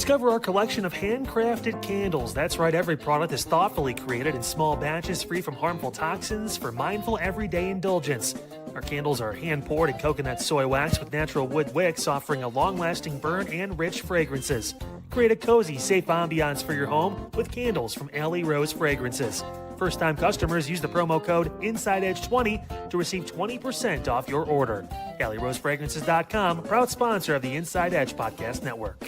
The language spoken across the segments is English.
Discover our collection of handcrafted candles. That's right, every product is thoughtfully created in small batches free from harmful toxins for mindful everyday indulgence. Our candles are hand-poured in coconut soy wax with natural wood wicks, offering a long-lasting burn and rich fragrances. Create a cozy, safe ambiance for your home with candles from Alley Rose Fragrances. First-time customers use the promo code InsideEdge20 to receive 20% off your order. AlleyRoseFragrances.com, proud sponsor of the Inside Edge Podcast Network.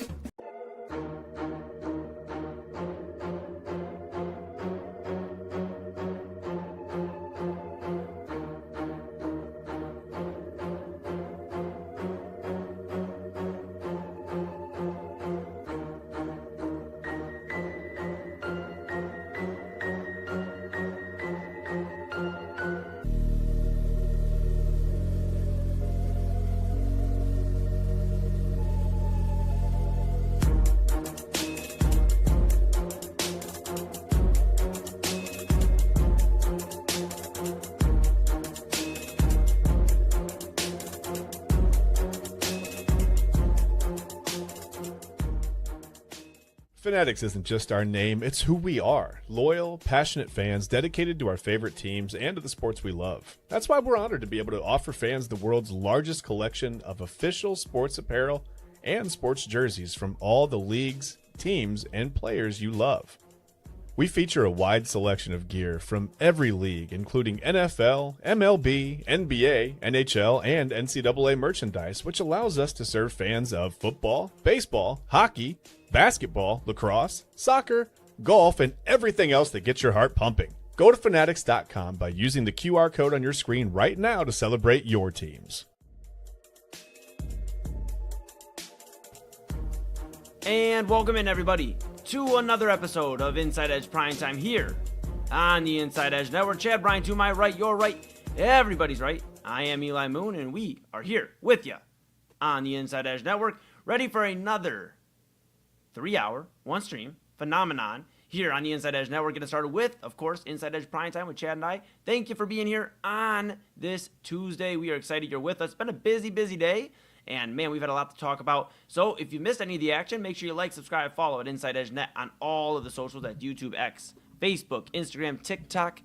Fanatics isn't just our name, it's who we are. Loyal, passionate fans dedicated to our favorite teams and to the sports we love. That's why we're honored to be able to offer fans the world's largest collection of official sports apparel and sports jerseys from all the leagues, teams, and players you love. We feature a wide selection of gear from every league, including NFL, MLB, NBA, NHL, and NCAA merchandise, which allows us to serve fans of football, baseball, hockey, basketball, lacrosse, soccer, golf, and everything else that gets your heart pumping. Go to Fanatics.com by using the QR code on your screen right now to celebrate your teams. And welcome in, everybody, to another episode of Inside Edge Primetime here on the Inside Edge Network. Chad Bryan to my right, your right, everybody's right. I am Eli Moon, and we are here with you on the Inside Edge Network, ready for another 3-hour, one-stream phenomenon here on the Inside Edge Network. Getting started with, of course, Inside Edge Primetime with Chad and I. Thank you for being here on this Tuesday. We are excited you're with us. It's been a busy, busy day, and man, we've had a lot to talk about. So if you missed any of the action, make sure you like, subscribe, follow at Inside Edge Net on all of the socials at YouTube, X, Facebook, Instagram, TikTok.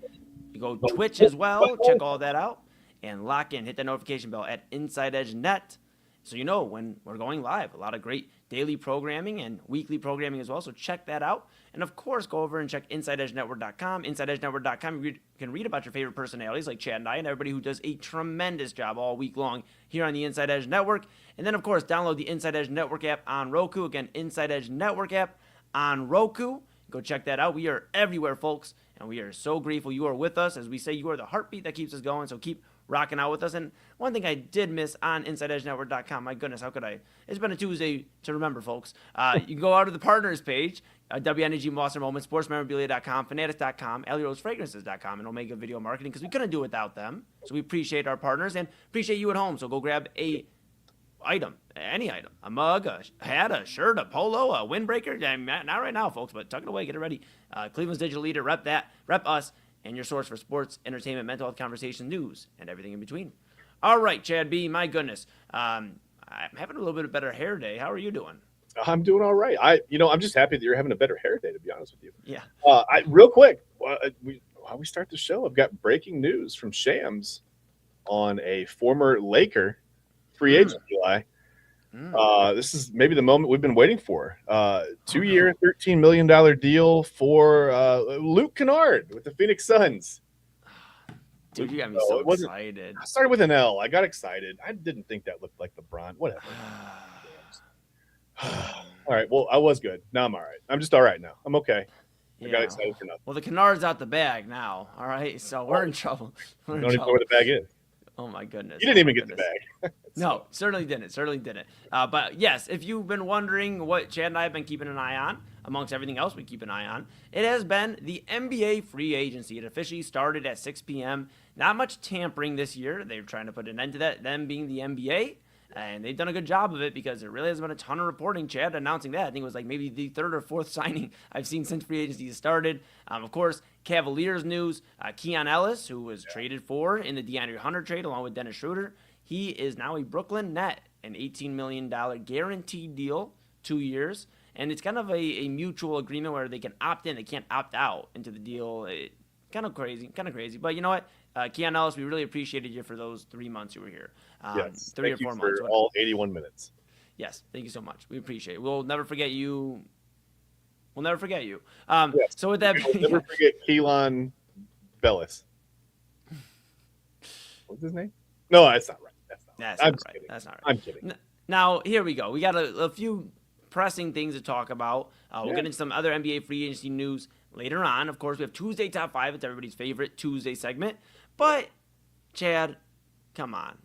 You go Twitch as well. Check all that out. And lock in. Hit that notification bell at Inside Edge Net so you know when we're going live. A lot of great daily programming and weekly programming as well, so check that out. And of course, go over and check InsideEdgeNetwork.com. InsideEdgeNetwork.com, you can read about your favorite personalities like Chad and I and everybody who does a tremendous job all week long here on the Inside Edge Network. And then, of course, download the Inside Edge Network app on Roku. Again, Inside Edge Network app on Roku. Go check that out. We are everywhere, folks, and we are so grateful you are with us. As we say, you are the heartbeat that keeps us going, so keep rocking out with us. And one thing I did miss on InsideEdgeNetwork.com, my goodness, how could I? It's been a Tuesday to remember, folks. You can go out to the partners page, WNEG Monster Moments, SportsMemorabilia.com, Fanatics.com, AlleyRoseFragrances.com, and Omega Video Marketing, because we couldn't do it without them. So we appreciate our partners and appreciate you at home. So go grab a item, any item, a mug, a hat, a shirt, a polo, a windbreaker. Not right now, folks, but tuck it away, get it ready. Cleveland's digital leader, rep us, and your source for sports, entertainment, mental health conversation, news, and everything in between. All right, Chad B., my goodness. I'm having a little bit of better hair day. How are you doing? I'm doing all right. I'm just happy that you're having a better hair day, to be honest with you. Yeah. Real quick, while we start the show, I've got breaking news from Shams on a former Laker free agent, Eli. This is maybe the moment we've been waiting for. 2-year, $13 million deal for Luke Kennard with the Phoenix Suns. Dude, you got me so excited. I started with an L. I got excited. I didn't think that looked like LeBron. Whatever. All right. Well, I was good. Now I'm all right. I'm just all right now. I'm okay. I got excited for nothing. Well, the Kennard's out the bag now. All right. So we're in trouble. Don't even know where the bag is. Oh, my goodness. You didn't even get the bag. No, certainly didn't. But, yes, if you've been wondering what Chad and I have been keeping an eye on, amongst everything else we keep an eye on, it has been the NBA free agency. It officially started at 6 p.m. Not much tampering this year. They're trying to put an end to that, them being the NBA. And they've done a good job of it because there really hasn't been a ton of reporting. Chad announcing that. I think it was like maybe the third or fourth signing I've seen since free agency started. Of course, Cavaliers news. Keon Ellis, who was traded for in the DeAndre Hunter trade along with Dennis Schroeder, he is now a Brooklyn Net, an $18 million guaranteed deal, 2 years. and it's kind of a mutual agreement where they can opt in, they can't opt out into the deal. Kind of crazy. But you know what? Keon Ellis, we really appreciated you for those 3 months you were here. Yes, 3 or thank 4 you months. for all 81 minutes. Yes, thank you so much. We appreciate it. We'll never forget you. Yes. So with that, We'll never forget Keelan Bellis. What's his name? No, that's not right. That's not right. I'm kidding. Now, here we go. We got a few pressing things to talk about. We'll get into some other NBA free agency news later on. Of course, we have Tuesday Top 5. It's everybody's favorite Tuesday segment. But, Chad, come on.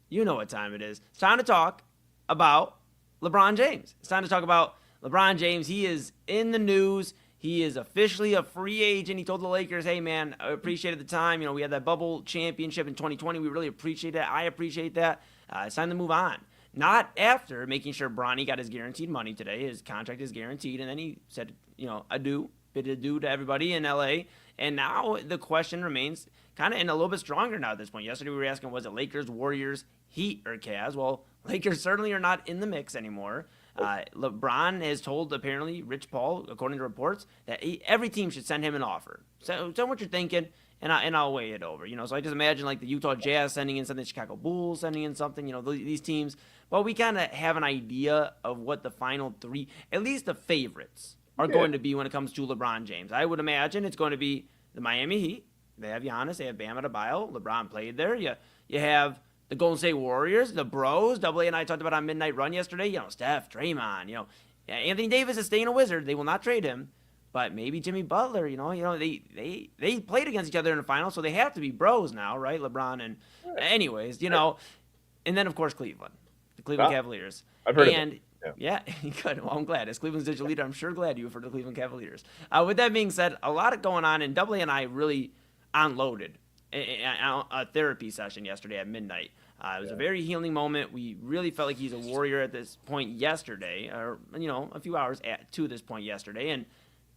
You know what time it is. It's time to talk about LeBron James. It's time to talk about LeBron James. He is in the news. He is officially a free agent. He told the Lakers, hey, man, I appreciated the time. We had that bubble championship in 2020. We really appreciate that. I appreciate that. It's time to move on. Not after making sure Bronny got his guaranteed money today. His contract is guaranteed. And then he said, bid adieu to everybody in L.A. And now the question remains kind of in a little bit stronger now at this point. Yesterday we were asking, was it Lakers, Warriors, Heat, or Cavs? Well, Lakers certainly are not in the mix anymore. LeBron has told, apparently, Rich Paul, according to reports, that every team should send him an offer. So tell me what you're thinking, and I'll weigh it over. So I just imagine like the Utah Jazz sending in something, Chicago Bulls sending in something, these teams. Well, we kind of have an idea of what the final three, at least the favorites, are going to be when it comes to LeBron James. I would imagine it's going to be the Miami Heat. They have Giannis, they have Bam Adebayo. LeBron played there. You have the Golden State Warriors, the Bros. Double A and I talked about on Midnight Run yesterday. Steph, Draymond. Anthony Davis is staying a Wizard. They will not trade him. But maybe Jimmy Butler. They played against each other in the finals, so they have to be bros now, right? LeBron and, anyways, and then of course Cleveland, the Cleveland Cavaliers. I've heard and, of it. Yeah, good. Well, I'm glad. As Cleveland's digital leader, I'm sure glad you for the Cleveland Cavaliers. With that being said, a lot going on, and Double A and I really unloaded a therapy session yesterday at midnight. It was a very healing moment. We really felt like he's a warrior at this point yesterday, or a few hours to this point yesterday. And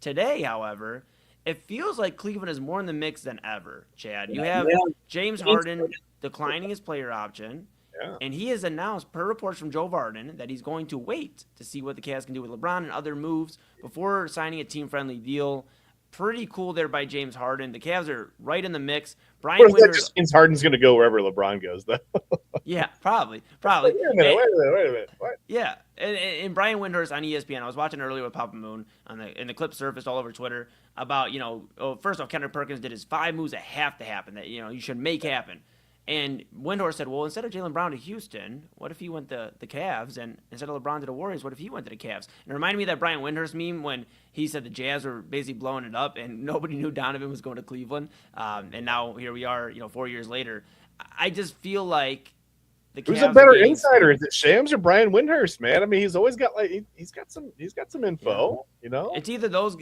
today, however, it feels like Cleveland is more in the mix than ever. Chad, you have James Harden declining his player option. Yeah. And he has announced, per reports from Joe Varden, that he's going to wait to see what the Cavs can do with LeBron and other moves before signing a team-friendly deal. Pretty cool there by James Harden. The Cavs are right in the mix. Brian That Winters just means Harden's going to go wherever LeBron goes, though. Yeah, probably. Wait a minute. What? Yeah, and Brian Windhorst on ESPN. I was watching earlier with Papa Moon, and the clip surfaced all over Twitter about first off, Kendrick Perkins did his 5 moves that have to happen that you should make happen. And Windhorst said, well, instead of Jaylen Brown to Houston, what if he went to the Cavs? And instead of LeBron to the Warriors, what if he went to the Cavs? And it reminded me of that Brian Windhorst meme when he said the Jazz were basically blowing it up and nobody knew Donovan was going to Cleveland. And now here we are, 4 years later. I just feel like the Cavs. Who's a better insider? Is it Shams or Brian Windhorst, man? I mean, he's always got he's got some info, It's either those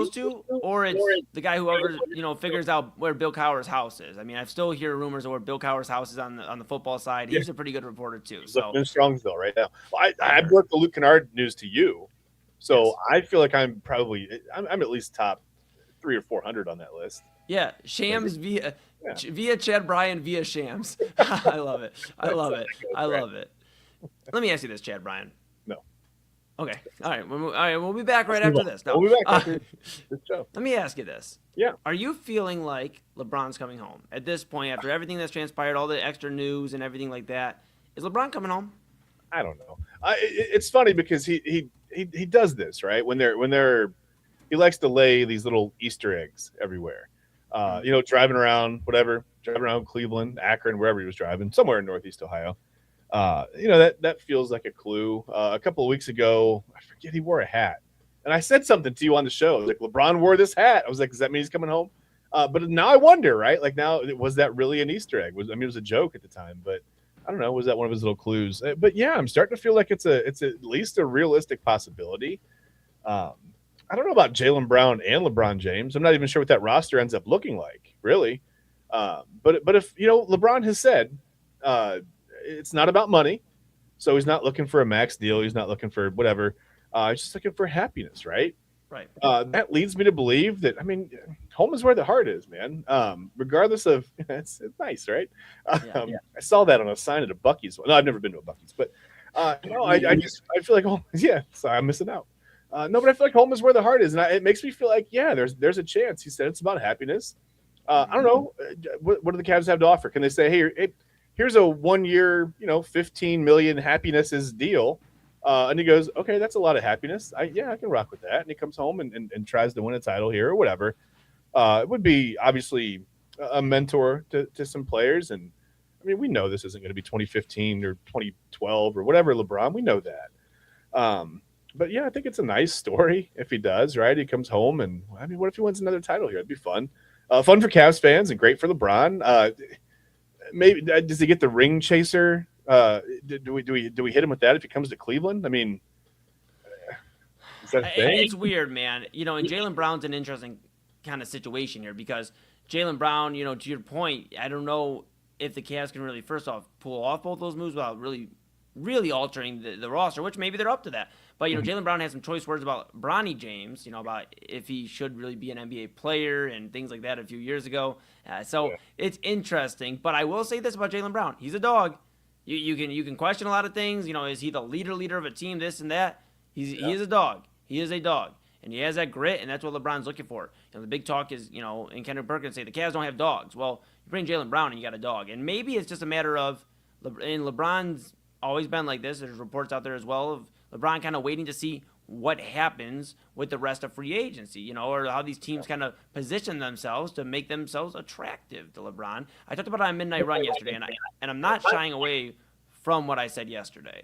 two, or it's the guy whoever figures out where Bill Cowher's house is. I mean, I still hear rumors of where Bill Cowher's house is on the football side. He's a pretty good reporter too. He's in Strongsville right now. Well, I brought the Luke Kennard news to you, so I feel like I'm at least top 300 or 400 on that list. Yeah, Shams via Chad Bryan via Shams. I love it. I love it. Let me ask you this, Chad Bryan. No. Okay. All right. We'll be back right after this. No. We'll be back after this show. Let me ask you this. Yeah. Are you feeling like LeBron's coming home at this point after everything that's transpired, all the extra news and everything like that? Is LeBron coming home? I don't know. It's funny because he does this, right? When he likes to lay these little Easter eggs everywhere. Driving around Cleveland, Akron, wherever he was driving, somewhere in Northeast Ohio. That feels like a clue. A couple of weeks ago, I forget, he wore a hat. And I said something to you on the show. Like, LeBron wore this hat. I was like, does that mean he's coming home? But now I wonder, right? Like, now, was that really an Easter egg? It was a joke at the time, but I don't know. Was that one of his little clues? But yeah, I'm starting to feel like it's at least a realistic possibility. I don't know about Jaylen Brown and LeBron James. I'm not even sure what that roster ends up looking like, really. But if LeBron has said it's not about money, so he's not looking for a max deal. He's not looking for whatever. He's just looking for happiness, right? Right. That leads me to believe that. I mean, home is where the heart is, man. Regardless of it's nice, right? I saw that on a sign at a Buc-ee's. No, I've never been to a Buc-ee's, but I feel like, so I'm missing out. No, but I feel like home is where the heart is, and it makes me feel like, yeah, there's a chance. He said it's about happiness. I don't know. What do the Cavs have to offer? Can they say, hey, here's a 1 year, 15 million happinesses deal? And he goes, okay, that's a lot of happiness. I can rock with that. And he comes home and tries to win a title here or whatever. It would be obviously a mentor to some players. And I mean, we know this isn't going to be 2015 or 2012 or whatever, LeBron. We know that. But yeah, I think it's a nice story if he does, right? He comes home and, I mean, what if he wins another title here? It'd be fun. Fun for Cavs fans and great for LeBron. Maybe does he get the ring chaser? Do we hit him with that if he comes to Cleveland? I mean, is that a thing? It's weird, man. And Jaylen Brown's an interesting kind of situation here because Jaylen Brown, to your point, I don't know if the Cavs can really, first off, pull off both those moves without really altering the roster, which maybe they're up to that. But, Jaylen Brown has some choice words about Bronny James, about if he should really be an NBA player and things like that a few years ago. It's interesting. But I will say this about Jaylen Brown. He's a dog. You can question a lot of things. Is he the leader of a team, this and that? He is a dog. He is a dog. And he has that grit, and that's what LeBron's looking for. The big talk is, and Kendrick Perkins say the Cavs don't have dogs. Well, you bring Jaylen Brown and you got a dog. And maybe it's just a matter of, and LeBron's always been like this. There's reports out there as well of LeBron kind of waiting to see what happens with the rest of free agency, or how these teams kind of position themselves to make themselves attractive to LeBron. I talked about it on Midnight Run yesterday, and I'm not shying away from what I said yesterday.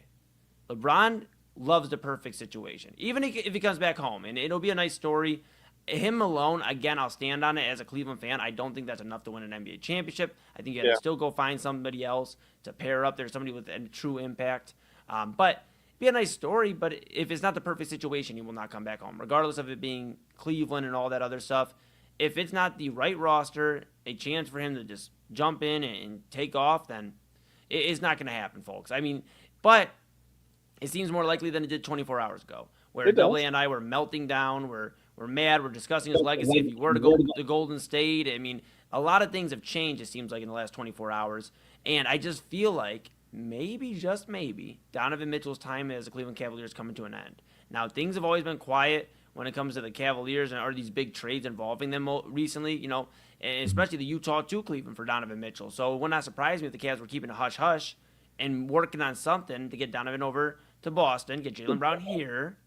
LeBron loves the perfect situation, even if he comes back home, and it'll be a nice story. Him alone, again, I'll stand on it as a Cleveland fan. I don't think that's enough to win an NBA championship. I think you got to still go find somebody else to pair up there, somebody with a true impact. But be a nice story, but if it's not the perfect situation, he will not come back home, regardless of it being Cleveland and all that other stuff. If it's not the right roster, a chance for him to just jump in and take off, then it's not going to happen, folks. I mean, but it seems more likely than it did 24 hours ago, where Double A and I were melting down, we're mad, we're discussing his legacy if he were to go to Golden State. I mean, a lot of things have changed, it seems like, in the last 24 hours, and I just feel like maybe, just maybe, Donovan Mitchell's time as the Cleveland Cavaliers coming to an end. Now, things have always been quiet when it comes to the Cavaliers and are these big trades involving them recently, and especially the Utah to Cleveland for Donovan Mitchell. So it would not surprise me if the Cavs were keeping a hush-hush and working on something to get Donovan over to Boston, get Jaylen Brown here,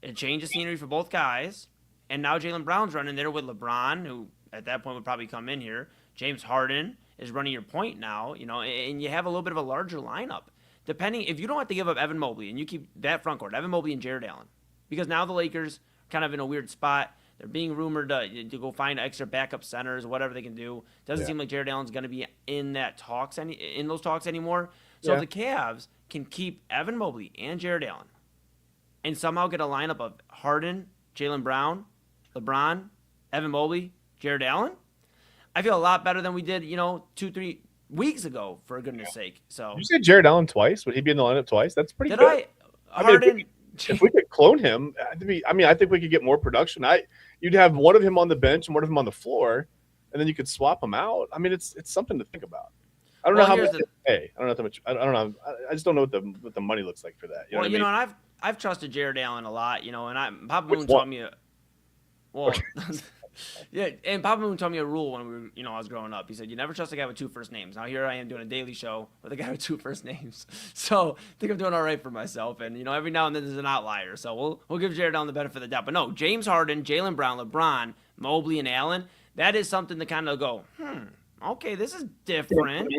and change the scenery for both guys. And now Jaylen Brown's running there with LeBron, who at that point would probably come in here. James Harden is running your point now, and you have a little bit of a larger lineup. Depending, if you don't have to give up Evan Mobley and you keep that front court, Evan Mobley and Jared Allen, because now the Lakers are kind of in a weird spot. They're being rumored to go find extra backup centers, whatever they can do. Doesn't seem like Jared Allen's going to be in those talks anymore. So if the Cavs can keep Evan Mobley and Jared Allen and somehow get a lineup of Harden, Jaylen Brown, LeBron, Evan Mobley, Jared Allen, I feel a lot better than we did, 2-3 weeks ago, for goodness sake. So you said Jared Allen twice? Would he be in the lineup twice? That's pretty good. I mean, if we could clone him, I think we could get more production. You'd have one of him on the bench and one of him on the floor, and then you could swap them out. I mean, it's something to think about. I don't know how much they pay. I don't know how much. I don't know. I just don't know what the money looks like for that. And I've trusted Jared Allen a lot, and Papa Moon taught me and Papa Moon taught me a rule when I was growing up. He said, you never trust a guy with two first names. Now here I am doing a daily show with a guy with two first names. So I think I'm doing all right for myself. And, every now and then there's an outlier. So we'll give Jared Allen the benefit of the doubt. But no, James Harden, Jaylen Brown, LeBron, Mobley, and Allen, that is something to kind of go, okay, this is different.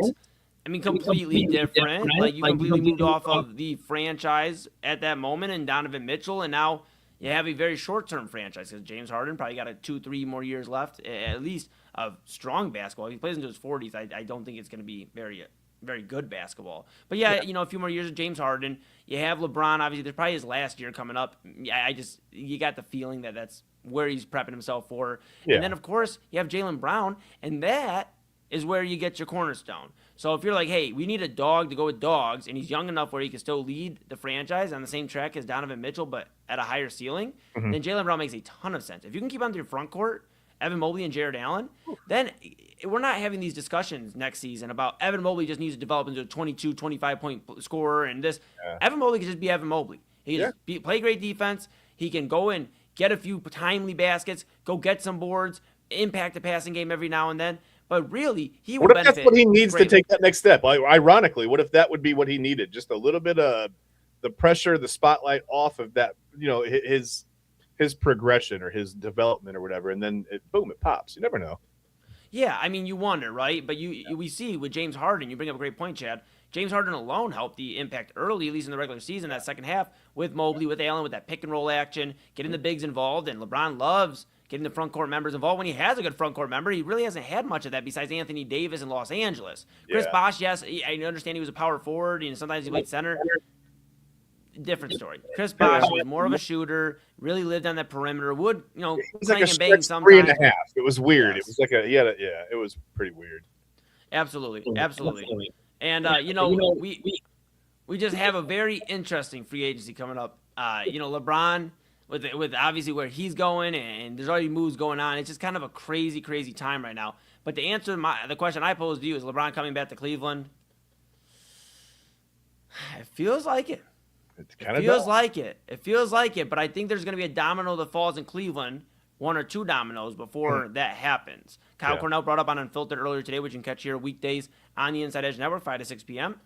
I mean, completely different. Like, you completely moved off of the franchise at that moment and Donovan Mitchell, and now you have a very short-term franchise because James Harden probably got 2-3 more years left, at least, of strong basketball. If he plays into his 40s, I don't think it's going to be very, very good basketball. But, a few more years of James Harden. You have LeBron, obviously. There's probably his last year coming up. You got the feeling that that's where he's prepping himself for. Yeah. And then, of course, you have Jaylen Brown, and that is where you get your cornerstone. So if you're like, hey, we need a dog to go with dogs, and he's young enough where he can still lead the franchise on the same track as Donovan Mitchell, but at a higher ceiling, then Jaylen Brown makes a ton of sense. If you can keep on your front court, Evan Mobley and Jared Allen, then we're not having these discussions next season about Evan Mobley just needs to develop into a 22, 25-point scorer and this. Yeah. Evan Mobley can just be Evan Mobley. He can just play great defense. He can go and get a few timely baskets, go get some boards, impact the passing game every now and then. But really, he will benefit. What if that's what he needs to take that next step? Ironically, what if that would be what he needed? Just a little bit of the pressure, the spotlight off of that, his progression or his development or whatever, and then it pops. You never know. Yeah, I mean, you wonder, right? But we see with James Harden, you bring up a great point, Chad. James Harden alone helped the impact early, at least in the regular season, that second half, with Mobley, with Allen, with that pick and roll action, getting the bigs involved, and LeBron loves getting the front court members involved. When he has a good front court member, he really hasn't had much of that besides Anthony Davis in Los Angeles. Chris Bosh, yes, I understand he was a power forward, and sometimes he played center. Different story. Chris Bosh was more of a shooter, really lived on that perimeter, would, clang and bang sometimes. 3.5. It was weird. Yes. It was like it was pretty weird. Absolutely. And, we just have a very interesting free agency coming up. LeBron, with obviously where he's going, and there's already moves going on. It's just kind of a crazy, crazy time right now. But to answer the question I posed to you, is LeBron coming back to Cleveland? It feels like it. It feels like it, but I think there's going to be a domino that falls in Cleveland, one or two dominoes before that happens. Kyle Cornell brought up on Unfiltered earlier today, which you can catch here weekdays on the Inside Edge Network, 5 to 6 p.m.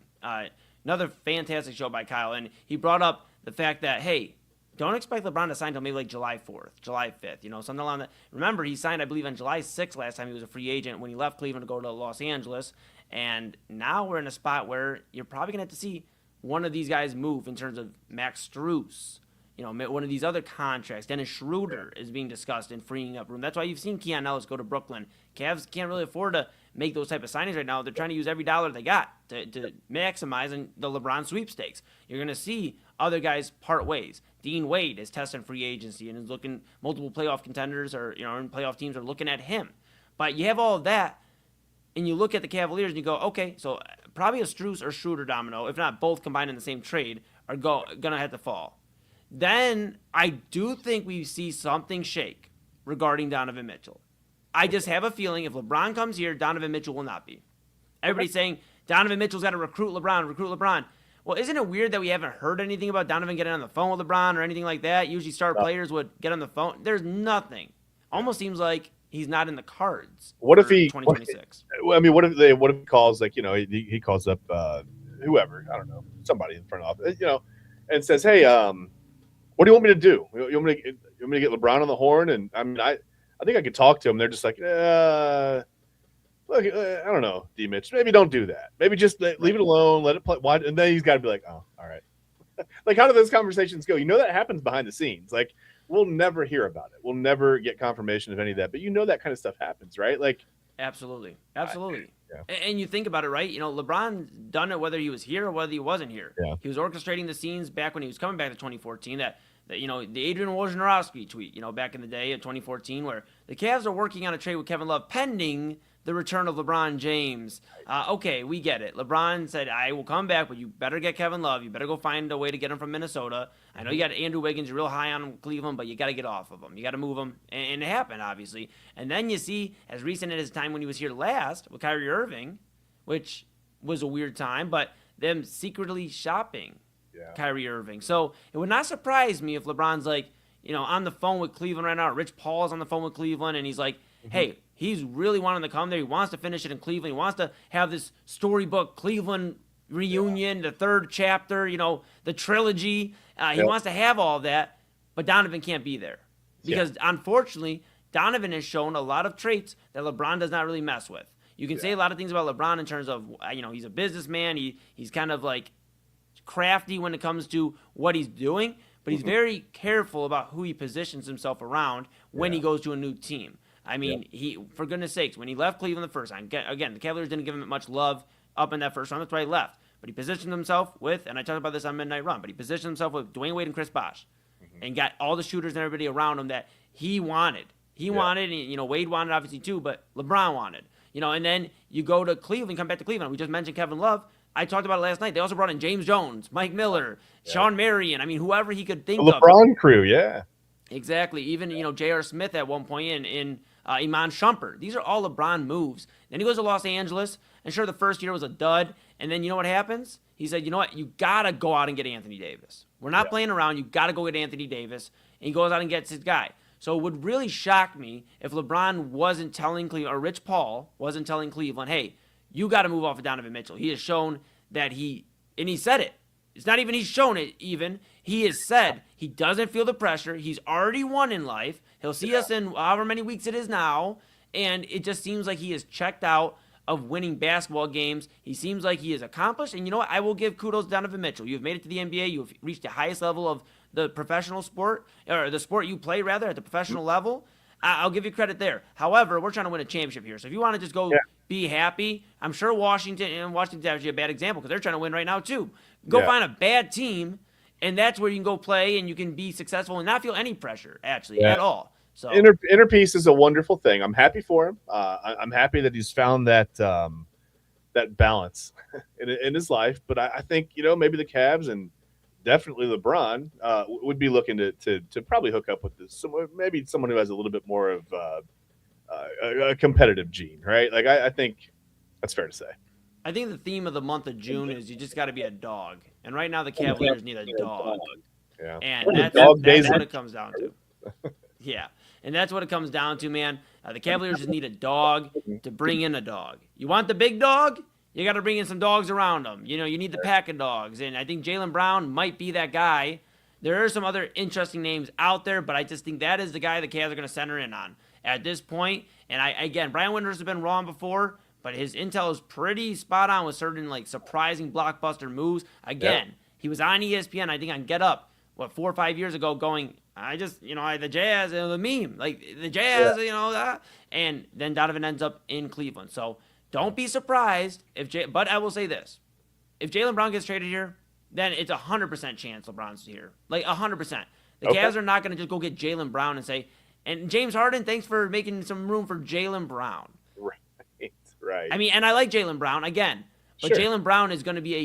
Another fantastic show by Kyle, and he brought up the fact that, hey, don't expect LeBron to sign until maybe like July 4th, July 5th, something along that. Remember, he signed, I believe, on July 6th last time he was a free agent when he left Cleveland to go to Los Angeles, and now we're in a spot where you're probably going to have to see one of these guys move in terms of Max Strus, one of these other contracts. Dennis Schroeder is being discussed and freeing up room. That's why you've seen Keon Ellis go to Brooklyn. Cavs can't really afford to make those type of signings right now. They're trying to use every dollar they got to maximize the LeBron sweepstakes. You're going to see other guys part ways. Dean Wade is testing free agency and is looking, multiple playoff contenders or in playoff teams are looking at him. But you have all of that, and you look at the Cavaliers and you go, okay, so probably a Strus or Schroeder domino, if not both combined in the same trade, are going to have to fall. Then I do think we see something shake regarding Donovan Mitchell. I just have a feeling if LeBron comes here, Donovan Mitchell will not be. Everybody's saying Donovan Mitchell's got to recruit LeBron. Well, isn't it weird that we haven't heard anything about Donovan getting on the phone with LeBron or anything like that? Usually star players would get on the phone. There's nothing. Almost seems like he's not in the cards. What if he 2026? What if he calls he calls up whoever, I don't know, somebody in front office, and says, hey, what do you want me to do? You want me to get LeBron on the horn? And I mean, I think I could talk to him. They're just like, look, I don't know, D. Mitch, maybe don't do that. Maybe just leave it alone, let it play. Why? And then he's got to be like, oh, all right. Like, how do those conversations go? That happens behind the scenes. Like, we'll never hear about it. We'll never get confirmation of any of that. But that kind of stuff happens, right? Like, absolutely. And you think about it, right? LeBron's done it whether he was here or whether he wasn't here. Yeah. He was orchestrating the scenes back when he was coming back to 2014. That the Adrian Wojnarowski tweet, back in the day of 2014, where the Cavs are working on a trade with Kevin Love pending the return of LeBron James. Okay, we get it. LeBron said, I will come back, but you better get Kevin Love. You better go find a way to get him from Minnesota. I know you got Andrew Wiggins, you're real high on Cleveland, but you got to get off of him. You got to move him. And it happened, obviously. And then you see, as recent as his time when he was here last with Kyrie Irving, which was a weird time, but them secretly shopping Kyrie Irving. So it would not surprise me if LeBron's like, on the phone with Cleveland right now. Rich Paul's on the phone with Cleveland, and he's like, hey, he's really wanting to come there. He wants to finish it in Cleveland. He wants to have this storybook Cleveland reunion, the third chapter, the trilogy. He wants to have all of that, but Donovan can't be there. Because, unfortunately, Donovan has shown a lot of traits that LeBron does not really mess with. You can say a lot of things about LeBron in terms of, he's a businessman. He's kind of like crafty when it comes to what he's doing, but he's very careful about who he positions himself around when he goes to a new team. I mean, he, for goodness sakes, when he left Cleveland the first time, again, the Cavaliers didn't give him much love up in that first round. That's why he left. But he positioned himself with, and I talked about this on Midnight Run, but he positioned himself with Dwayne Wade and Chris Bosh and got all the shooters and everybody around him that he wanted. He wanted, and, Wade wanted obviously too, but LeBron wanted. And then you go to Cleveland, come back to Cleveland. We just mentioned Kevin Love. I talked about it last night. They also brought in James Jones, Mike Miller, Sean Marion. I mean, whoever he could think of. The LeBron crew, yeah. Exactly. Even, J.R. Smith at one point in Iman Shumpert. These are all LeBron moves. Then he goes to Los Angeles, and sure, the first year was a dud. And then you know what happens? He said, you know what? You got to go out and get Anthony Davis. We're not playing around. You got to go get Anthony Davis. and he goes out and gets his guy. So it would really shock me if LeBron wasn't telling Cleveland, or Rich Paul wasn't telling Cleveland, hey, you got to move off of Donovan Mitchell. He has shown that he said it. It's not even he's shown it even. He has said he doesn't feel the pressure. He's already won in life. He'll see us in however many weeks it is now. And it just seems like he is checked out of winning basketball games. He seems like he is accomplished. And you know what? I will give kudos to Donovan Mitchell. You've made it to the NBA. You've reached the highest level of the professional sport, or the sport you play, rather, at the professional level. I'll give you credit there. However, we're trying to win a championship here. So if you want to just go be happy, I'm sure Washington's actually a bad example because they're trying to win right now too. Go find a bad team, and that's where you can go play and you can be successful and not feel any pressure, actually, at all. So inner peace is a wonderful thing. I'm happy for him. I'm happy that he's found that balance in his life. But I think, maybe the Cavs and definitely LeBron would be looking to probably hook up with maybe someone who has a little bit more of a competitive gene, right? Like I think that's fair to say. I think the theme of the month of June is you just got to be a dog. And right now the Cavaliers need a dog. Yeah. And that's what it comes down to. Yeah. And that's what it comes down to, man. The Cavaliers just need a dog to bring in a dog. You want the big dog? You got to bring in some dogs around them. You need the pack of dogs. And I think Jaylen Brown might be that guy. There are some other interesting names out there, but I just think that is the guy the Cavs are going to center in on at this point. And Brian Winters has been wrong before, but his intel is pretty spot on with certain surprising blockbuster moves. Again, he was on ESPN, I think on Get Up, 4 or 5 years ago going, the Jazz, the meme, the Jazz, that. And then Donovan ends up in Cleveland. So don't be surprised but I will say this. If Jaylen Brown gets traded here, then it's 100% chance LeBron's here. 100%. The Cavs are not going to just go get Jaylen Brown and say, and James Harden, thanks for making some room for Jaylen Brown. Right. I mean, and I like Jaylen Brown, again. But Jaylen Brown is going to be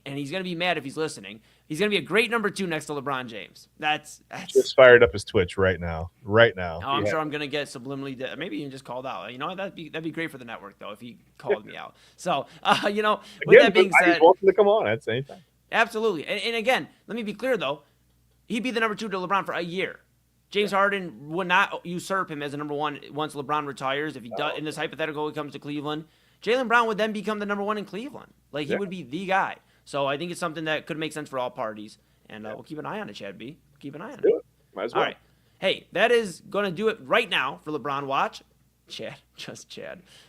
and he's going to be mad if he's listening. He's going to be a great number 2 next to LeBron James. That's just fired up his Twitch right now. Oh, I'm sure I'm going to get subliminally. Maybe even just called out. That'd be great for the network though if he called me out. So with that being said, he's welcome to come on at any time. Absolutely. And again, let me be clear though. He'd be the number 2 to LeBron for a year. James Harden would not usurp him as a number 1 once LeBron retires. If he does, in this hypothetical, he comes to Cleveland, Jaylen Brown would then become the number 1 in Cleveland. He would be the guy. So I think it's something that could make sense for all parties. And we'll keep an eye on it, Chad B. Keep an eye on it. Might as well. All right. Hey, that is going to do it right now for LeBron Watch. Chad.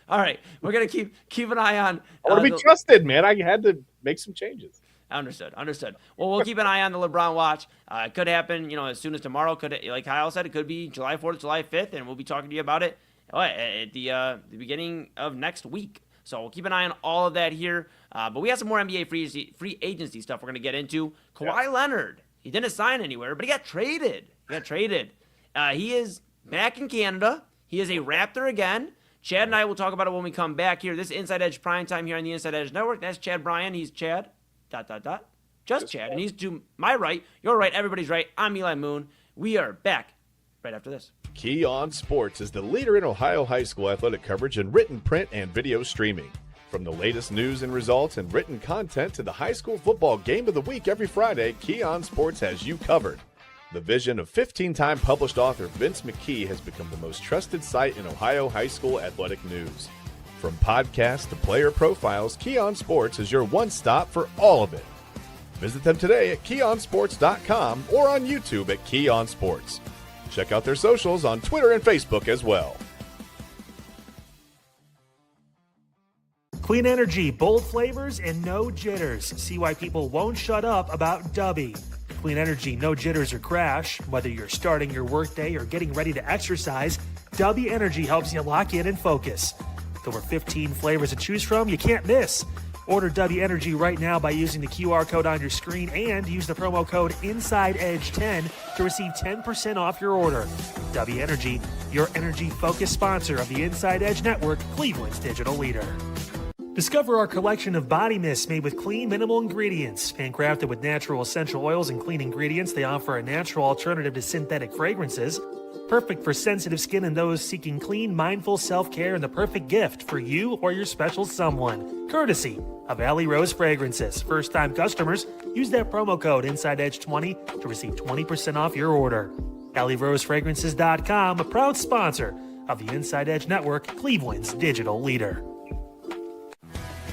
All right. We're going to keep an eye on. I want to be trusted, man. I had to make some changes. Understood. Well, we'll keep an eye on the LeBron Watch. It could happen, as soon as tomorrow. Like Kyle said, it could be July 4th, July 5th, and we'll be talking to you about it at the beginning of next week. So we'll keep an eye on all of that here. But we have some more NBA free agency stuff we're going to get into. Kawhi Leonard, he didn't sign anywhere, but he got traded. He is back in Canada. He is a Raptor again. Chad and I will talk about it when we come back here. This is Inside Edge Primetime here on the Inside Edge Network. That's Chad Bryan. He's Chad. ... Just Chad. And he's to my right, your right, everybody's right. I'm Eli Moon. We are back right after this. Key On Sports is the leader in Ohio high school athletic coverage in written, print, and video streaming. From the latest news and results and written content to the high school football game of the week every Friday, Key On Sports has you covered. The vision of 15-time published author Vince McKee has become the most trusted site in Ohio high school athletic news. From podcasts to player profiles, Key On Sports is your one stop for all of it. Visit them today at keyonsports.com or on YouTube at Key On Sports. Check out their socials on Twitter and Facebook as well. Clean energy, bold flavors, and no jitters. See why people won't shut up about Dubby. Clean energy, no jitters or crash. Whether you're starting your workday or getting ready to exercise, Dubby Energy helps you lock in and focus. With over 15 flavors to choose from, you can't miss. Order Dubby Energy right now by using the QR code on your screen and use the promo code InsideEdge10 to receive 10% off your order. Dubby Energy, your energy-focused sponsor of the Inside Edge Network, Cleveland's digital leader. Discover our collection of body mists made with clean, minimal ingredients. Handcrafted with natural essential oils and clean ingredients, they offer a natural alternative to synthetic fragrances. Perfect for sensitive skin and those seeking clean, mindful self-care, and the perfect gift for you or your special someone. Courtesy of Alley Rose Fragrances. First-time customers, use that promo code InsideEdge20 to receive 20% off your order. AlleyRoseFragrances.com, a proud sponsor of the Inside Edge Network, Cleveland's digital leader.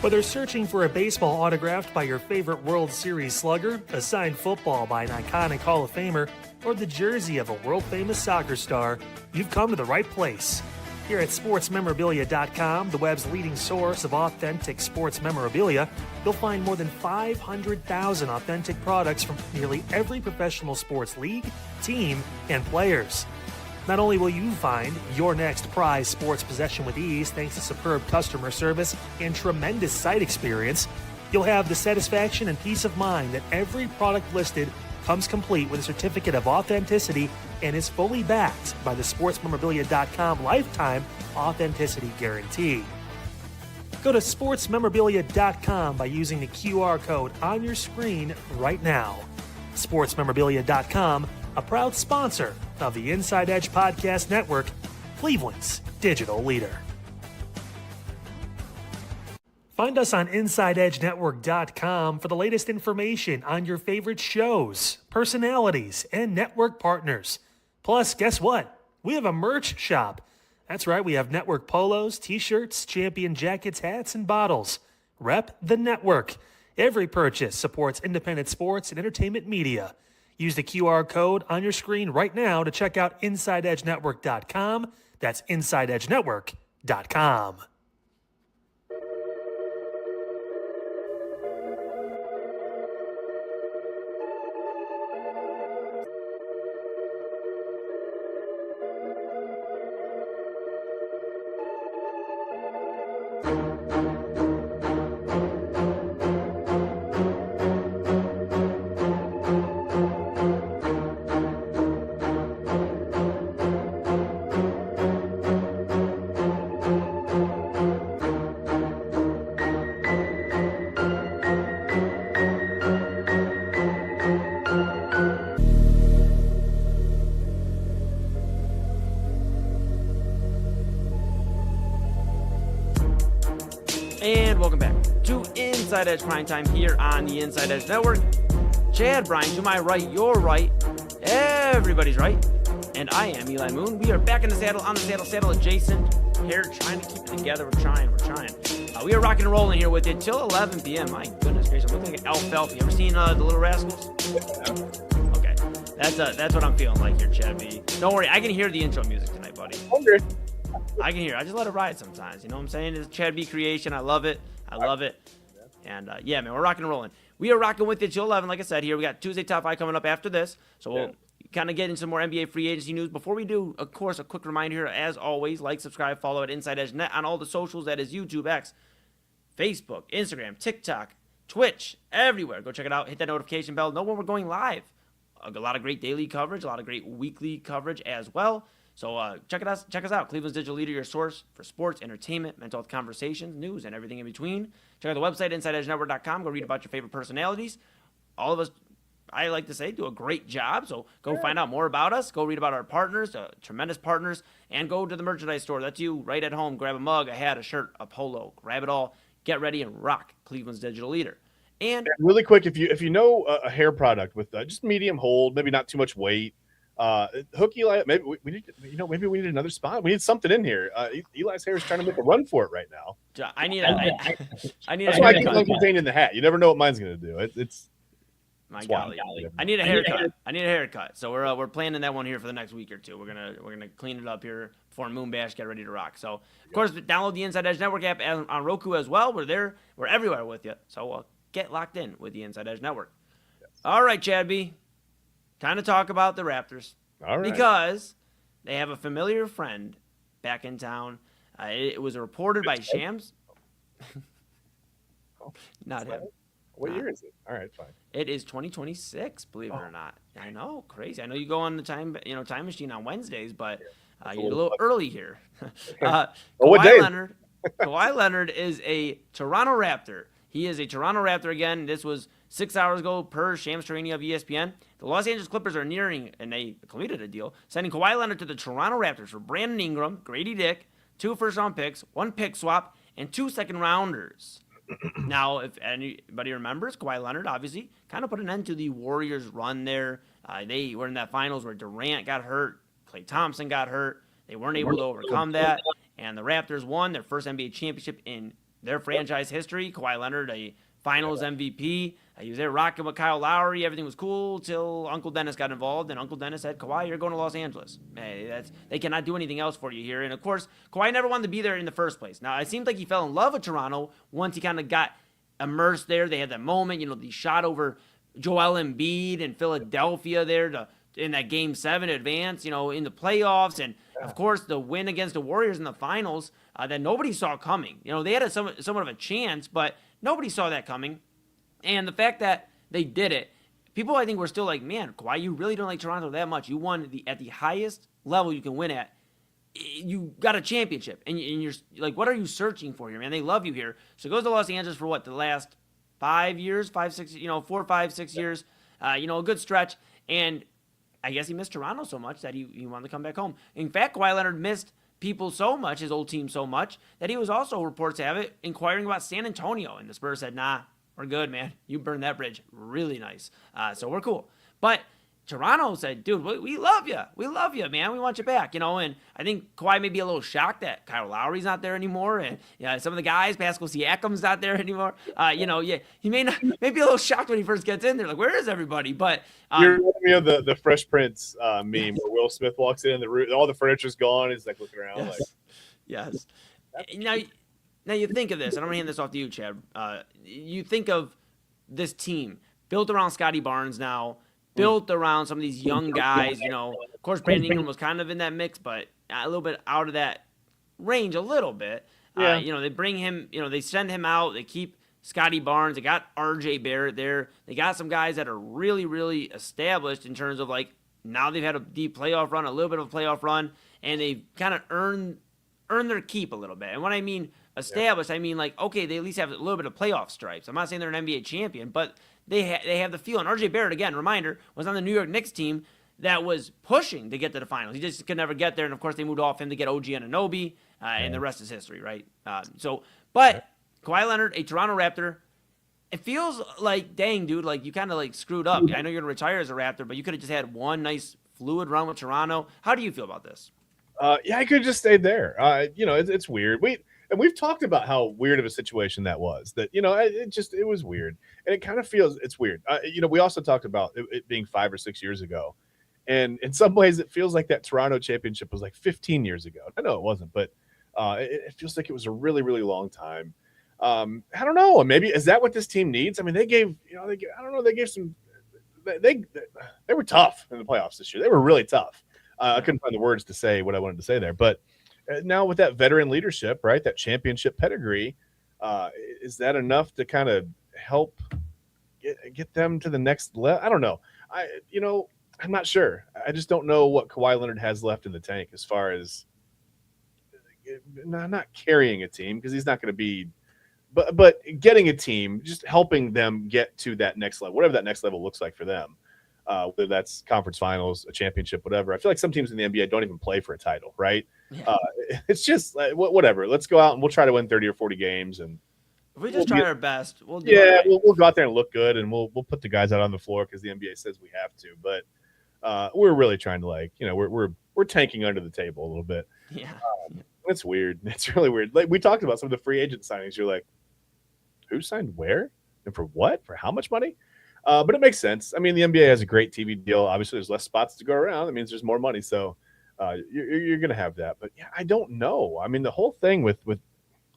Whether searching for a baseball autographed by your favorite World Series slugger, a signed football by an iconic Hall of Famer, or the jersey of a world-famous soccer star, you've come to the right place. Here at SportsMemorabilia.com, the web's leading source of authentic sports memorabilia, you'll find more than 500,000 authentic products from nearly every professional sports league, team, and players. Not only will you find your next prized sports possession with ease thanks to superb customer service and tremendous site experience, you'll have the satisfaction and peace of mind that every product listed comes complete with a certificate of authenticity and is fully backed by the SportsMemorabilia.com lifetime authenticity guarantee. Go to SportsMemorabilia.com by using the QR code on your screen right now. SportsMemorabilia.com, a proud sponsor of the Inside Edge Podcast Network, Cleveland's digital leader. Find us on InsideEdgeNetwork.com for the latest information on your favorite shows, personalities, and network partners. Plus, guess what? We have a merch shop. That's right, we have network polos, t-shirts, champion jackets, hats, and bottles. Rep the network. Every purchase supports independent sports and entertainment media. Use the QR code on your screen right now to check out InsideEdgeNetwork.com. That's InsideEdgeNetwork.com. And welcome back to Inside Edge Primetime here on the Inside Edge Network. Chad, Brian, to my right, your right, everybody's right, and I am Eli Moon. We are back in the saddle, on the saddle adjacent here, trying to keep it together. We're trying. We are rocking and rolling here with you till 11 p.m. My goodness gracious, I'm looking like Alfalfa. You ever seen The Little Rascals? Okay, that's what I'm feeling like here, Chad B. Don't worry, I can hear the intro music tonight, buddy. Hungry. I can hear. I just let it ride sometimes. You know what I'm saying? It's a Chad B creation. I love it. And yeah, man, we're rocking and rolling. We are rocking with you till 11. Like I said, here we got Tuesday Top 5 coming up after this. So we'll kind of get into some more NBA free agency news. Before we do, of course, a quick reminder here, as always, like, subscribe, follow at Inside Edge Net on all the socials. That is YouTube, X, Facebook, Instagram, TikTok, Twitch, everywhere. Go check it out. Hit that notification bell. Know when we're going live. A lot of great daily coverage, a lot of great weekly coverage as well. So check us out. Cleveland's digital leader, your source for sports, entertainment, mental health conversations, news, and everything in between. Check out the website, InsideEdgeNetwork.com. Go read about your favorite personalities. All of us, I like to say, do a great job. So go find out more about us. Go read about our partners, tremendous partners, and go to the merchandise store. That's you right at home. Grab a mug, a hat, a shirt, a polo. Grab it all. Get ready and rock Cleveland's digital leader. And really quick, if you know a hair product with just medium hold, maybe not too much weight, hook Eli. Maybe we need, maybe we need another spot. We need something in here. Eli's hair is trying to make a run for it right now. I need That's why I keep on containing the hat. You never know what mine's going to do. It's my golly. I need a haircut. So we're planning that one here for the next week or two. We're gonna clean it up here before Moon Bash, get ready to rock. So of course, download the Inside Edge Network app on Roku as well. We're there. We're everywhere with you. So get locked in with the Inside Edge Network. Yes. All right, Chad B. Time to talk about the Raptors. All right. Because they have a familiar friend back in town. It was reported by Shams. Not him. What year is it? All right, fine. It is 2026, believe it or not. I know, crazy. I know you go on the time machine on Wednesdays, but you're a little early here. Kawhi Leonard is a Toronto Raptor. He is a Toronto Raptor again. This was 6 hours ago per Shams Charania of ESPN. The Los Angeles Clippers are nearing, and they completed a deal, sending Kawhi Leonard to the Toronto Raptors for Brandon Ingram, Grady Dick, 2 first-round picks, 1 pick swap, and 2 second-rounders. Now, if anybody remembers, Kawhi Leonard obviously kind of put an end to the Warriors' run there. They were in that finals where Durant got hurt, Klay Thompson got hurt. They weren't able to overcome that, and the Raptors won their first NBA championship in their franchise history. Kawhi Leonard, a Finals MVP. He was there rocking with Kyle Lowry. Everything was cool till Uncle Dennis got involved, and Uncle Dennis said, Kawhi, you're going to Los Angeles. Hey, they cannot do anything else for you here. And, of course, Kawhi never wanted to be there in the first place. Now, it seemed like he fell in love with Toronto once he kind of got immersed there. They had that moment, the shot over Joel Embiid in Philadelphia there in that Game 7 advance, in the playoffs. And, of course, the win against the Warriors in the finals that nobody saw coming. They had somewhat of a chance, but nobody saw that coming. And the fact that they did it, people I think were still like, man, Kawhi, you really don't like Toronto that much. You won at the highest level you can win at. You got a championship. And you're like, what are you searching for here, man? They love you here. So he goes to Los Angeles for the last 5 years, 5, 6, 4, 5, 6 years, a good stretch. And I guess he missed Toronto so much that he wanted to come back home. In fact, Kawhi Leonard missed people so much, his old team so much, that he was also, reports have it, inquiring about San Antonio. And the Spurs said, nah, we're good, man. You burned that bridge really nice. So we're cool. But Toronto said, dude, we love you. We love you, man. We want you back, And I think Kawhi may be a little shocked that Kyle Lowry's not there anymore. And some of the guys, Pascal Siakam's not there anymore. He may be a little shocked when he first gets in there. Like, where is everybody? But you're reminding me of the Fresh Prince meme where Will Smith walks in, all the furniture's gone. He's like looking around. Yes. Now you think of this, and I'm going to hand this off to you, Chad. You think of this team built around Scotty Barnes now, built around some of these young guys. Of course, Brandon Ingram was kind of in that mix, but a little bit out of that range a little bit. Yeah. They bring him, they send him out. They keep Scotty Barnes. They got R.J. Barrett there. They got some guys that are really, really established in terms of, now they've had a deep playoff run, a little bit of a playoff run, and they've kind of earned their keep a little bit. And when I mean established, I mean, okay, they at least have a little bit of playoff stripes. I'm not saying they're an NBA champion, but they have the feel. And R.J. Barrett, again, reminder, was on the New York Knicks team that was pushing to get to the finals. He just could never get there, and of course they moved off him to get OG Anunoby, and the rest is history, right? But Kawhi Leonard, a Toronto Raptor, it feels like, dang, dude, you kind of screwed up. I know you're going to retire as a Raptor, but you could have just had one nice fluid run with Toronto. How do you feel about this? I could have just stayed there. It's weird. We've talked about how weird of a situation that was. That it was weird, and it kind of feels it's weird. We also talked about it being 5 or 6 years ago, and in some ways it feels like that Toronto championship was 15 years ago. I know it wasn't, but it feels like it was a really, really long time. I don't know. Maybe is that what this team needs? I mean, they gave some. They were tough in the playoffs this year. They were really tough. I couldn't find the words to say what I wanted to say there, but now with that veteran leadership, right, that championship pedigree, is that enough to kind of help get them to the next level? I don't know. I'm not sure. I just don't know what Kawhi Leonard has left in the tank as far as not carrying a team, because he's not going to be, but getting a team, just helping them get to that next level, whatever that next level looks like for them. Whether that's conference finals, a championship, whatever. I feel like some teams in the NBA don't even play for a title, right? Yeah. It's just whatever. Let's go out and we'll try to win 30 or 40 games, and if we just try our best, we'll do it. Right. We'll go out there and look good, and we'll put the guys out on the floor because the NBA says we have to. But we're really trying to we're tanking under the table a little bit. Yeah, it's weird. It's really weird. We talked about some of the free agent signings. You're like, who signed where and for what? For how much money? But it makes sense. I mean, the NBA has a great TV deal. Obviously, there's less spots to go around. That means there's more money. So you're going to have that. But yeah, I don't know. I mean, the whole thing with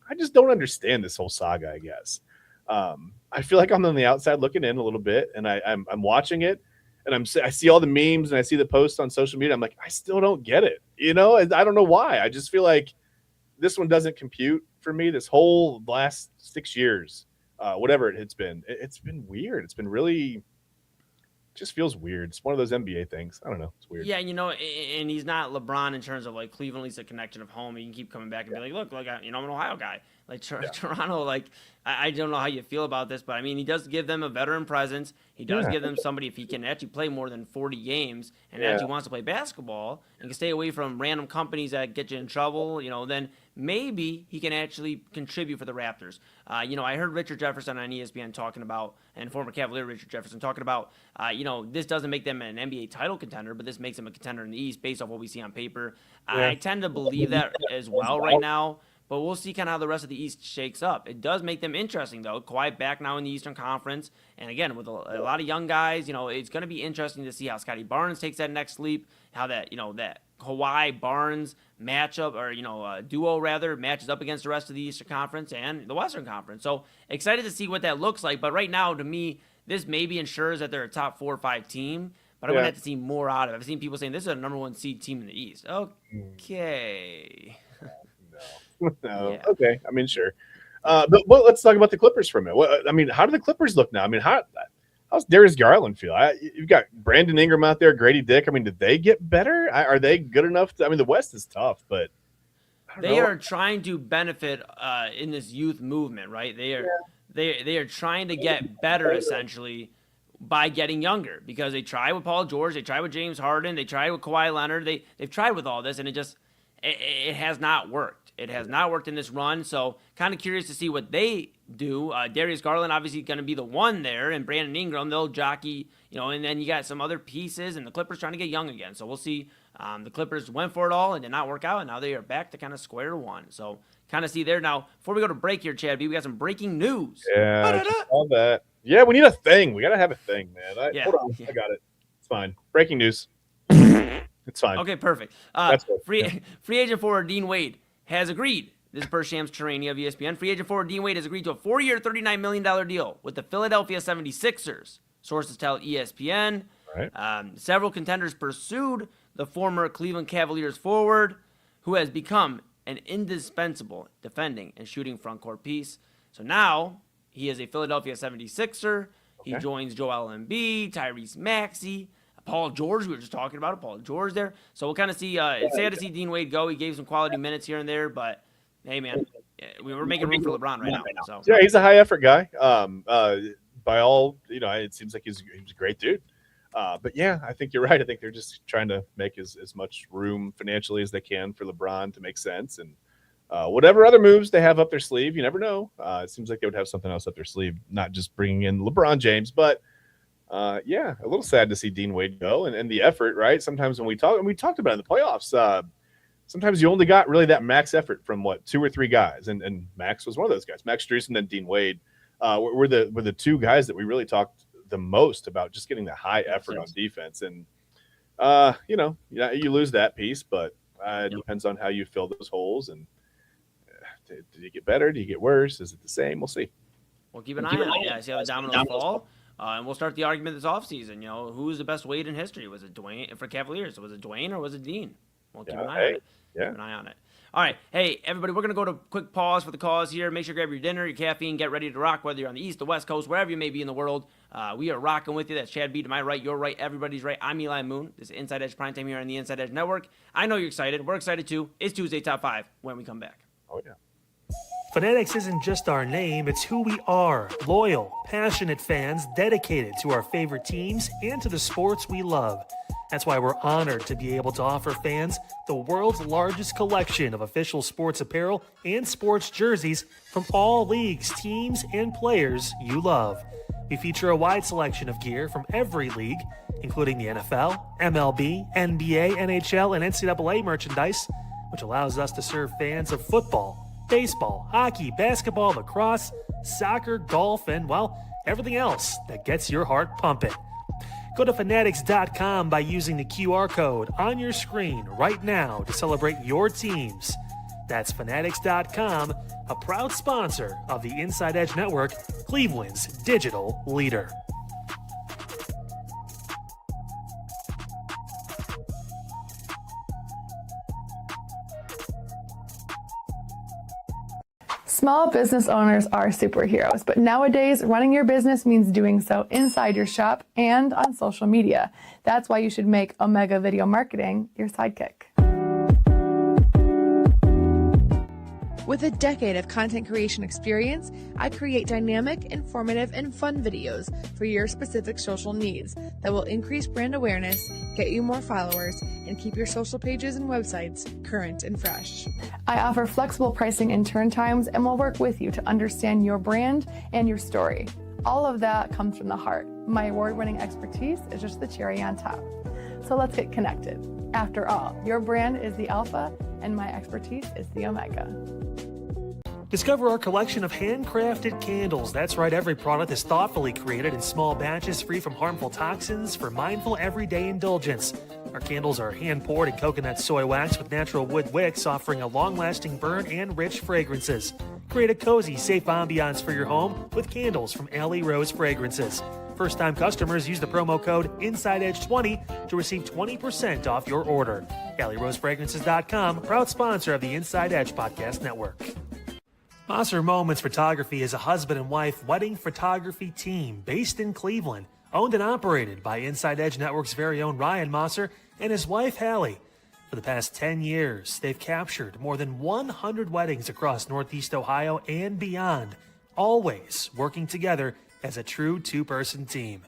I just don't understand this whole saga, I guess. I feel like I'm on the outside looking in a little bit, and I'm watching it, and I see all the memes and I see the posts on social media. I'm like, I still don't get it. I don't know why. I just feel like this one doesn't compute for me. This whole last 6 years. Whatever it's been weird. It's been really just feels weird. It's one of those NBA things. I don't know. It's weird. Yeah, and he's not LeBron in terms of Cleveland leads a connection of home. He can keep coming back and be like, look, I'm an Ohio guy. Like Toronto, like I don't know how you feel about this, but I mean, he does give them a veteran presence. He does give them somebody, if he can actually play more than 40 games and actually wants to play basketball and can stay away from random companies that get you in trouble, then maybe he can actually contribute for the Raptors. I heard Richard Jefferson on ESPN talking about, and former Cavalier Richard Jefferson talking about, this doesn't make them an NBA title contender, but this makes them a contender in the East based off what we see on paper. I tend to believe that as well right now. But we'll see kind of how the rest of the East shakes up. It does make them interesting, though. Kawhi back now in the Eastern Conference. And, again, with a lot of young guys, it's going to be interesting to see how Scotty Barnes takes that next leap, how that Kawhi-Barnes matchup, or, duo, rather, matches up against the rest of the Eastern Conference and the Western Conference. So excited to see what that looks like. But right now, to me, this maybe ensures that they're a top 4 or 5 team. But I would have to see more out of it. I've seen people saying this is a number 1 seed team in the East. Okay. No. Okay. I mean, sure. But let's talk about the Clippers for a minute. How do the Clippers look now? How's Darius Garland feel? You've got Brandon Ingram out there, Grady Dick. Did they get better? Are they good enough? The West is tough, but they are trying to benefit in this youth movement, right? They are trying to get better essentially by getting younger, because they tried with Paul George, they tried with James Harden, they tried with Kawhi Leonard, they've tried with all this, and it has not worked. It has not worked in this run, so kind of curious to see what they do. Darius Garland obviously going to be the one there, and Brandon Ingram, they'll jockey, and then you got some other pieces, and the Clippers trying to get young again. So we'll see. The Clippers went for it all and did not work out, and now they are back to kind of square one. So kind of see there. Now, before we go to break here, Chad B, we got some breaking news. Yeah, all that. Yeah, we need a thing. We got to have a thing, man. Hold on. I got it. It's fine. Breaking news. It's fine. Okay, perfect. Free agent forward Dean Wade has agreed. This is per Shams Charania of ESPN. Free agent forward Dean Wade has agreed to a 4-year, $39 million deal with the Philadelphia 76ers. Sources tell ESPN. Right. Several contenders pursued the former Cleveland Cavaliers forward, who has become an indispensable defending and shooting front court piece. So now he is a Philadelphia 76er. He joins Joel Embiid, Tyrese Maxey, Paul George. We were just talking about it. Paul George there. So we'll kind of see. It's sad to see Dean Wade go. He gave some quality minutes here and there, but hey, man, we were making room for LeBron right now. So yeah, he's a high effort guy. By all, it seems like he's a great dude. But yeah, I think you're right. I think they're just trying to make as much room financially as they can for LeBron to make sense. And whatever other moves they have up their sleeve, you never know. It seems like they would have something else up their sleeve, not just bringing in LeBron James. But yeah, a little sad to see Dean Wade go and the effort, right? Sometimes when we talked about it in the playoffs, sometimes you only got really that max effort from 2 or 3 guys. And Max was one of those guys. Max Strus and then Dean Wade were the 2 guys that we really talked the most about, just getting the high effort on defense. And you lose that piece, but it depends on how you fill those holes. And did you get better? Do you get worse? Is it the same? We'll see. We'll keep an eye on it. Yeah, see how the dominoes fall. And we'll start the argument this offseason. Who's the best Wade in history? Was it Dwayne for Cavaliers? Was it Dwayne or was it Dean? We'll keep an eye on it. Yeah. Keep an eye on it. All right. Hey, everybody, we're going to go to a quick pause for the cause here. Make sure you grab your dinner, your caffeine, get ready to rock, whether you're on the East, the West Coast, wherever you may be in the world. We are rocking with you. That's Chad B to my right, your right, everybody's right. I'm Eli Moon. This is Inside Edge Primetime here on the Inside Edge Network. I know you're excited. We're excited too. It's Tuesday Top 5 when we come back. Oh, yeah. Fanatics isn't just our name, it's who we are. Loyal, passionate fans dedicated to our favorite teams and to the sports we love. That's why we're honored to be able to offer fans the world's largest collection of official sports apparel and sports jerseys from all leagues, teams, and players you love. We feature a wide selection of gear from every league, including the NFL, MLB, NBA, NHL, and NCAA merchandise, which allows us to serve fans of football, baseball, hockey, basketball, lacrosse, soccer, golf, and, well, everything else that gets your heart pumping. Go to Fanatics.com by using the QR code on your screen right now to celebrate your teams. That's Fanatics.com, a proud sponsor of the Inside Edge Network, Cleveland's digital leader. Small business owners are superheroes, but nowadays running your business means doing so inside your shop and on social media. That's why you should make Omega Video Marketing your sidekick. With a decade of content creation experience, I create dynamic, informative, and fun videos for your specific social needs that will increase brand awareness, get you more followers, and keep your social pages and websites current and fresh. I offer flexible pricing and turn times and will work with you to understand your brand and your story. All of that comes from the heart. My award-winning expertise is just the cherry on top. So let's get connected. After all, your brand is the alpha and my expertise is the omega. Discover our collection of handcrafted candles. That's right, every product is thoughtfully created in small batches free from harmful toxins for mindful everyday indulgence. Our candles are hand-poured in coconut soy wax with natural wood wicks, offering a long-lasting burn and rich fragrances. Create a cozy, safe ambiance for your home with candles from Alley Rose Fragrances. First-time customers use the promo code InsideEdge20 to receive 20% off your order. AlleyRoseFragrances.com, proud sponsor of the Inside Edge Podcast Network. Mosser Moments Photography is a husband and wife wedding photography team based in Cleveland, owned and operated by Inside Edge Network's very own Ryan Mosser and his wife Hallie. For the past 10 years, they've captured more than 100 weddings across Northeast Ohio and beyond, always working together as a true two-person team.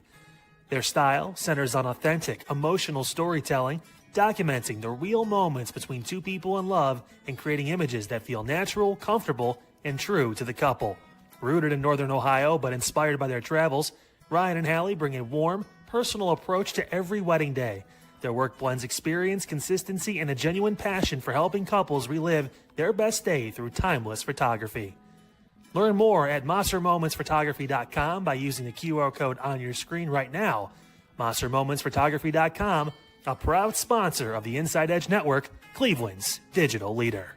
Their style centers on authentic, emotional storytelling, documenting the real moments between two people in love and creating images that feel natural, comfortable, and true to the couple. Rooted in Northern Ohio but inspired by their travels, Ryan and Hallie bring a warm, personal approach to every wedding day. Their work blends experience, consistency, and a genuine passion for helping couples relive their best day through timeless photography. Learn more at MosserMomentsPhotography.com by using the QR code on your screen right now. MosserMomentsPhotography.com, a proud sponsor of the Inside Edge Network, Cleveland's digital leader.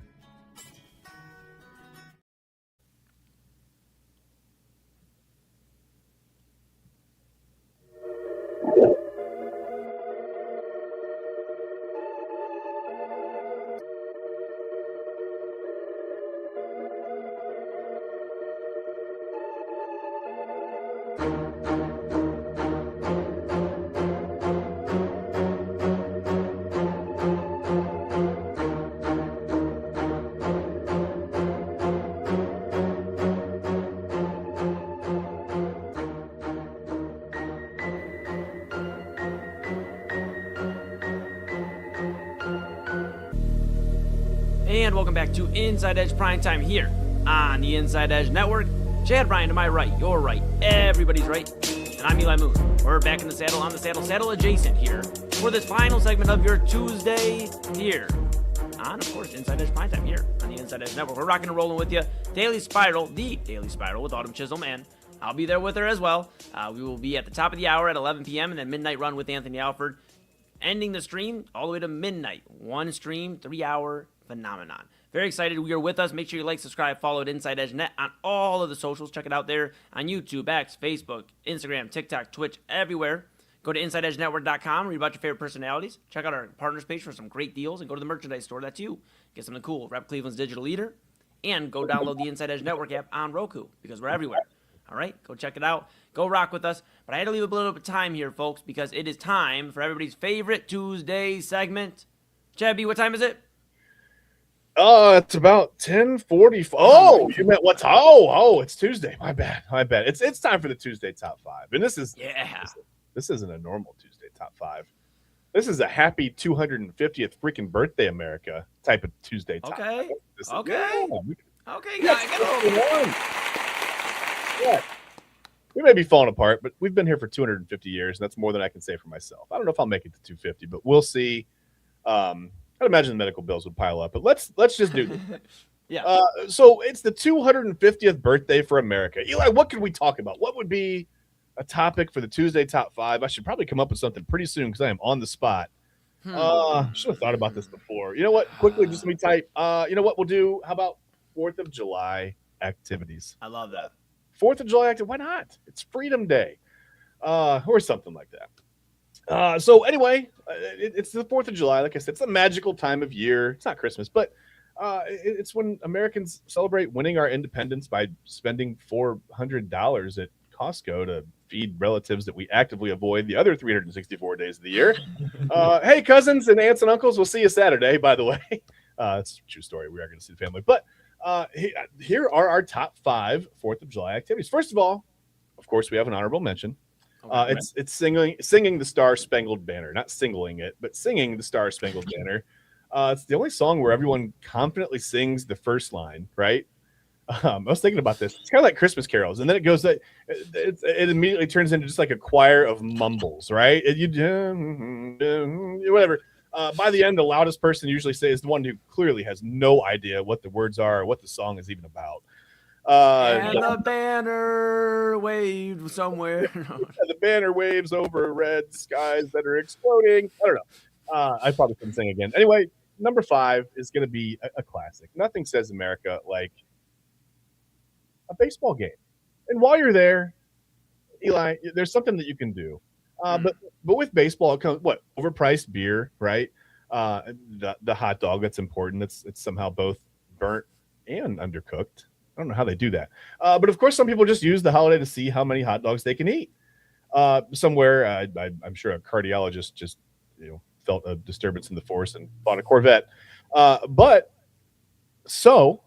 And welcome back to Inside Edge Primetime here on the Inside Edge Network. Chad Bryan to my right, your right, everybody's right, and I'm Eli Moon. We're back in the saddle, on the saddle adjacent here for this final segment of your Tuesday here on, of course, Inside Edge Primetime here on the Inside Edge Network. We're rocking and rolling with you. Daily Spiral, the Daily Spiral with Autumn Chisholm, and I'll be there with her as well. We will be at the top of the hour at 11 p.m. and then Midnight Run with Anthony Alford, ending the stream all the way to midnight. One stream, 3-hour phenomenon. Very excited we are with us. Make sure you like, subscribe, follow at Inside Edge Net on all of the socials. Check it out there on YouTube, X, Facebook, Instagram, TikTok, Twitch, everywhere. Go to InsideEdgeNetwork.com, read about your favorite personalities. Check out our partners page for some great deals, and go to the merchandise store. That's you. Get something cool. Rep Cleveland's digital leader. And go download the Inside Edge Network app on Roku, because we're everywhere. All right? Go check it out. Go rock with us. But I had to leave a little bit of time here, folks, because it is time for everybody's favorite Tuesday segment. Chad B, what time is it? It's about 10:40. Oh, you meant what? Oh, it's Tuesday. My bad. It's time for the Tuesday top 5, and this isn't a normal Tuesday top 5. This is a happy 250th freaking birthday, America type of Tuesday top 5. Okay. Yeah. We may be falling apart, but we've been here for 250 years, and that's more than I can say for myself. I don't know if I'll make it to 250, but we'll see. I'd imagine the medical bills would pile up, but let's just do this. Yeah. So it's the 250th birthday for America. Eli, what could we talk about? What would be a topic for the Tuesday top 5? I should probably come up with something pretty soon because I am on the spot. Should have thought about this before. You know what? Quickly, just let me type. You know what we'll do? How about 4th of July activities? I love that. 4th of July activities. Why not? It's Freedom Day, or something like that. So anyway, it's the 4th of July. Like I said, it's a magical time of year. It's not Christmas, but it's when Americans celebrate winning our independence by spending $400 at Costco to feed relatives that we actively avoid the other 364 days of the year. Hey, cousins and aunts and uncles, we'll see you Saturday, by the way. It's a true story. We are going to see the family. But Here are our top 5 4th of July activities. First of all, of course, we have an honorable mention. Okay. It's singing the Star Spangled Banner, not singling it, but singing the Star Spangled Banner. It's the only song where everyone confidently sings the first line, right? I was thinking about this. It's kind of like Christmas carols, and then it goes that it immediately turns into just like a choir of mumbles, right? Whatever. By the end, the loudest person usually is the one who clearly has no idea what the words are or what the song is even about. And the banner waved somewhere. The banner waves over red skies that are exploding. I don't know. I probably couldn't sing again. Anyway, number 5 is going to be a classic. Nothing says America like a baseball game. And while you're there, Eli, there's something that you can do. But with baseball, it comes overpriced beer, right? The hot dog, that's important. It's somehow both burnt and undercooked. I don't know how they do that. But of course, some people just use the holiday to see how many hot dogs they can eat. Somewhere, I'm sure a cardiologist just felt a disturbance in the force and bought a Corvette. So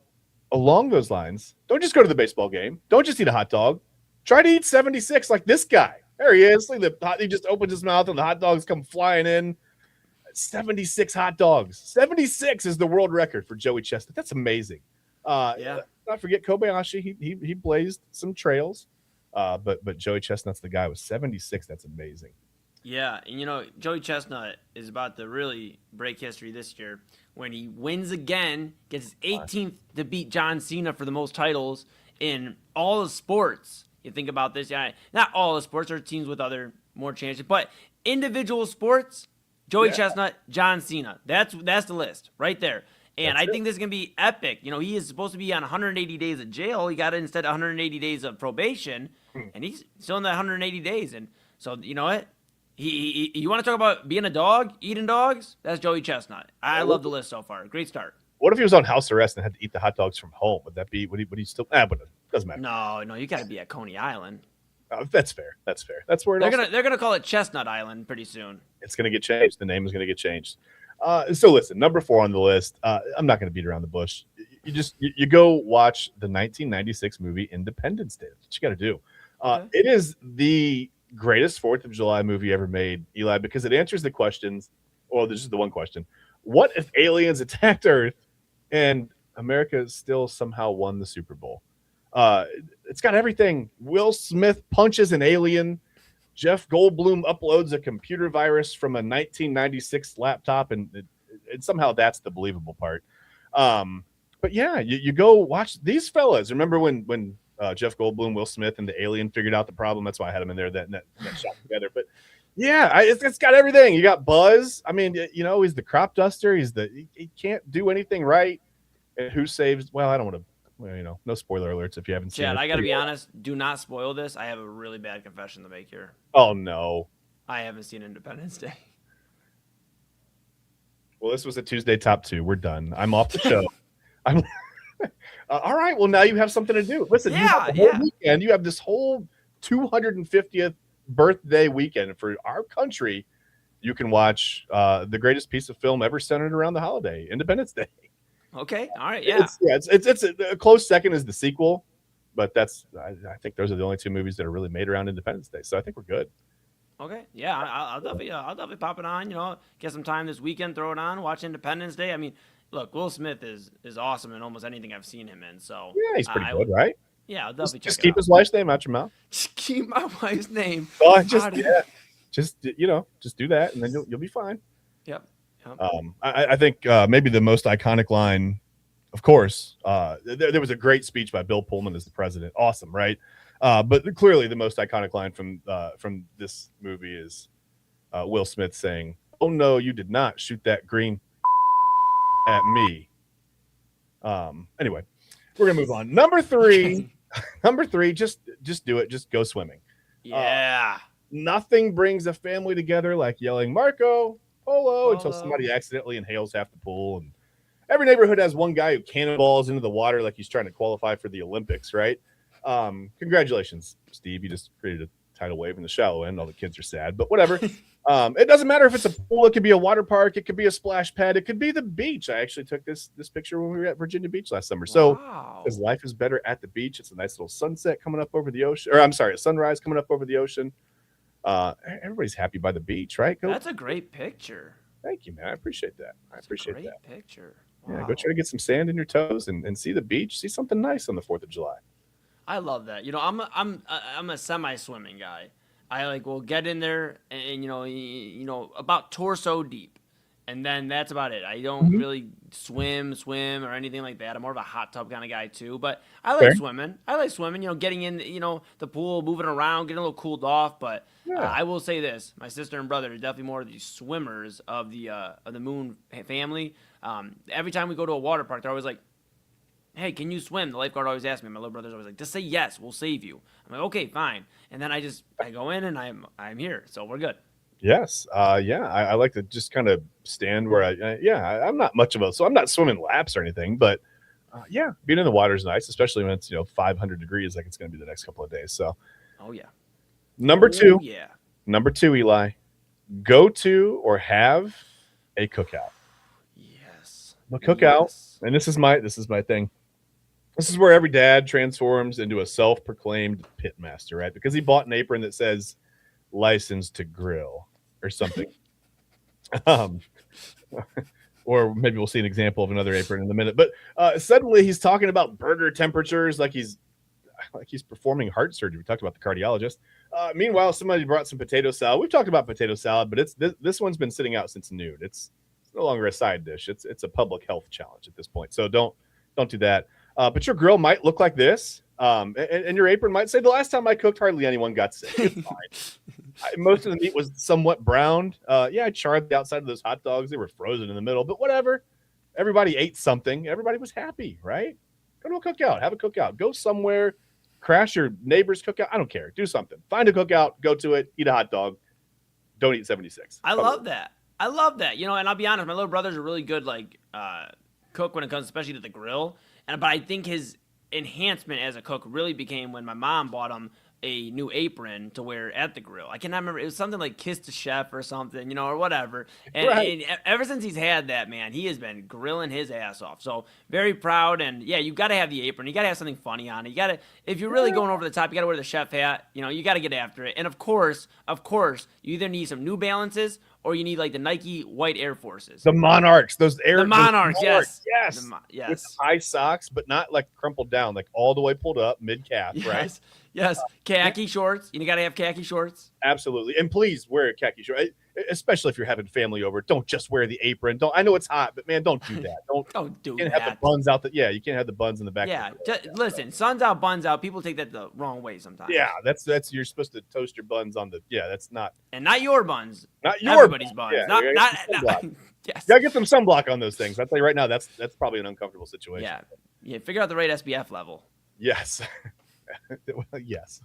along those lines, don't just go to the baseball game. Don't just eat a hot dog. Try to eat 76 like this guy. There he is. He just opens his mouth and the hot dogs come flying in. 76 hot dogs. 76 is the world record for Joey Chestnut. That's amazing. Yeah. Not forget Kobayashi. He blazed some trails. But Joey Chestnut's the guy with 76. That's amazing. Yeah, and Joey Chestnut is about to really break history this year when he wins again, gets his 18th to beat John Cena for the most titles in all the sports. You think about this, not all the sports, there are teams with more chances, but individual sports, Joey Chestnut, John Cena. That's the list right there. And I think this is going to be epic. He is supposed to be on 180 days of jail. He got it instead of 180 days of probation, and he's still in that 180 days. And so, you know what? You want to talk about being a dog, eating dogs? That's Joey Chestnut. I love the list so far. Great start. What if he was on house arrest and had to eat the hot dogs from home? Would he still? But it doesn't matter. No, you got to be at Coney Island. That's fair. That's where they're gonna call it Chestnut Island pretty soon. It's gonna get changed. The name is gonna get changed. So listen, number 4 on the list. I'm not gonna beat around the bush. You go watch the 1996 movie Independence Day. That's what you got to do. Okay. It is the greatest 4th of July movie ever made, Eli, because it answers the questions. Well, this is the one question: what if aliens attacked Earth and America still somehow won the Super Bowl? It's got everything. Will Smith punches an alien. Jeff Goldblum uploads a computer virus from a 1996 laptop, and somehow that's the believable part. But yeah, you go watch these fellas. Remember when Jeff Goldblum, Will Smith, and the alien figured out the problem? That's why I had them in there that shot together. But yeah, it's got everything. You got Buzz. I mean, he's the crop duster. He can't do anything right. And who saves? Well, I don't want to. Well, no spoiler alerts if you haven't seen it. Chad, I got to be honest. Do not spoil this. I have a really bad confession to make here. Oh, no. I haven't seen Independence Day. Well, this was a Tuesday top 2. We're done. I'm off the show. All right. Well, now you have something to do. Listen, you have the whole weekend. You have this whole 250th birthday weekend for our country. You can watch the greatest piece of film ever centered around the holiday, Independence Day. Okay. All right. Yeah. It's a close second is the sequel, but I think those are the only 2 movies that are really made around Independence Day. So I think we're good. Okay. Yeah. I'll definitely pop it on. Get some time this weekend, throw it on, watch Independence Day. I mean, look, Will Smith is awesome in almost anything I've seen him in. So yeah, he's pretty good, right? Yeah, I'll definitely just keep his wife's name out your mouth. Just keep my wife's name. Oh, just do that, and then you'll be fine. Yep. I think maybe the most iconic line, of course, there was a great speech by Bill Pullman as the president. Awesome, right? But clearly the most iconic line from this movie is Will Smith saying, "Oh no, you did not shoot that green at me." Anyway, we're gonna move on. Number 3, just do it. Just go swimming. Yeah. Nothing brings a family together like yelling Marco Polo until somebody accidentally inhales half the pool. And every neighborhood has one guy who cannonballs into the water like he's trying to qualify for the Olympics, right? Congratulations, Steve. You just created a tidal wave in the shallow end. All the kids are sad, but whatever. It doesn't matter if it's a pool. It could be a water park. It could be a splash pad. It could be the beach. I actually took this picture when we were at Virginia Beach last summer. So because life is better at the beach. It's a nice little sunset coming up over the ocean. Or I'm sorry, a sunrise coming up over the ocean. Everybody's happy by the beach, right? That's a great picture. Thank you, man. I appreciate that. I appreciate great that. Picture. Wow. Yeah, go try to get some sand in your toes and see the beach. See something nice on the 4th of July. I love that. I'm a semi-swimming guy. I will get in there and about torso deep, and then that's about it. I don't really swim or anything like that. I'm more of a hot tub kind of guy too. But I like swimming. Getting in the pool, moving around, getting a little cooled off. But I will say this: my sister and brother are definitely more of the swimmers of the Moon family. Every time we go to a water park, they're always like, "Hey, can you swim?" The lifeguard always asks me. My little brother's always like, "Just say yes, we'll save you." I'm like, "Okay, fine." And then I go in and I'm here, so we're good. Yes. I like to just kind of stand where I'm not much of a, so I'm not swimming laps or anything, but being in the water is nice, especially when it's 500 degrees like it's going to be the next couple of days. So, Number two, Eli, go to or have a cookout. Yes. A cookout, and this is my thing. This is where every dad transforms into a self-proclaimed pit master, right? Because he bought an apron that says "License to Grill" or something. Or maybe we'll see an example of another apron in a minute. But suddenly he's talking about burger temperatures like he's performing heart surgery. We talked about the cardiologist. Meanwhile, somebody brought some potato salad. We've talked about potato salad, but this one's been sitting out since noon. It's no longer a side dish. It's a public health challenge at this point. So don't do that. But your grill might look like this, and your apron might say, "The last time I cooked, hardly anyone got sick." It's fine. Most of the meat was somewhat browned. I charred the outside of those hot dogs. They were frozen in the middle, but whatever. Everybody ate something. Everybody was happy, right? Go to a cookout. Have a cookout. Go somewhere. Crash your neighbor's cookout. I don't care. Do something. Find a cookout. Go to it. Eat a hot dog. Don't eat 76. I love that. And I'll be honest, my little brother's a really good cook when it comes especially to the grill. But I think his enhancement as a cook really became when my mom bought him a new apron to wear at the grill. I cannot remember. It was something like Kiss the Chef or something, or whatever. And ever since he's had that, man, he has been grilling his ass off. So very proud. And you got to have the apron. You got to have something funny on it. If you're really going over the top, you got to wear the chef hat. You got to get after it. And of course, you either need some New Balances or you need the Nike white Air Forces. The Monarchs, the Monarchs, yes. Yes. With high socks, but not crumpled down, all the way pulled up, mid-calf, right? Yes. Khaki shorts. You got to have khaki shorts. Absolutely. And please wear a khaki short, especially if you're having family over. Don't just wear the apron. I know it's hot, but man, don't do that. Don't do that. You can't have the buns out. You can't have the buns in the back. Yeah. Listen, sun's out, buns out. People take that the wrong way sometimes. Yeah, that's you're supposed to toast your buns on the. Yeah, that's not. And not your buns. Not your everybody's buns. Yeah, not. Yes. You gotta get some sunblock on those things. I'll tell you right now, that's probably an uncomfortable situation. Yeah. Figure out the right SPF level. Yes. Well, yes.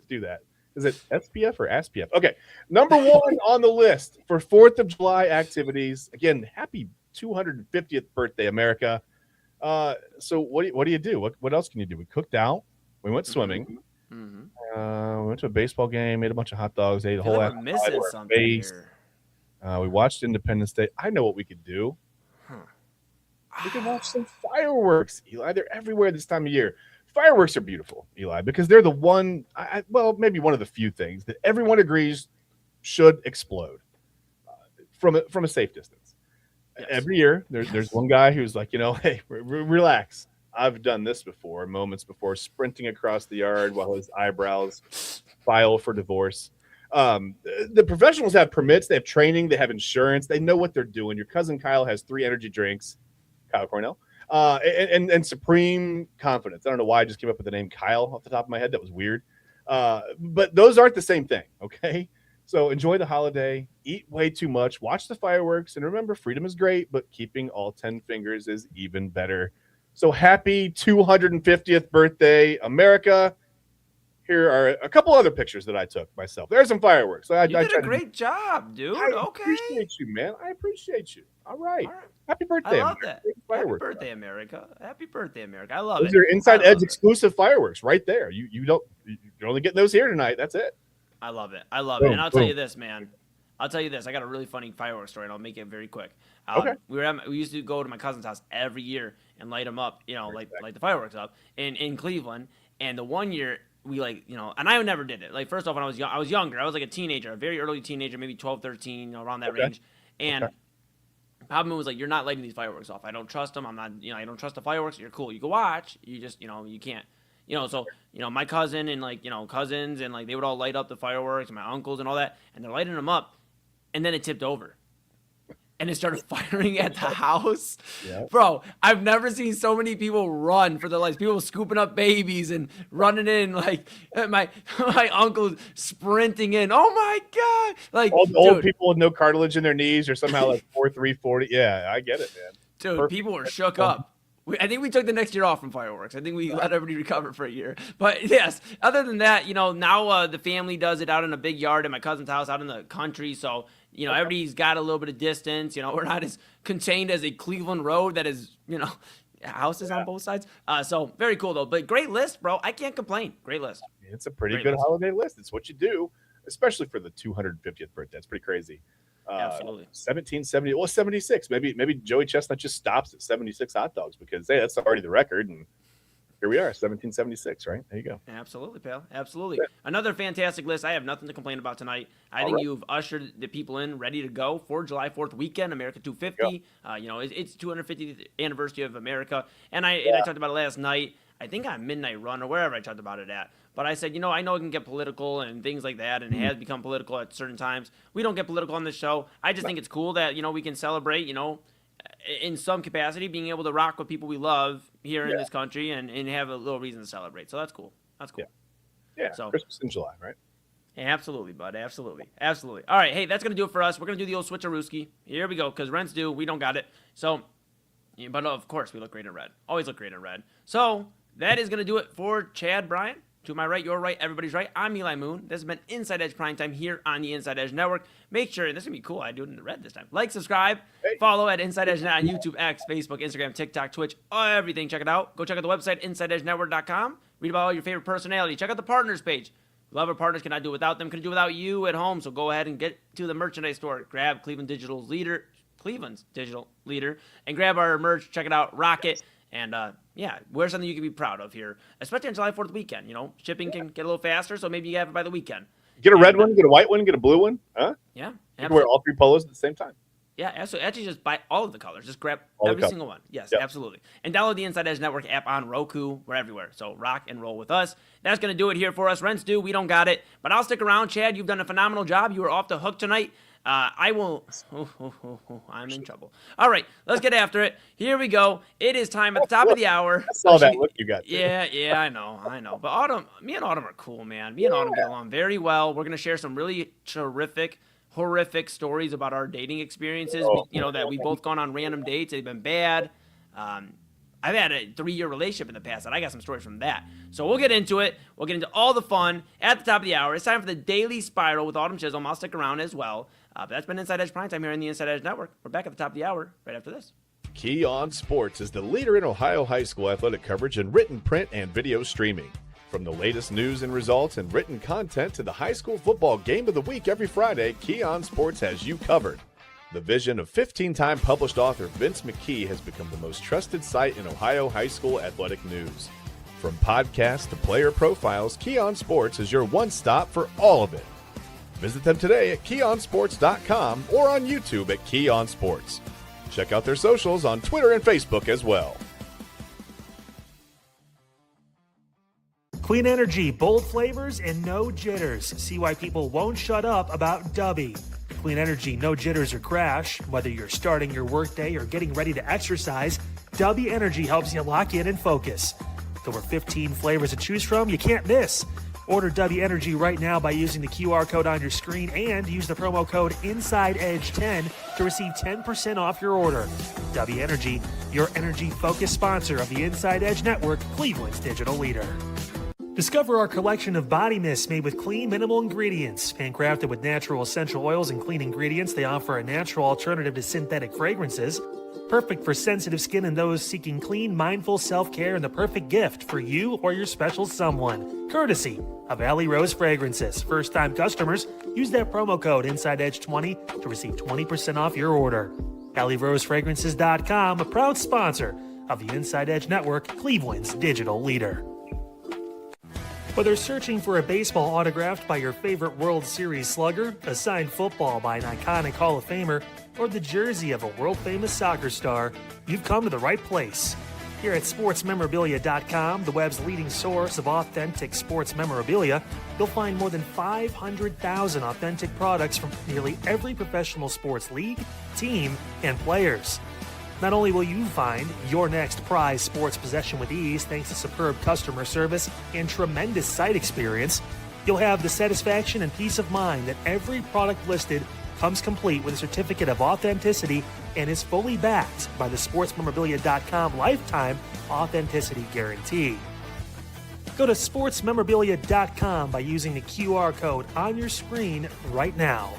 Do that. Is it SPF or SPF? Okay. Number one on the list for 4th of July activities. Again, happy 250th birthday, America. So what do you do? What else can you do? We cooked out. We went swimming. Mm-hmm. We went to a baseball game, ate a bunch of hot dogs, ate a whole apple pie to our face. We watched Independence Day. I know what we could do. We could watch some fireworks, Eli. They're everywhere this time of year. Fireworks are beautiful, Eli, because they're the one, maybe one of the few things that everyone agrees should explode from a safe distance. Yes. Every year, there's one guy who's like, hey, relax. I've done this before, moments before, sprinting across the yard while his eyebrows file for divorce. The professionals have permits, they have training, they have insurance, they know what they're doing. Your cousin Kyle has 3 energy drinks, Kyle Cornell. And supreme confidence. I don't know why I just came up with the name Kyle off the top of my head. That was weird. But those aren't the same thing, okay? So enjoy the holiday, eat way too much, watch the fireworks, and remember, freedom is great, but keeping all 10 fingers is even better. So happy 250th birthday, America. Here are a couple other pictures that I took myself. There's some fireworks. You did a great job, dude. I appreciate you, man. I appreciate you. All right. Happy birthday, I love America. that. Happy birthday, America. Happy birthday, America. I love it. Those are Inside Edge exclusive fireworks right there. You're only getting those here tonight. That's it. I love it. And I'll tell you this, man. I got a really funny fireworks story, and I'll make it very quick. Okay. We used to go to my cousin's house every year and light them up, light the fireworks up in Cleveland. And the one year we and I never did it. Like, first off, when I was young, I was younger. I was like a teenager, a very early teenager, maybe 12, 13, around that range. And problem was, like, you're not lighting these fireworks off. I don't trust them. I'm not, I don't trust the fireworks. You're cool. You can watch. You just, you can't. So, my cousin and, cousins and, they would all light up the fireworks, and my uncles and all that, and they're lighting them up, and then it tipped over. And it started firing at the house. Yeah. Bro, I've never seen so many people run for their lives. People scooping up babies and running in, my uncle sprinting in. Oh, my God. All the old people with no cartilage in their knees or somehow 4'3", 40. Yeah, I get it, man. Dude, perfect. People were shook up. I think we took the next year off from fireworks. I think we let everybody recover for a year. But, yes, other than that, now the family does it out in a big yard at my cousin's house out in the country. So, everybody's got a little bit of distance. We're not as contained as a Cleveland road that is, houses on both sides. So, very cool, though. But great list, bro. I can't complain. Great list. It's a pretty good holiday list. It's what you do, especially for the 250th birthday. It's pretty crazy. Absolutely. 1770, 76. Maybe Joey Chestnut just stops at 76 hot dogs because, hey, that's already the record. And here we are, 1776, right? There you go. Absolutely, pal. Absolutely. Yeah. Another fantastic list. I have nothing to complain about tonight. I think you've ushered the people in ready to go for July 4th weekend, America 250. It's 250th anniversary of America. And I talked about it last night. I think on Midnight Run or wherever I talked about it at. But I said, I know it can get political and things like that, and it has become political at certain times. We don't get political on this show. I just think it's cool that, we can celebrate, in some capacity, being able to rock with people we love here in this country and have a little reason to celebrate. So that's cool. That's cool. Yeah. So Christmas in July, right? Absolutely, bud. Absolutely. All right. Hey, that's going to do it for us. We're going to do the old switcherooski. Here we go, because rents due. We don't got it. So, but of course, we look great in red. Always look great in red. So that is going to do it for Chad Bryant. To my right, your right, everybody's right. I'm Eli Moon. This has been Inside Edge Primetime here on the Inside Edge Network. Make sure, and this is going to be cool, I do it in the red this time. Like, subscribe, follow at Inside Edge Net on YouTube, X, Facebook, Instagram, TikTok, Twitch, everything. Check it out. Go check out the website, InsideEdgeNetwork.com. Read about all your favorite personality. Check out the partners page. Love our partners. Cannot do without them. Couldn't do without you at home. So go ahead and get to the merchandise store. Grab Cleveland's digital leader, and grab our merch. Check it out. Rock it. And, wear something you can be proud of here, especially on July 4th weekend. Shipping can get a little faster, so maybe you have it by the weekend. Get a red one, get a white one, get a blue one. Huh? Yeah. You can wear all three polos at the same time. Yeah, absolutely. Actually, just buy all of the colors. Just grab every single one. Yes, absolutely. And download the Inside Edge Network app on Roku. We're everywhere. So rock and roll with us. That's going to do it here for us. Rent's due. We don't got it. But I'll stick around. Chad, you've done a phenomenal job. You were off the hook tonight. I will. I'm in trouble. All right, let's get after it. Here we go. It is time at the top of the hour. I saw that look you got. Too. Yeah, I know. But me and Autumn are cool, man. Me and Autumn get along very well. We're gonna share some really horrific stories about our dating experiences. That we've both gone on random dates. They've been bad. I've had a 3-year relationship in the past, and I got some stories from that. So we'll get into it. We'll get into all the fun at the top of the hour. It's time for the Daily Spiral with Autumn Chisholm. I'll stick around as well. But that's been Inside Edge Primetime here on the Inside Edge Network. We're back at the top of the hour right after this. Key On Sports is the leader in Ohio high school athletic coverage in written, print, and video streaming. From the latest news and results and written content to the high school football game of the week every Friday, Key On Sports has you covered. The vision of 15-time published author Vince McKee has become the most trusted site in Ohio high school athletic news. From podcasts to player profiles, Key On Sports is your one-stop for all of it. Visit them today at keyonsports.com or on YouTube at Key On Sports. Check out their socials on Twitter and Facebook as well. Clean energy, bold flavors, and no jitters. See why people won't shut up about Dubby. Clean energy, no jitters or crash. Whether you're starting your workday or getting ready to exercise, Dubby Energy helps you lock in and focus. With over 15 flavors to choose from, you can't miss. Order Dubby Energy right now by using the QR code on your screen and use the promo code InsideEdge10 to receive 10% off your order. Dubby Energy, your energy-focused sponsor of the Inside Edge Network, Cleveland's digital leader. Discover our collection of body mists made with clean, minimal ingredients. Handcrafted with natural essential oils and clean ingredients, they offer a natural alternative to synthetic fragrances. Perfect for sensitive skin and those seeking clean, mindful self-care, and the perfect gift for you or your special someone. Courtesy of Alley Rose Fragrances. First-time customers, use that promo code InsideEdge20 to receive 20% off your order. AlleyRoseFragrances.com, a proud sponsor of the Inside Edge Network, Cleveland's digital leader. Whether searching for a baseball autographed by your favorite World Series slugger, a signed football by an iconic Hall of Famer, or the jersey of a world-famous soccer star, you've come to the right place. Here at SportsMemorabilia.com, the web's leading source of authentic sports memorabilia, you'll find more than 500,000 authentic products from nearly every professional sports league, team, and players. Not only will you find your next prized sports possession with ease thanks to superb customer service and tremendous site experience, you'll have the satisfaction and peace of mind that every product listed comes complete with a certificate of authenticity and is fully backed by the SportsMemorabilia.com lifetime authenticity guarantee. Go to SportsMemorabilia.com by using the QR code on your screen right now.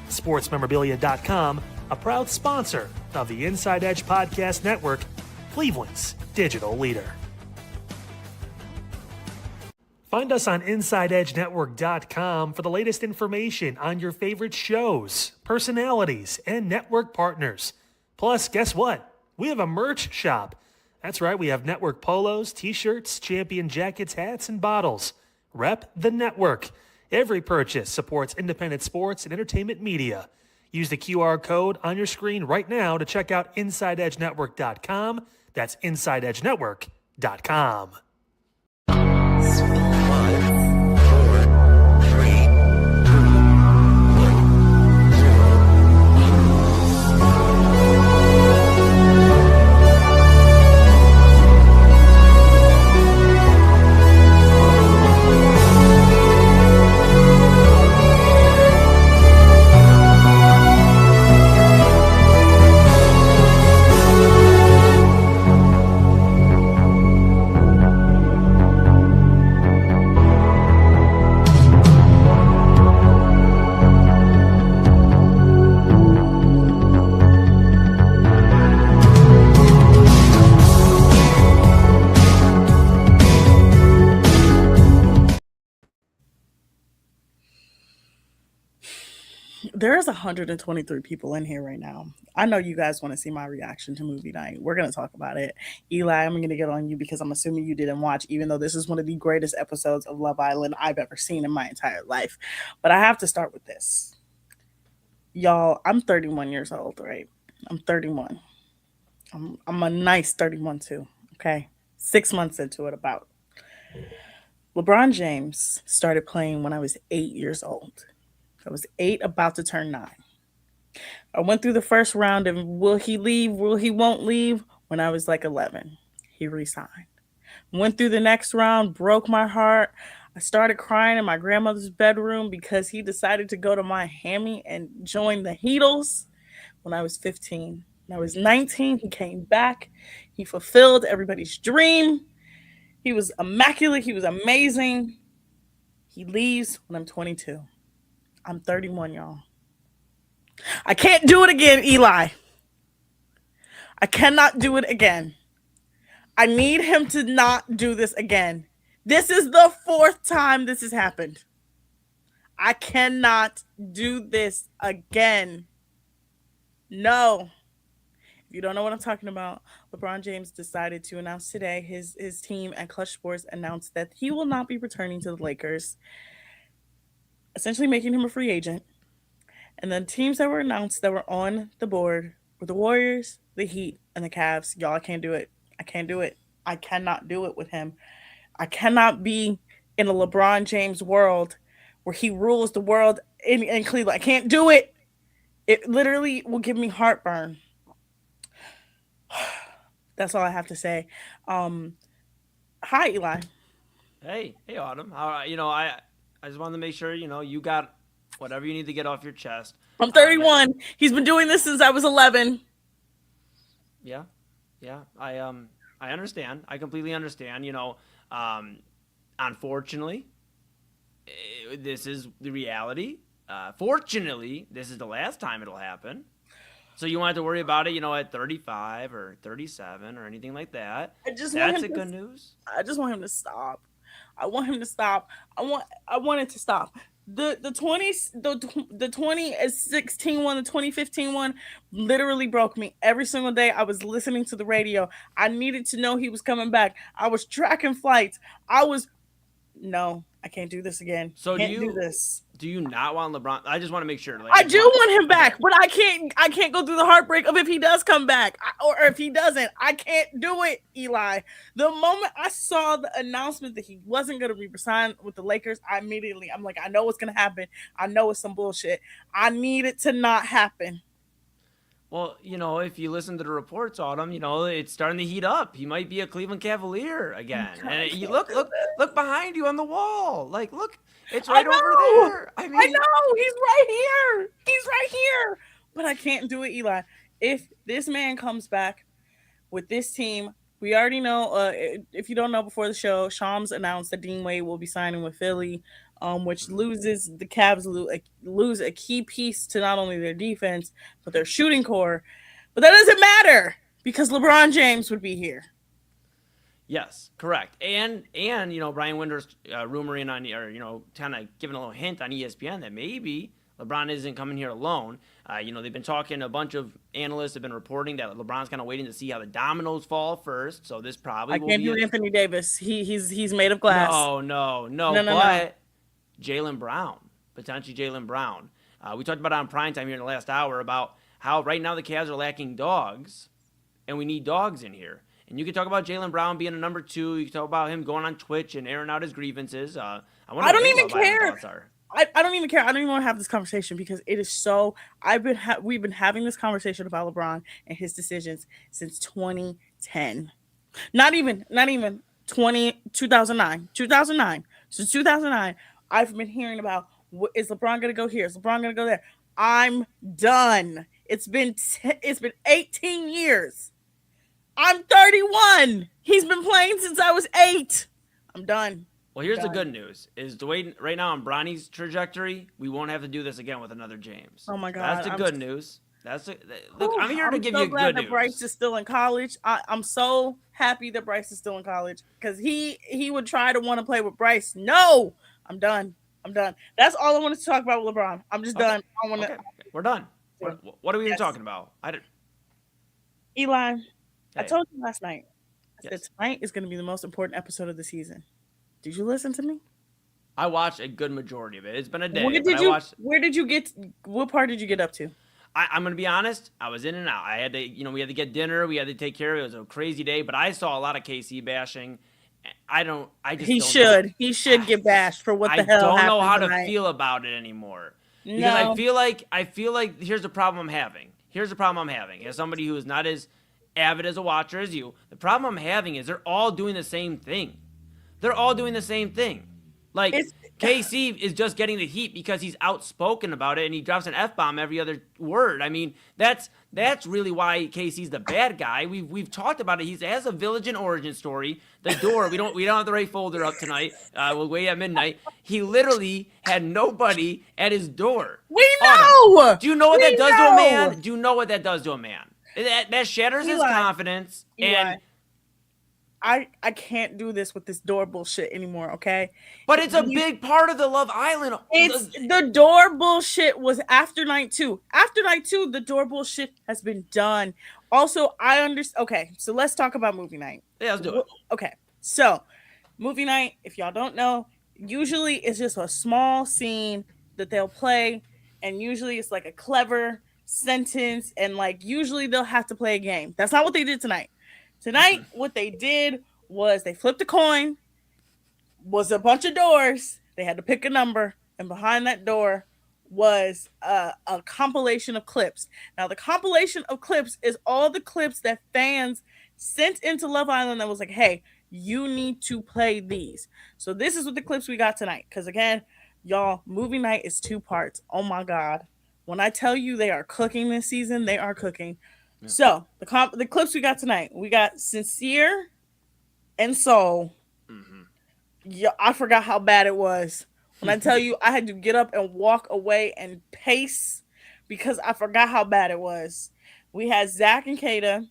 SportsMemorabilia.com, a proud sponsor of the Inside Edge Podcast Network, Cleveland's digital leader. Find us on InsideEdgeNetwork.com for the latest information on your favorite shows, personalities, and network partners. Plus, guess what? We have a merch shop. That's right, we have network polos, t-shirts, champion jackets, hats, and bottles. Rep the network. Every purchase supports independent sports and entertainment media. Use the QR code on your screen right now to check out InsideEdgeNetwork.com. That's InsideEdgeNetwork.com. There's 123 people in here right now. I know you guys want to see my reaction to movie night. We're going to talk about it. Eli, I'm going to get on you because I'm assuming you didn't watch, even though this is one of the greatest episodes of Love Island I've ever seen in my entire life. But I have to start with this. Y'all, I'm 31 years old, right? I'm 31. I'm a nice 31 too, okay? 6 months into it about. LeBron James started playing when I was 8 years old. I was 8, about to turn 9. I went through the first round of will he leave, will he won't leave, when I was like 11. He resigned. Went through the next round, broke my heart. I started crying in my grandmother's bedroom because he decided to go to Miami and join the Heatles when I was 15. When I was 19, he came back. He fulfilled everybody's dream. He was immaculate. He was amazing. He leaves when I'm 22. I'm 31, y'all. I can't do it again, Eli. I cannot do it again. I need him to not do this again. This is the 4th time this has happened. I cannot do this again. No. If you don't know what I'm talking about, LeBron James decided to announce today his team at Clutch Sports announced that he will not be returning to the Lakers, essentially making him a free agent. And then teams that were announced that were on the board were the Warriors, the Heat, and the Cavs. Y'all, I can't do it. I can't do it. I cannot do it with him. I cannot be in a LeBron James world where he rules the world in Cleveland. I can't do it. It literally will give me heartburn. That's all I have to say. Hi, Eli. Hey, Autumn. I just wanted to make sure, you got whatever you need to get off your chest. I'm 31. He's been doing this since I was 11. Yeah. I understand. I completely understand. I'm Unfortunately, this is the reality. Fortunately, this is the last time it'll happen. So you won't have to worry about it, at 35 or 37 or anything like that. That's good news. I just want him to stop. I want him to stop. I want it to stop. The 2016 one, the 2015 one literally broke me. Every single day I was listening to the radio. I needed to know he was coming back. I was tracking flights. No, I can't do this again. So can't do this. Do you not want LeBron? I just want to make sure. I do want him back, but I can't go through the heartbreak of if he does come back or if he doesn't. I can't do it, Eli. The moment I saw the announcement that he wasn't going to be signed with the Lakers, I'm like, I know what's going to happen. I know it's some bullshit. I need it to not happen. Well, if you listen to the reports on him, it's starting to heat up. He might be a Cleveland Cavalier again. And you look behind you on the wall. Like, look, it's right over there. I know. He's right here. He's right here. But I can't do it, Eli. If this man comes back with this team, we already know, if you don't know before the show, Shams announced that Dean Wade will be signing with Philly, which loses the Cavs lose a key piece to not only their defense, but their shooting core. But that doesn't matter because LeBron James would be here. Yes, correct. And Brian Winter's rumoring on, kind of giving a little hint on ESPN that maybe LeBron isn't coming here alone. They've been talking, a bunch of analysts have been reporting that LeBron's kind of waiting to see how the dominoes fall first. So this probably will be Anthony Davis. He's made of glass. No. But Jaylen Brown, potentially Jaylen Brown. We talked about it on Primetime here in the last hour about how right now the Cavs are lacking dogs, and we need dogs in here. And you can talk about Jaylen Brown being a number 2. You can talk about him going on Twitch and airing out his grievances. I don't even care. I don't even care. I don't even want to have this conversation because it is so. We've been having this conversation about LeBron and his decisions since 2010. Not even 2009. 2009. Since 2009, I've been hearing about is LeBron going to go here? Is LeBron going to go there? I'm done. It's been 18 years. I'm 31. He's been playing since I was 8. I'm done. Well, here's the good news: is the way right now on Bronny's trajectory, we won't have to do this again with another James. Oh my God, that's the good news. Look. I'm here to give you good news. Bryce is still in college. I'm so happy that Bryce is still in college because he would try to want to play with Bryce. No, I'm done. That's all I wanted to talk about with LeBron. I'm just done. I want to. Okay. We're done. What are we even talking about? Eli, I told you last night. I said tonight is going to be the most important episode of the season. Did you listen to me? I watched a good majority of it. It's been a day. What part did you get up to? I'm going to be honest. I was in and out. I had to, we had to get dinner. We had to take care of it. It was a crazy day, but I saw a lot of KC bashing. He should get bashed for what the hell happened. I don't know how to feel about it anymore. Because I feel like here's the problem I'm having. As somebody who is not as avid as a watcher as you, the problem I'm having is they're all doing the same thing. Like, KC is just getting the heat because he's outspoken about it and he drops an F-bomb every other word. I mean, that's really why KC's the bad guy. We've talked about it. He has a village and origin story. The door, we don't have the right folder up tonight. We'll wait at midnight. He literally had nobody at his door. We know. Do you know what that does to a man? Do you know what that does to a man? That shatters his confidence. And I can't do this with this door bullshit anymore, okay? But it's a big part of the Love Island. The door bullshit was after night 2. After night 2, the door bullshit has been done. Also, I understand. Okay, so let's talk about movie night. Yeah, let's do it. Okay, so movie night, if y'all don't know, usually it's just a small scene that they'll play, and usually it's like a clever sentence, and like usually they'll have to play a game. That's not what they did tonight. Tonight, what they did was they flipped a coin, was a bunch of doors. They had to pick a number, and behind that door was a compilation of clips. Now, the compilation of clips is all the clips that fans sent into Love Island that was like, hey, you need to play these. So this is what the clips we got tonight. Because again, y'all, movie night is 2 parts. Oh my God. When I tell you they are cooking this season, they are cooking. Yeah. So the clips we got tonight, we got Sincere and Soul Yeah, I forgot how bad it was. When I tell you I had to get up and walk away and pace because I forgot how bad it was. We had Zach and Kata,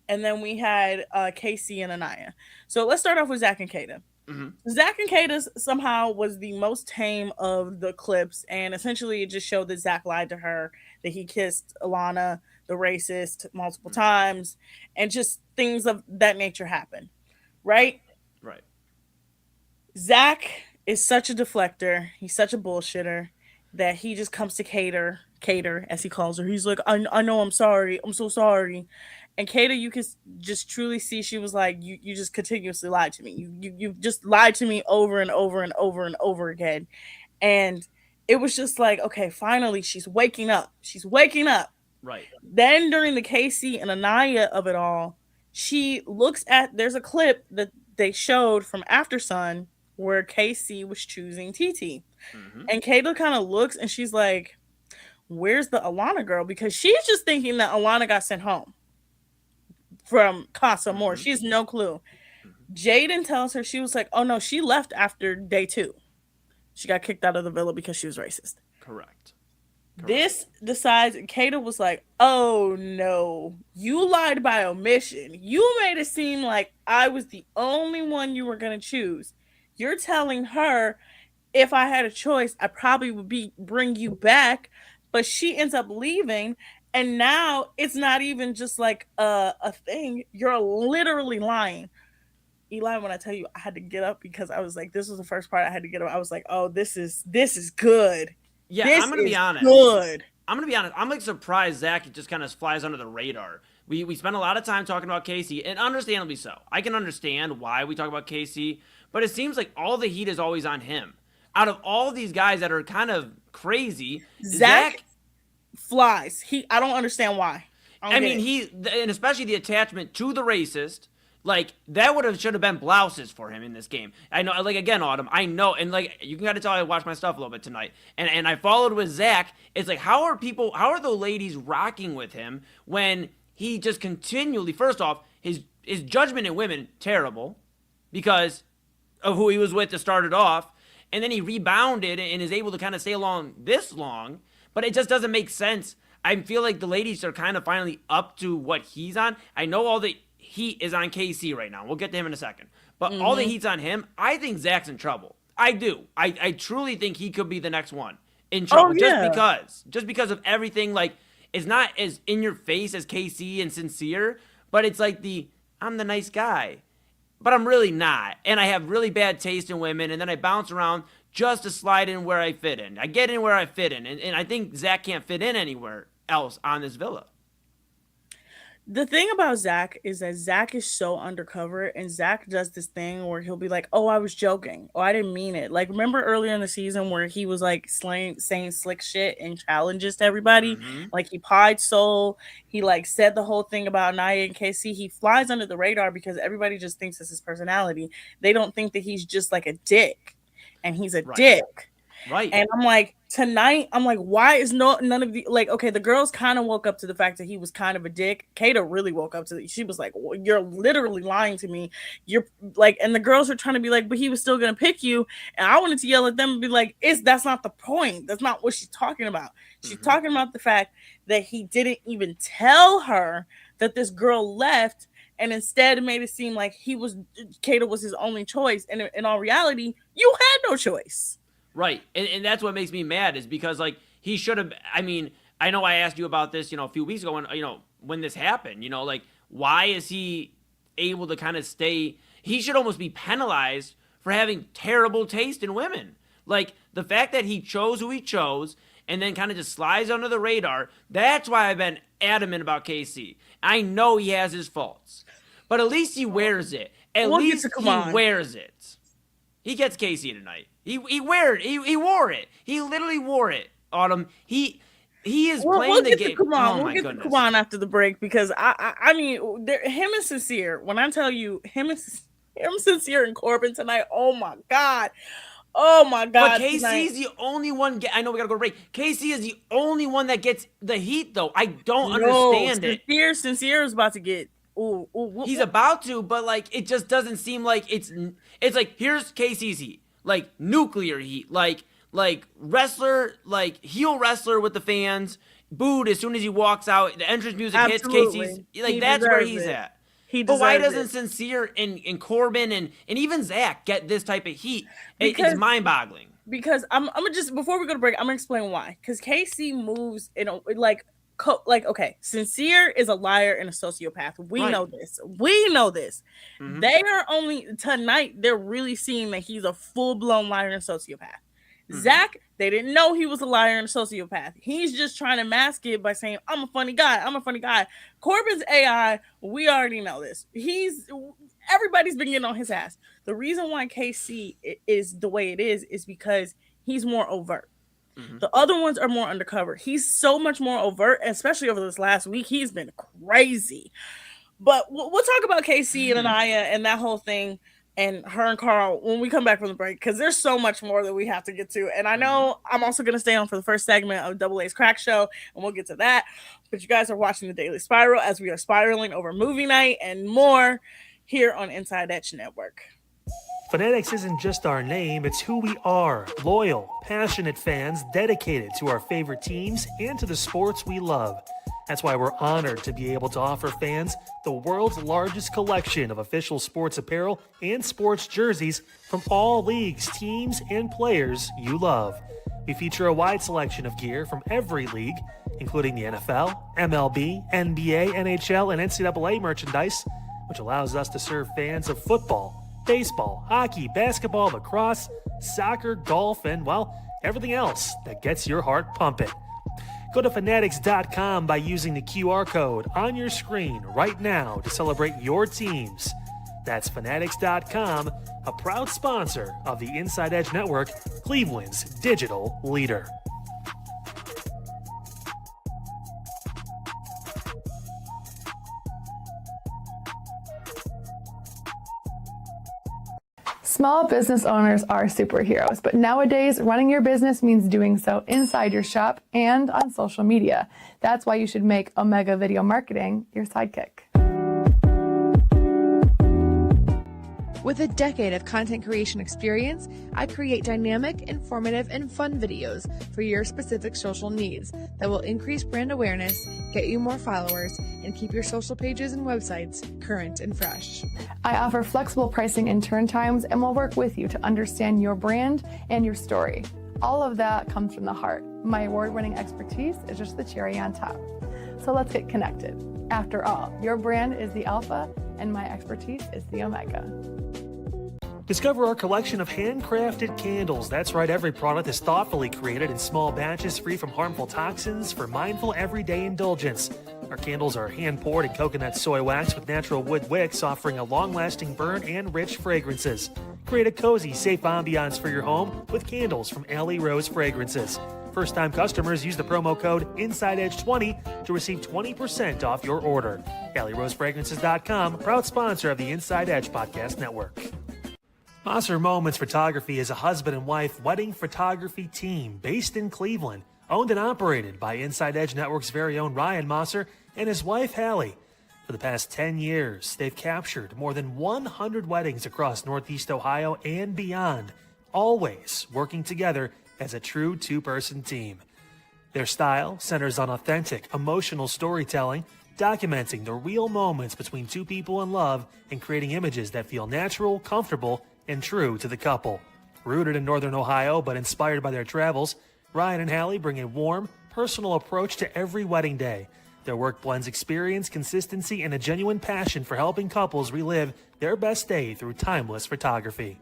and then we had Casey and Anaya. So let's start off with Zach and Kata. Mhm. Zach and Kata somehow was the most tame of the clips, and essentially it just showed that Zach lied to her, that he kissed Alana, the racist, multiple times, and just things of that nature happen, right? Right. Zach is such a deflector. He's such a bullshitter that he just comes to Cater, as he calls her. He's like, I know, I'm sorry. I'm so sorry. And Cater, you can just truly see she was like, you just continuously lied to me. You just lied to me over and over and over and over again. And it was just like, okay, finally she's waking up. She's waking up. Right. Then during the Casey and Anaya of it all, she looks at, there's a clip that they showed from After Sun where Casey was choosing TT. And Kayla kind of looks and she's like, where's the Alana girl? Because she's just thinking that Alana got sent home from Casa More. She has no clue. Jaden tells her, she was like, oh no, she left after day 2. She got kicked out of the villa because she was racist. Correct. This decides, Kata was like, oh no, you lied by omission. You made it seem like I was the only one you were going to choose. You're telling her if I had a choice, I probably would bring you back. But she ends up leaving. And now it's not even just like a thing. You're literally lying. Eli, when I tell you I had to get up because I was like, this was the first part I had to get up. I was like, oh, this is good. Yeah, This I'm gonna be is honest. Good. I'm gonna be honest. I'm like surprised Zach just kind of flies under the radar. We spent a lot of time talking about Casey, and understandably so. I can understand why we talk about Casey, but it seems like all the heat is always on him. Out of all these guys that are kind of crazy, Zach flies. I don't understand why. I mean, and especially the attachment to the racist. Like, that should have been blouses for him in this game. I know, like, again, Autumn, I know, and, like, you can kind of tell I watched my stuff a little bit tonight, and I followed with Zach. It's like, how are the ladies rocking with him when he just continually, first off, his judgment in women, terrible, because of who he was with to start it off, and then he rebounded and is able to kind of stay along this long, but it just doesn't make sense. I feel like the ladies are kind of finally up to what he's on. I know all the heat is on KC right now. We'll get to him in a second. But all the heat's on him. I think Zach's in trouble. I do. I truly think he could be the next one in trouble. Just because of everything. Like, it's not as in your face as KC and sincere, but it's like I'm the nice guy, but I'm really not. And I have really bad taste in women, and then I bounce around just to slide in where I fit in. I get in where I fit in, and I think Zach can't fit in anywhere else on this villa. The thing about Zach is that Zach is so undercover, and Zach does this thing where he'll be like, oh, I was joking. Oh, I didn't mean it. Like, remember earlier in the season where he was like saying slick shit and challenges to everybody? Like, he pied Soul. He like said the whole thing about Naya and KC. He flies under the radar because everybody just thinks it's his personality. They don't think that he's just like a dick, and he's a dick. Right. And I'm like, tonight, I'm like, why is none of the, like, okay, the girls kind of woke up to the fact that he was kind of a dick. Kata really woke up to it. She was like, well, you're literally lying to me. You're like, and the girls were trying to be like, but he was still going to pick you. And I wanted to yell at them and be like, that's not the point. That's not what she's talking about. She's talking about the fact that he didn't even tell her that this girl left, and instead made it seem like Kata was his only choice. And in all reality, you had no choice. Right. And that's what makes me mad, is because, like, he should have, I mean, I know I asked you about this, a few weeks ago when this happened, like, why is he able to kind of stay, he should almost be penalized for having terrible taste in women. Like, the fact that he chose who he chose and then kind of just slides under the radar, that's why I've been adamant about KC. I know he has his faults, but at least he wears it. At least he wears it. He gets KC tonight. He wore it. He literally wore it. Autumn. He is playing the game. We'll get to Kumon after the break, because I mean, him and Sincere. When I tell you him, Sincere, and Corbin tonight. Oh my god. But KC is the only one. I know we gotta go to break. KC is the only one that gets the heat, though. I don't understand it. Sincere is about to get He's about to, but like it just doesn't seem like it's like here's KC's heat, like nuclear heat, like wrestler, like heel wrestler with the fans, booed as soon as he walks out. The entrance music hits. KC's like that's where he's at. But why doesn't Sincere and Corbin and even Zach get this type of heat? It's mind-boggling. Because I'm gonna just, before we go to break, I'm gonna explain why. Because KC moves in a, like okay, Sincere is a liar and a sociopath. We know this. Mm-hmm. They are only tonight. They're really seeing that he's a full-blown liar and sociopath. Mm-hmm. Zach, they didn't know he was a liar and a sociopath. He's just trying to mask it by saying, I'm a funny guy. Corbin's AI, we already know this. Everybody's been getting on his ass. The reason why KC is the way it is because he's more overt. Mm-hmm. The other ones are more undercover. He's so much more overt, especially over this last week. He's been crazy. But we'll talk about KC and Anaya and that whole thing and her and Carl when we come back from the break, because there's so much more that we have to get to. And I know I'm also going to stay on for the first segment of Double A's Crack Show, and we'll get to that. But you guys are watching the Daily Spiral as we are spiraling over movie night and more here on Inside Edge Network. Fanatics isn't just our name, it's who we are. Loyal, passionate fans dedicated to our favorite teams and to the sports we love. That's why we're honored to be able to offer fans the world's largest collection of official sports apparel and sports jerseys from all leagues, teams, and players you love. We feature a wide selection of gear from every league, including the NFL, MLB, NBA, NHL, and NCAA merchandise, which allows us to serve fans of football, baseball, hockey, basketball, lacrosse, soccer, golf, and, well, everything else that gets your heart pumping. Go to fanatics.com by using the QR code on your screen right now to celebrate your teams. That's fanatics.com, a proud sponsor of the Inside Edge Network, Cleveland's digital leader. Small business owners are superheroes, but nowadays running your business means doing so inside your shop and on social media. That's why you should make Omega Video Marketing your sidekick. With a decade of content creation experience, I create dynamic, informative, and fun videos for your specific social needs that will increase brand awareness, get you more followers, and keep your social pages and websites current and fresh. I offer flexible pricing and turn times and will work with you to understand your brand and your story. All of that comes from the heart. My award-winning expertise is just the cherry on top. So let's get connected. After all, your brand is the alpha and my expertise is the omega. Discover our collection of handcrafted candles. That's right, every product is thoughtfully created in small batches free from harmful toxins for mindful everyday indulgence. Our candles are hand-poured in coconut soy wax with natural wood wicks, offering a long-lasting burn and rich fragrances. Create a cozy, safe ambiance for your home with candles from Alley Rose Fragrances. First-time customers use the promo code InsideEdge20 to receive 20% off your order. AlleyRoseFragrances.com, proud sponsor of the Inside Edge Podcast Network. Mosser Moments Photography is a husband and wife wedding photography team based in Cleveland, owned and operated by Inside Edge Network's very own Ryan Mosser and his wife Hallie. For the past 10 years, they've captured more than 100 weddings across Northeast Ohio and beyond, always working together as a true two-person team. Their style centers on authentic, emotional storytelling, documenting the real moments between two people in love and creating images that feel natural, comfortable, and true to the couple. Rooted in Northern Ohio but inspired by their travels, Ryan and Hallie bring a warm, personal approach to every wedding day. Their work blends experience, consistency, and a genuine passion for helping couples relive their best day through timeless photography.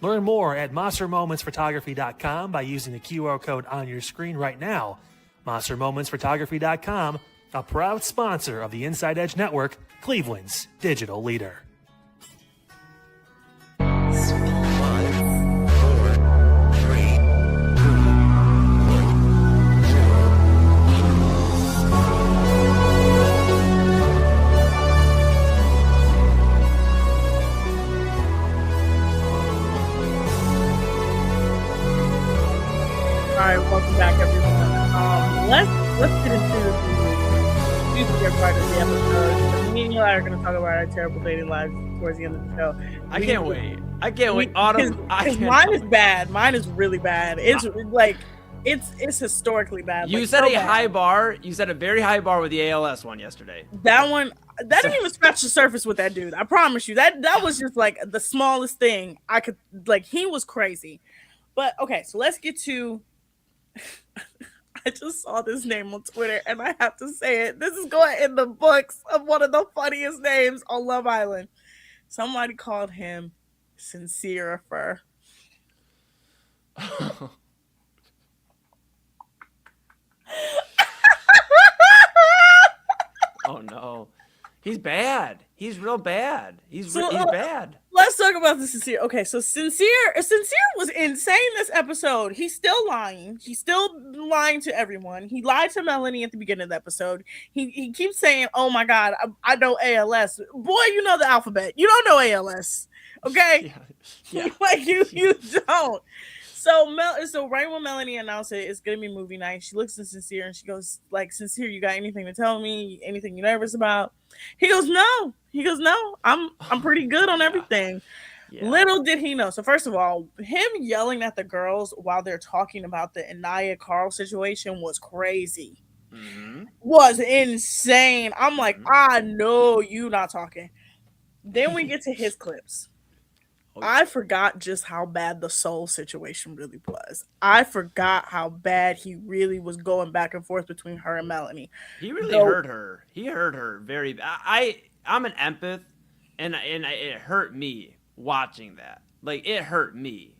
Learn more at MosserMomentsPhotography.com by using the QR code on your screen right now. MosserMomentsPhotography.com, a proud sponsor of the Inside Edge Network, Cleveland's digital leader. Welcome back, everyone. Let's get into the part of the episode. me and Eli are going to talk about our terrible dating lives towards the end of the show. I can't wait. Autumn, Mine is bad. Mine is really bad. It's like it's historically bad. You like, set so a bad. high bar. You set a very high bar with the ALS one yesterday. That didn't even scratch the surface with that dude. I promise you. That was just like the smallest thing I could like. He was crazy. But okay, so let's get to. I just saw this name on Twitter and I have to say it. This is going in the books of one of the funniest names on Love Island. Somebody called him Sincerifer. Oh no. He's bad. He's real bad. He's bad. Let's talk about the Sincere. Okay, so Sincere was insane this episode. He's still lying. He's still lying to everyone. He lied to Melanie at the beginning of the episode. He keeps saying, "Oh my God, I know ALS." Boy, you know the alphabet. You don't know ALS. Okay, Yeah. like you don't. So right when Melanie announced it's gonna be movie night, she looks at Sincere and she goes, like, "Sincere, you got anything to tell me? Anything you're nervous about?" He goes, "No." He goes, "No, I'm pretty good on everything." Yeah. Little did he know. So first of all, him yelling at the girls while they're talking about the Anaya Carl situation was crazy. Mm-hmm. Was insane. I'm like, I know you not talking. Then we get to his clips. I forgot just how bad the soul situation really was. I forgot how bad he really was going back and forth between her and Melanie. He really hurt her. He hurt her very bad. I'm an empath, and it hurt me watching that. Like, it hurt me.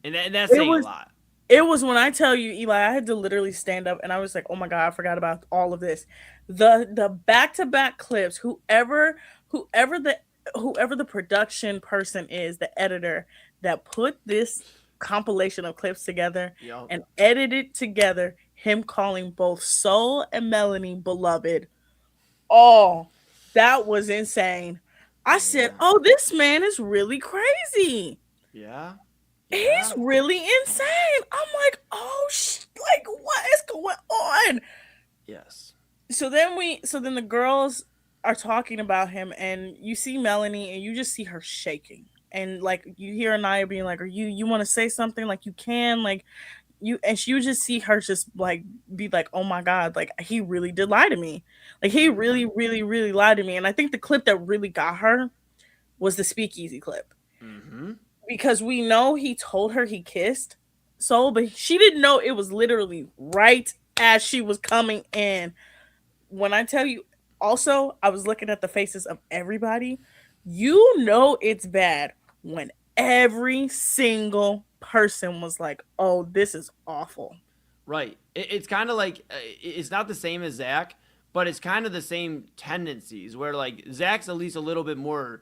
And that's saying a lot. It was when I tell you, Eli, I had to literally stand up and I was like, oh my God, I forgot about all of this. The back-to-back clips, whoever the production person is, the editor that put this compilation of clips together and edited together, him calling both Soul and Melanie beloved. Oh, that was insane. I said, oh, this man is really crazy. Yeah. He's really insane. I'm like, oh, like, what is going on? Yes. So then the girls are talking about him, and you see Melanie, and you just see her shaking, and like you hear Anaya being like, "Are you want to say something? Like you can, like you," and you just see her just like be like, "Oh my God, like he really did lie to me. Like he really, really, really lied to me." And I think the clip that really got her was the speakeasy clip. Mm-hmm. Because we know he told her he kissed Soul, but she didn't know it was literally right as she was coming in. When I tell you, also, I was looking at the faces of everybody. You know it's bad when every single person was like, oh, this is awful. Right. It's kind of like, it's not the same as Zach, but it's kind of the same tendencies where like Zach's at least a little bit more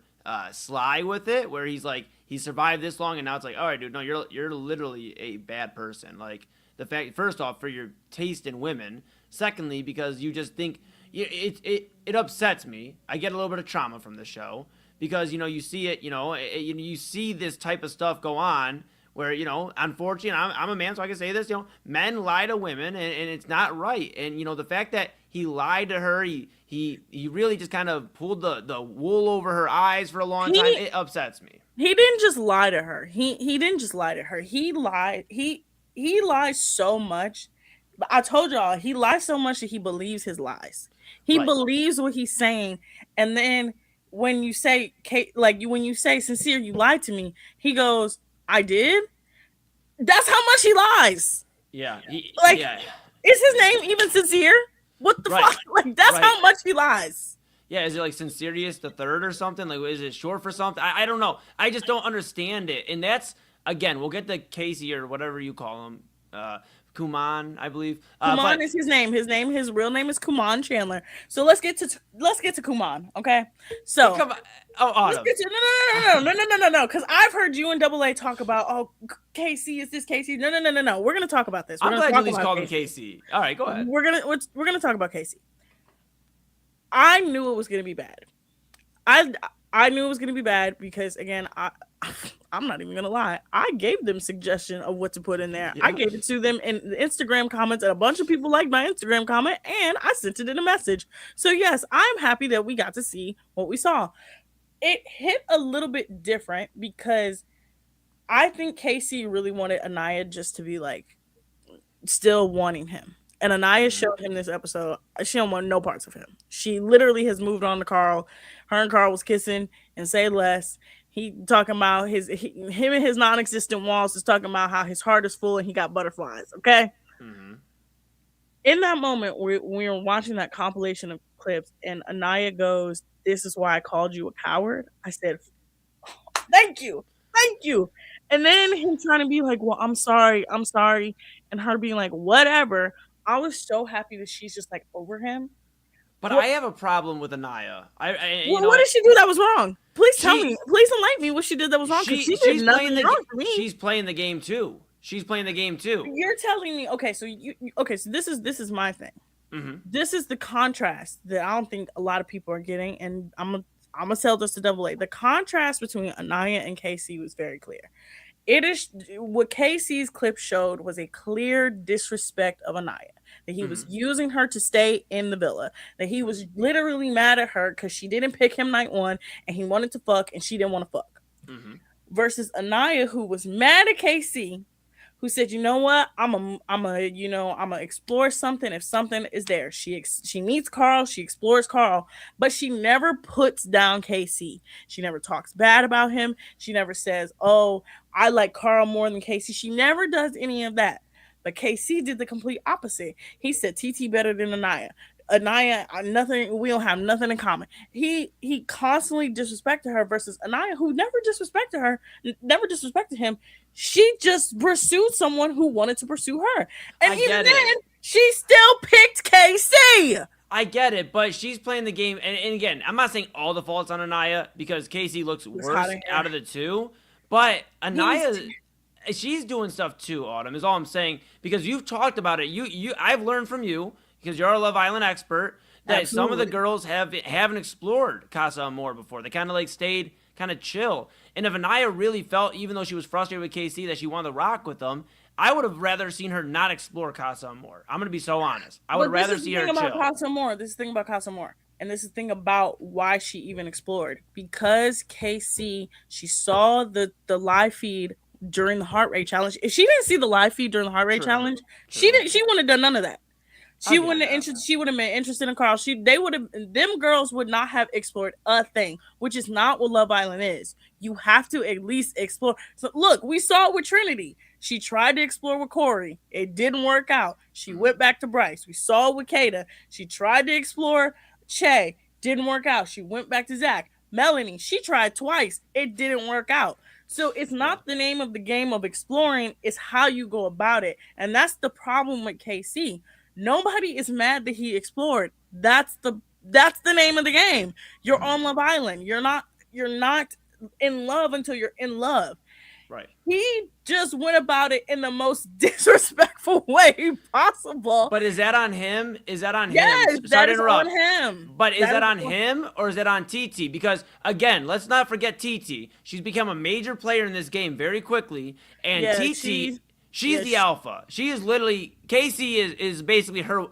sly with it, where he's like, he survived this long and now it's like, all right, dude, no, you're literally a bad person. Like the fact, first off, for your taste in women. Secondly, because you just think, it upsets me. I get a little bit of trauma from the show because, you see it, you see this type of stuff go on where, unfortunately, I'm a man, so I can say this, men lie to women and it's not right. And, the fact that he lied to her, he really just kind of pulled the wool over her eyes for a long time. It upsets me. He didn't just lie to her. He didn't just lie to her. He lied. He lies so much. But I told y'all, he lies so much that he believes his lies. He believes what he's saying. And then when you say, when you say, Sincere, you lied to me, he goes, I did? That's how much he lies. Yeah. Is his name even Sincere? What the fuck? Like, that's how much he lies. Yeah, is it like Sincerius the Third or something? Like, is it short for something? I don't know. I just don't understand it. And that's, again, we'll get to Casey or whatever you call him. Kuman, I believe. Kuman is his name. His real name is Kuman Chandler. So let's get to Kuman, okay? So come on. Autumn. No. Because I've heard you and Double A talk about, Casey, is this Casey? No. We're gonna talk about this. I'm glad you at least called him Casey. All right, go ahead. We're gonna talk about Casey. I knew it was gonna be bad. I knew it was going to be bad because, again, I'm not even going to lie. I gave them suggestion of what to put in there. I gave it to them in the Instagram comments, and a bunch of people liked my Instagram comment, and I sent it in a message. So, yes, I'm happy that we got to see what we saw. It hit a little bit different because I think Casey really wanted Anaya just to be like still wanting him. And Anaya showed him this episode. She don't want no parts of him. She literally has moved on to Carl. Her and Carl was kissing and say less. He talking about him and his non-existent walls is talking about how his heart is full and he got butterflies. Okay. Mm-hmm. In that moment, we were watching that compilation of clips, and Anaya goes, "This is why I called you a coward." I said, "Thank you, thank you." And then him trying to be like, "Well, I'm sorry," and her being like, "Whatever." I was so happy that she's just like over him. But I have a problem with Anaya. What did she do that was wrong? Please tell me. Please enlighten me what she did that was wrong. She's playing the game too. She's playing the game too. You're telling me, okay? So so this is my thing. Mm-hmm. This is the contrast that I don't think a lot of people are getting, and I'm gonna tell this to Double A. The contrast between Anaya and Casey was very clear. It is what Casey's clip showed was a clear disrespect of Anaya. That he was using her to stay in the villa. That he was literally mad at her because she didn't pick him night one and he wanted to fuck and she didn't want to fuck. Mm-hmm. Versus Anaya, who was mad at Casey, who said, "You know what? I'm a explore something if something is there." She meets Carl, she explores Carl, but she never puts down Casey. She never talks bad about him. She never says, "Oh, I like Carl more than Casey." She never does any of that. But KC did the complete opposite. He said TT better than Anaya. Anaya, nothing. We don't have nothing in common. He constantly disrespected her versus Anaya, who never disrespected him. She just pursued someone who wanted to pursue her, and even then, she still picked KC. I get it, but she's playing the game, and again, I'm not saying all the faults on Anaya because Casey looks worse out of the two, but Anaya. She's doing stuff too, Autumn, is all I'm saying, because you've talked about it. I've learned from you, because you're a Love Island expert, that Absolutely. Some of the girls haven't explored Casa Amor before. They kind of like stayed kind of chill. And if Anaya really felt, even though she was frustrated with KC, that she wanted to rock with them, I would have rather seen her not explore Casa Amor. I'm going to be so honest. I would rather see her chill. This is the thing about Casa Amor. And this is the thing about why she even explored. Because KC, she saw the live feed during the heart rate challenge. If she didn't see the live feed during the heart rate challenge, she wouldn't have done none of that. She wouldn't have been interested in Carl. Them girls would not have explored a thing, which is not what Love Island is. You have to at least explore. So look, we saw it with Trinity. She tried to explore with Corey. It didn't work out. She went back to Bryce. We saw it with Kata. She tried to explore Che. Didn't work out. She went back to Zach. Melanie, she tried twice. It didn't work out. So it's not the name of the game of exploring, it's how you go about it. And that's the problem with KC. Nobody is mad that he explored. That's the name of the game. You're on Love Island. You're not in love until you're in love. Right. He just went about it in the most disrespectful way possible. But is that on him? Is that on him? Yes, that is on him. But is that on him or is that on TT? Because, again, let's not forget TT. She's become a major player in this game very quickly. And TT, she's the alpha. She is literally, Casey is basically her,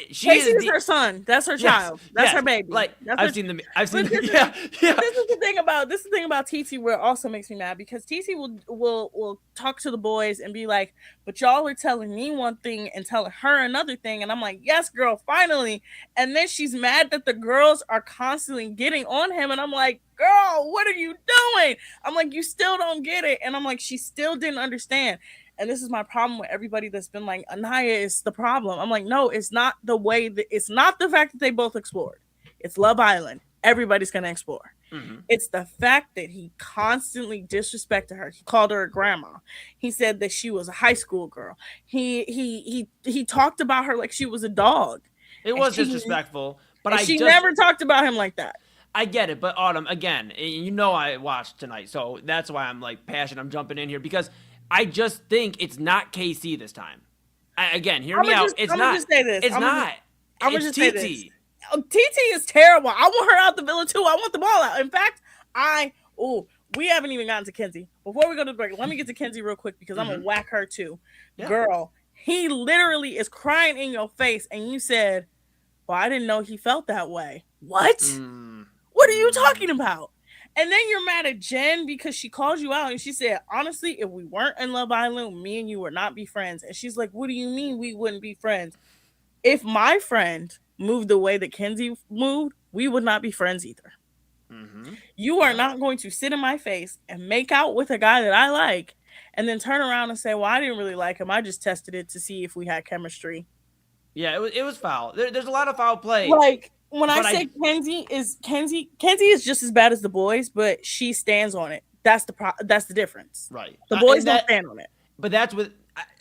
Casey is her son. That's her child. That's her baby. I've seen them. Yeah. This is the thing about TT where it also makes me mad, because TT will talk to the boys and be like, "But y'all are telling me one thing and telling her another thing," and I'm like, "Yes, girl, finally." And then she's mad that the girls are constantly getting on him, and I'm like, "Girl, what are you doing?" I'm like, "You still don't get it," and I'm like, "She still didn't understand." And this is my problem with everybody that's been like, Anaya is the problem. I'm like, no, it's not it's not the fact that they both explored. It's Love Island. Everybody's going to explore. Mm-hmm. It's the fact that he constantly disrespected her. He called her a grandma. He said that she was a high school girl. He talked about her like she was a dog. It was disrespectful, but she never talked about him like that. I get it, but Autumn, again, I watched tonight, so that's why I'm like passionate. I'm jumping in here because I just think it's not KC this time. Again, hear me out. It's not. It's not. I'm gonna just say this. TT is terrible. I want her out the villa too. I want them all out. In fact, we haven't even gotten to Kenzie. Before we go to the break, let me get to Kenzie real quick because I'm gonna whack her too. Yeah. Girl, he literally is crying in your face, and you said, "Well, I didn't know he felt that way." What? What are you talking about? And then you're mad at Jen because she called you out and she said, honestly, if we weren't in Love Island, me and you would not be friends. And she's like, what do you mean we wouldn't be friends? If my friend moved the way that Kenzie moved, we would not be friends either. You are not going to sit in my face and make out with a guy that I like and then turn around and say, well, I didn't really like him. I just tested it to see if we had chemistry. Yeah, it was foul. There's a lot of foul play. Like, when I say Kenzie is just as bad as the boys, but she stands on it. That's the difference. Right. The boys don't stand on it. But that's what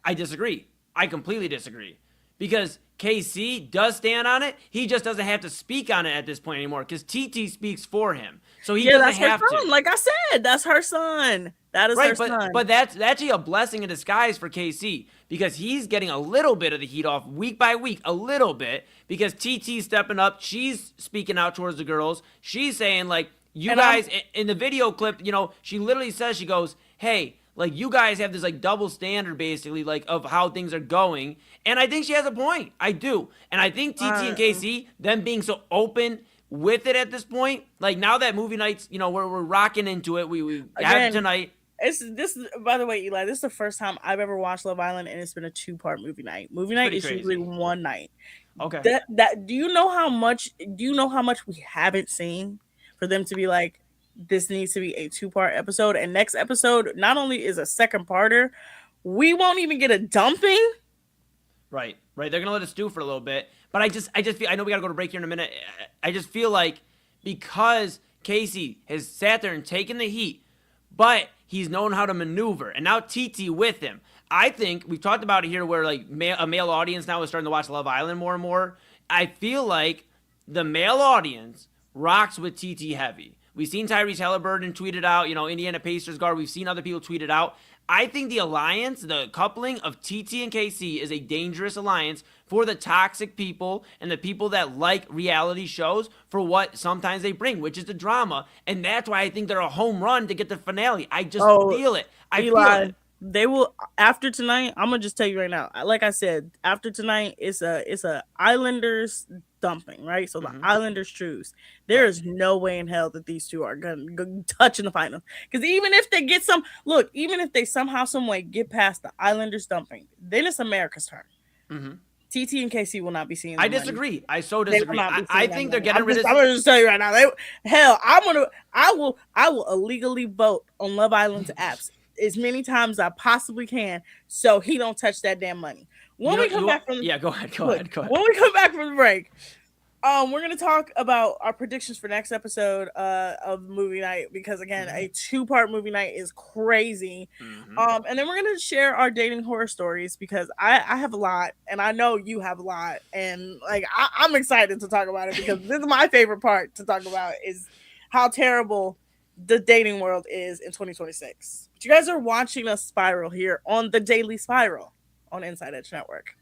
I disagree. I completely disagree. Because KC does stand on it. He just doesn't have to speak on it at this point anymore because TT speaks for him. So he doesn't have to. Like I said, that's her son. That is her son. But that's actually a blessing in disguise for KC because he's getting a little bit of the heat off week by week, a little bit, because TT's stepping up. She's speaking out towards the girls. She's saying, like, you guys, in the video clip, you know, she literally says, she goes, hey, like, you guys have this, like, double standard, basically, like, of how things are going. And I think she has a point. I do. And I think TT and KC, them being so open with it at this point, like, now that movie nights, you know, we're rocking into it. We have it tonight. This by the way, Eli, this is the first time I've ever watched Love Island, and it's been a 2-part movie night. Movie night is usually one night. Okay. Do you know how much we haven't seen for them to be like, this needs to be a 2-part episode, and next episode not only is a second parter, we won't even get a dumping. Right. They're gonna let us do for a little bit, but I just feel, I know we gotta go to break here in a minute. I just feel like because Casey has sat there and taken the heat, but he's known how to maneuver, and now TT with him. I think we've talked about it here where like a male audience now is starting to watch Love Island more and more. I feel like the male audience rocks with TT heavy. We've seen Tyrese Halliburton tweet it out, you know, Indiana Pacers guard. We've seen other people tweet it out. I think the alliance, the coupling of TT and KC is a dangerous alliance for the toxic people and the people that like reality shows for what sometimes they bring, which is the drama. And that's why I think they're a home run to get the finale. I just feel it. Feel it. They will, after tonight, I'm going to just tell you right now. Like I said, after tonight, it's a Islanders dumping, right? So the Islanders choose. There is no way in hell that these two are going to touch in the final. Because even if they get even if they somehow, some way get past the Islanders dumping, then it's America's turn. TT and KC will not be seeing. I disagree. I so disagree. I think they're getting rid of. I'm going to just tell you right now. I will illegally vote on Love Island's apps as many times as I possibly can, so he don't touch that damn money. When we come back from the go ahead. When we come back from the break, we're gonna talk about our predictions for next episode of movie night, because again, a 2-part movie night is crazy. And then we're gonna share our dating horror stories, because I have a lot, and I know you have a lot, and like I'm excited to talk about it because this is my favorite part to talk about, is how terrible the dating world is in 2026. But you guys are watching us spiral here on the Daily Spiral on InsideEdge Network.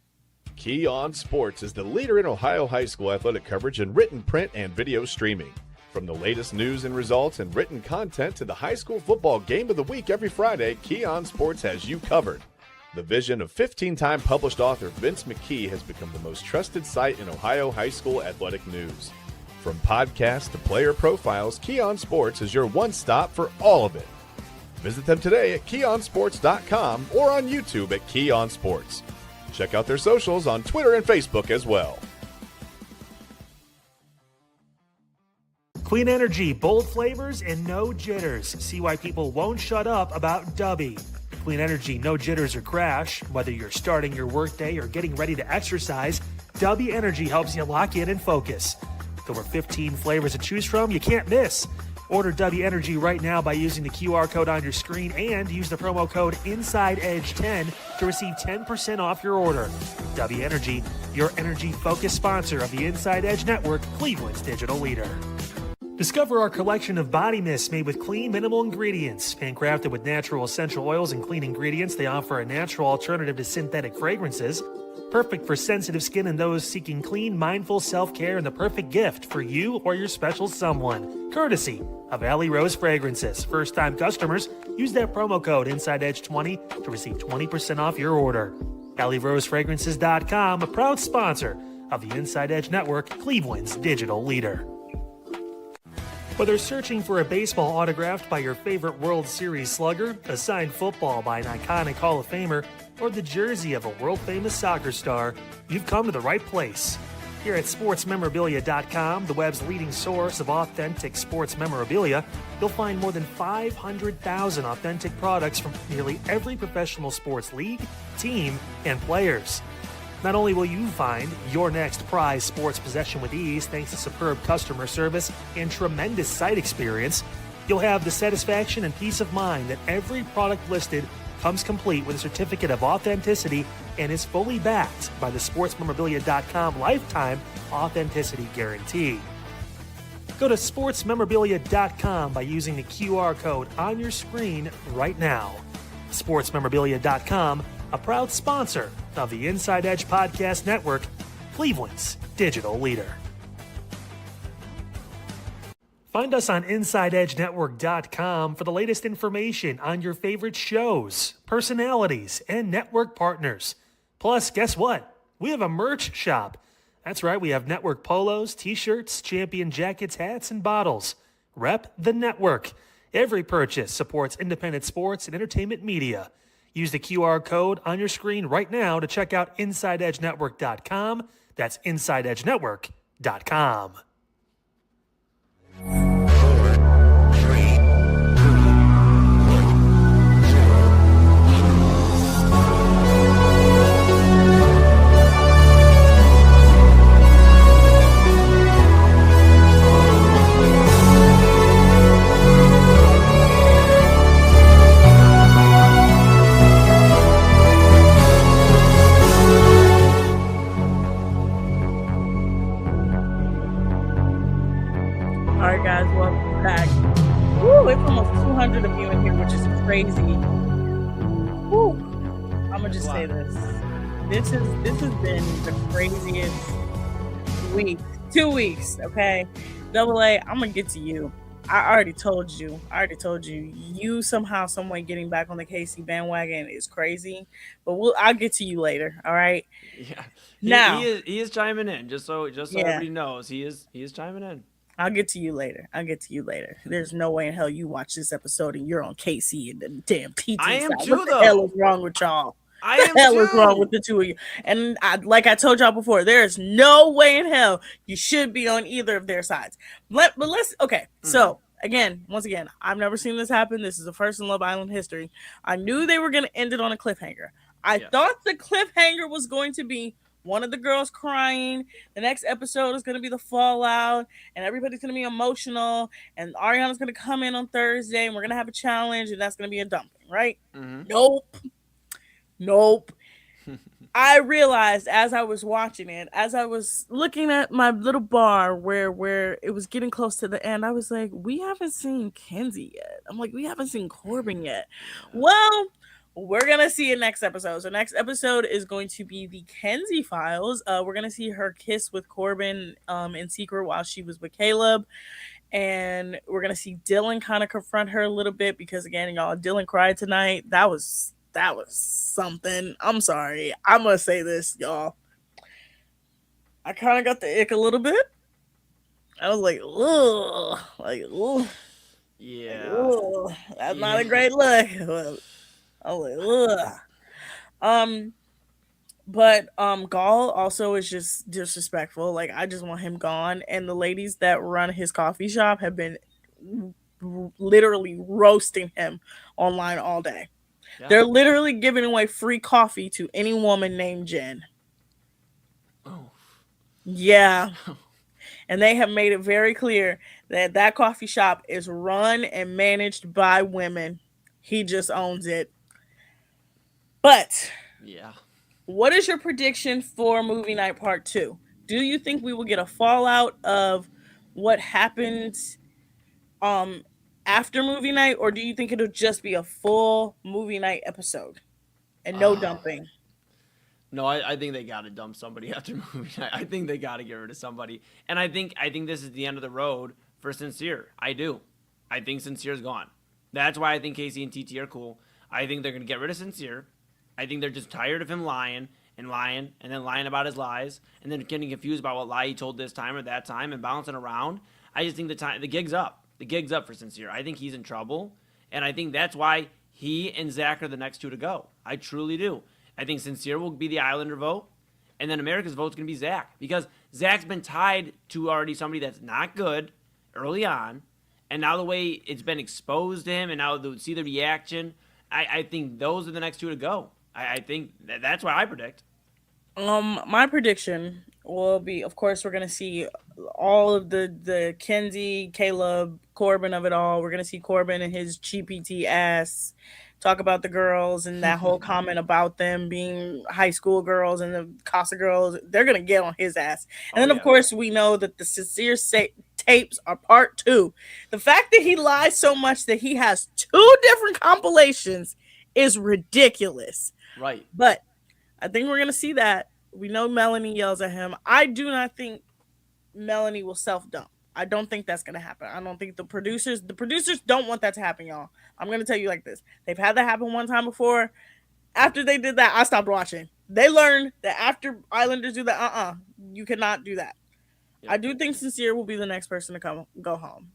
Key On Sports is the leader in Ohio high school athletic coverage in written, print, and video streaming. From the latest news and results and written content to the high school football game of the week every Friday, Key On Sports has you covered. The vision of 15-time published author Vince McKee has become the most trusted site in Ohio high school athletic news. From podcasts to player profiles, Key On Sports is your one-stop for all of it. Visit them today at keyonsports.com or on YouTube at Key On Sports. Check out their socials on Twitter and Facebook as well. Clean energy, bold flavors, and no jitters. See why people won't shut up about Dubby. Clean energy, no jitters or crash. Whether you're starting your workday or getting ready to exercise, Dubby Energy helps you lock in and focus. With over 15 flavors to choose from, you can't miss. Order Dubby Energy right now by using the QR code on your screen and use the promo code InsideEdge10 to receive 10% off your order. Dubby Energy, your energy-focused sponsor of the Inside Edge Network, Cleveland's digital leader. Discover our collection of body mists made with clean, minimal ingredients. Handcrafted with natural essential oils and clean ingredients, they offer a natural alternative to synthetic fragrances. Perfect for sensitive skin and those seeking clean, mindful self-care, and the perfect gift for you or your special someone. Courtesy of Alley Rose Fragrances. First-time customers, use that promo code InsideEdge20 to receive 20% off your order. AlleyRoseFragrances.com, a proud sponsor of the Inside Edge Network, Cleveland's digital leader. Whether searching for a baseball autographed by your favorite World Series slugger, a signed football by an iconic Hall of Famer, or the jersey of a world-famous soccer star, you've come to the right place. Here at SportsMemorabilia.com, the web's leading source of authentic sports memorabilia, you'll find more than 500,000 authentic products from nearly every professional sports league, team, and players. Not only will you find your next prized sports possession with ease thanks to superb customer service and tremendous site experience, you'll have the satisfaction and peace of mind that every product listed comes complete with a certificate of authenticity and is fully backed by the SportsMemorabilia.com lifetime authenticity guarantee. Go to SportsMemorabilia.com by using the QR code on your screen right now. SportsMemorabilia.com, a proud sponsor of the Inside Edge Podcast Network, Cleveland's digital leader. Find us on InsideEdgeNetwork.com for the latest information on your favorite shows, personalities, and network partners. Plus, guess what? We have a merch shop. That's right, we have network polos, t-shirts, champion jackets, hats, and bottles. Rep the network. Every purchase supports independent sports and entertainment media. Use the QR code on your screen right now to check out InsideEdgeNetwork.com. That's InsideEdgeNetwork.com. Welcome back. Woo, it's almost 200 of you in here, which is crazy. Woo. I'm gonna just say this. This has been the craziest week. 2 weeks, okay? Double A, I'm gonna get to you. I already told you. You somehow, some way getting back on the KC bandwagon is crazy. But I'll get to you later, all right? Yeah. He is chiming in, just so everybody knows. He is chiming in. I'll get to you later. There's no way in hell you watch this episode and you're on KC and the damn PT. I am side. too, what the though. hell is wrong with y'all? What the hell is wrong with the two of you? And like I told y'all before, there is no way in hell you should be on either of their sides. So once again, I've never seen this happen. This is the first in Love Island history. I knew they were going to end it on a cliffhanger. I thought the cliffhanger was going to be one of the girls crying. The next episode is going to be the fallout, and everybody's going to be emotional, and Ariana's going to come in on Thursday, and we're going to have a challenge, and that's going to be a dumping, right? Mm-hmm. Nope. I realized as I was watching it, as I was looking at my little bar where it was getting close to the end, I was like, we haven't seen Kenzie yet. I'm like, we haven't seen Corbin yet. Well, we're going to see it next episode. So next episode is going to be the Kenzie files. We're going to see her kiss with Corbin in secret while she was with Caleb. And we're going to see Dylan kind of confront her a little bit because, again, y'all, Dylan cried tonight. That was something. I'm sorry. I'm going to say this, y'all. I kind of got the ick a little bit. I was like, ugh. Like, ugh. Yeah. Ugh. That's not a great look. I was like, ugh. But Gall also is just disrespectful. Like, I just want him gone. And the ladies that run his coffee shop have been literally roasting him online all day. Yeah. They're literally giving away free coffee to any woman named Jen. Oh. Yeah. And they have made it very clear that coffee shop is run and managed by women. He just owns it. But yeah, what is your prediction for movie night part 2? Do you think we will get a fallout of what happened after movie night, or do you think it'll just be a full movie night episode and no dumping? No, I think they got to dump somebody after movie night. I think they got to get rid of somebody. And I think this is the end of the road for Sincere. I do. I think Sincere's gone. That's why I think Casey and TT are cool. I think they're going to get rid of Sincere. I think they're just tired of him lying and then lying about his lies and then getting confused about what lie he told this time or that time and bouncing around. I just think the gig's up. The gig's up for Sincere. I think he's in trouble. And I think that's why he and Zach are the next two to go. I truly do. I think Sincere will be the Islander vote, and then America's vote's going to be Zach. Because Zach's been tied to already somebody that's not good early on, and now the way it's been exposed to him, and now see the reaction, I think those are the next two to go. I think that's what I predict. My prediction will be, of course, we're going to see all of the Kenzie, Caleb, Corbin of it all. We're going to see Corbin and his GPT ass talk about the girls and that whole comment about them being high school girls and the Casa girls. They're going to get on his ass. And then, of course, we know that the Sincere tapes are part 2. The fact that he lies so much that he has 2 different compilations is ridiculous. Right. But I think we're going to see that. We know Melanie yells at him. I do not think Melanie will self-dump. I don't think that's going to happen. I don't think the producers don't want that to happen, y'all. I'm going to tell you like this. They've had that happen one time before. After they did that, I stopped watching. They learned that after Islanders do that, you cannot do that. Yep. I do think Sincere will be the next person to go home.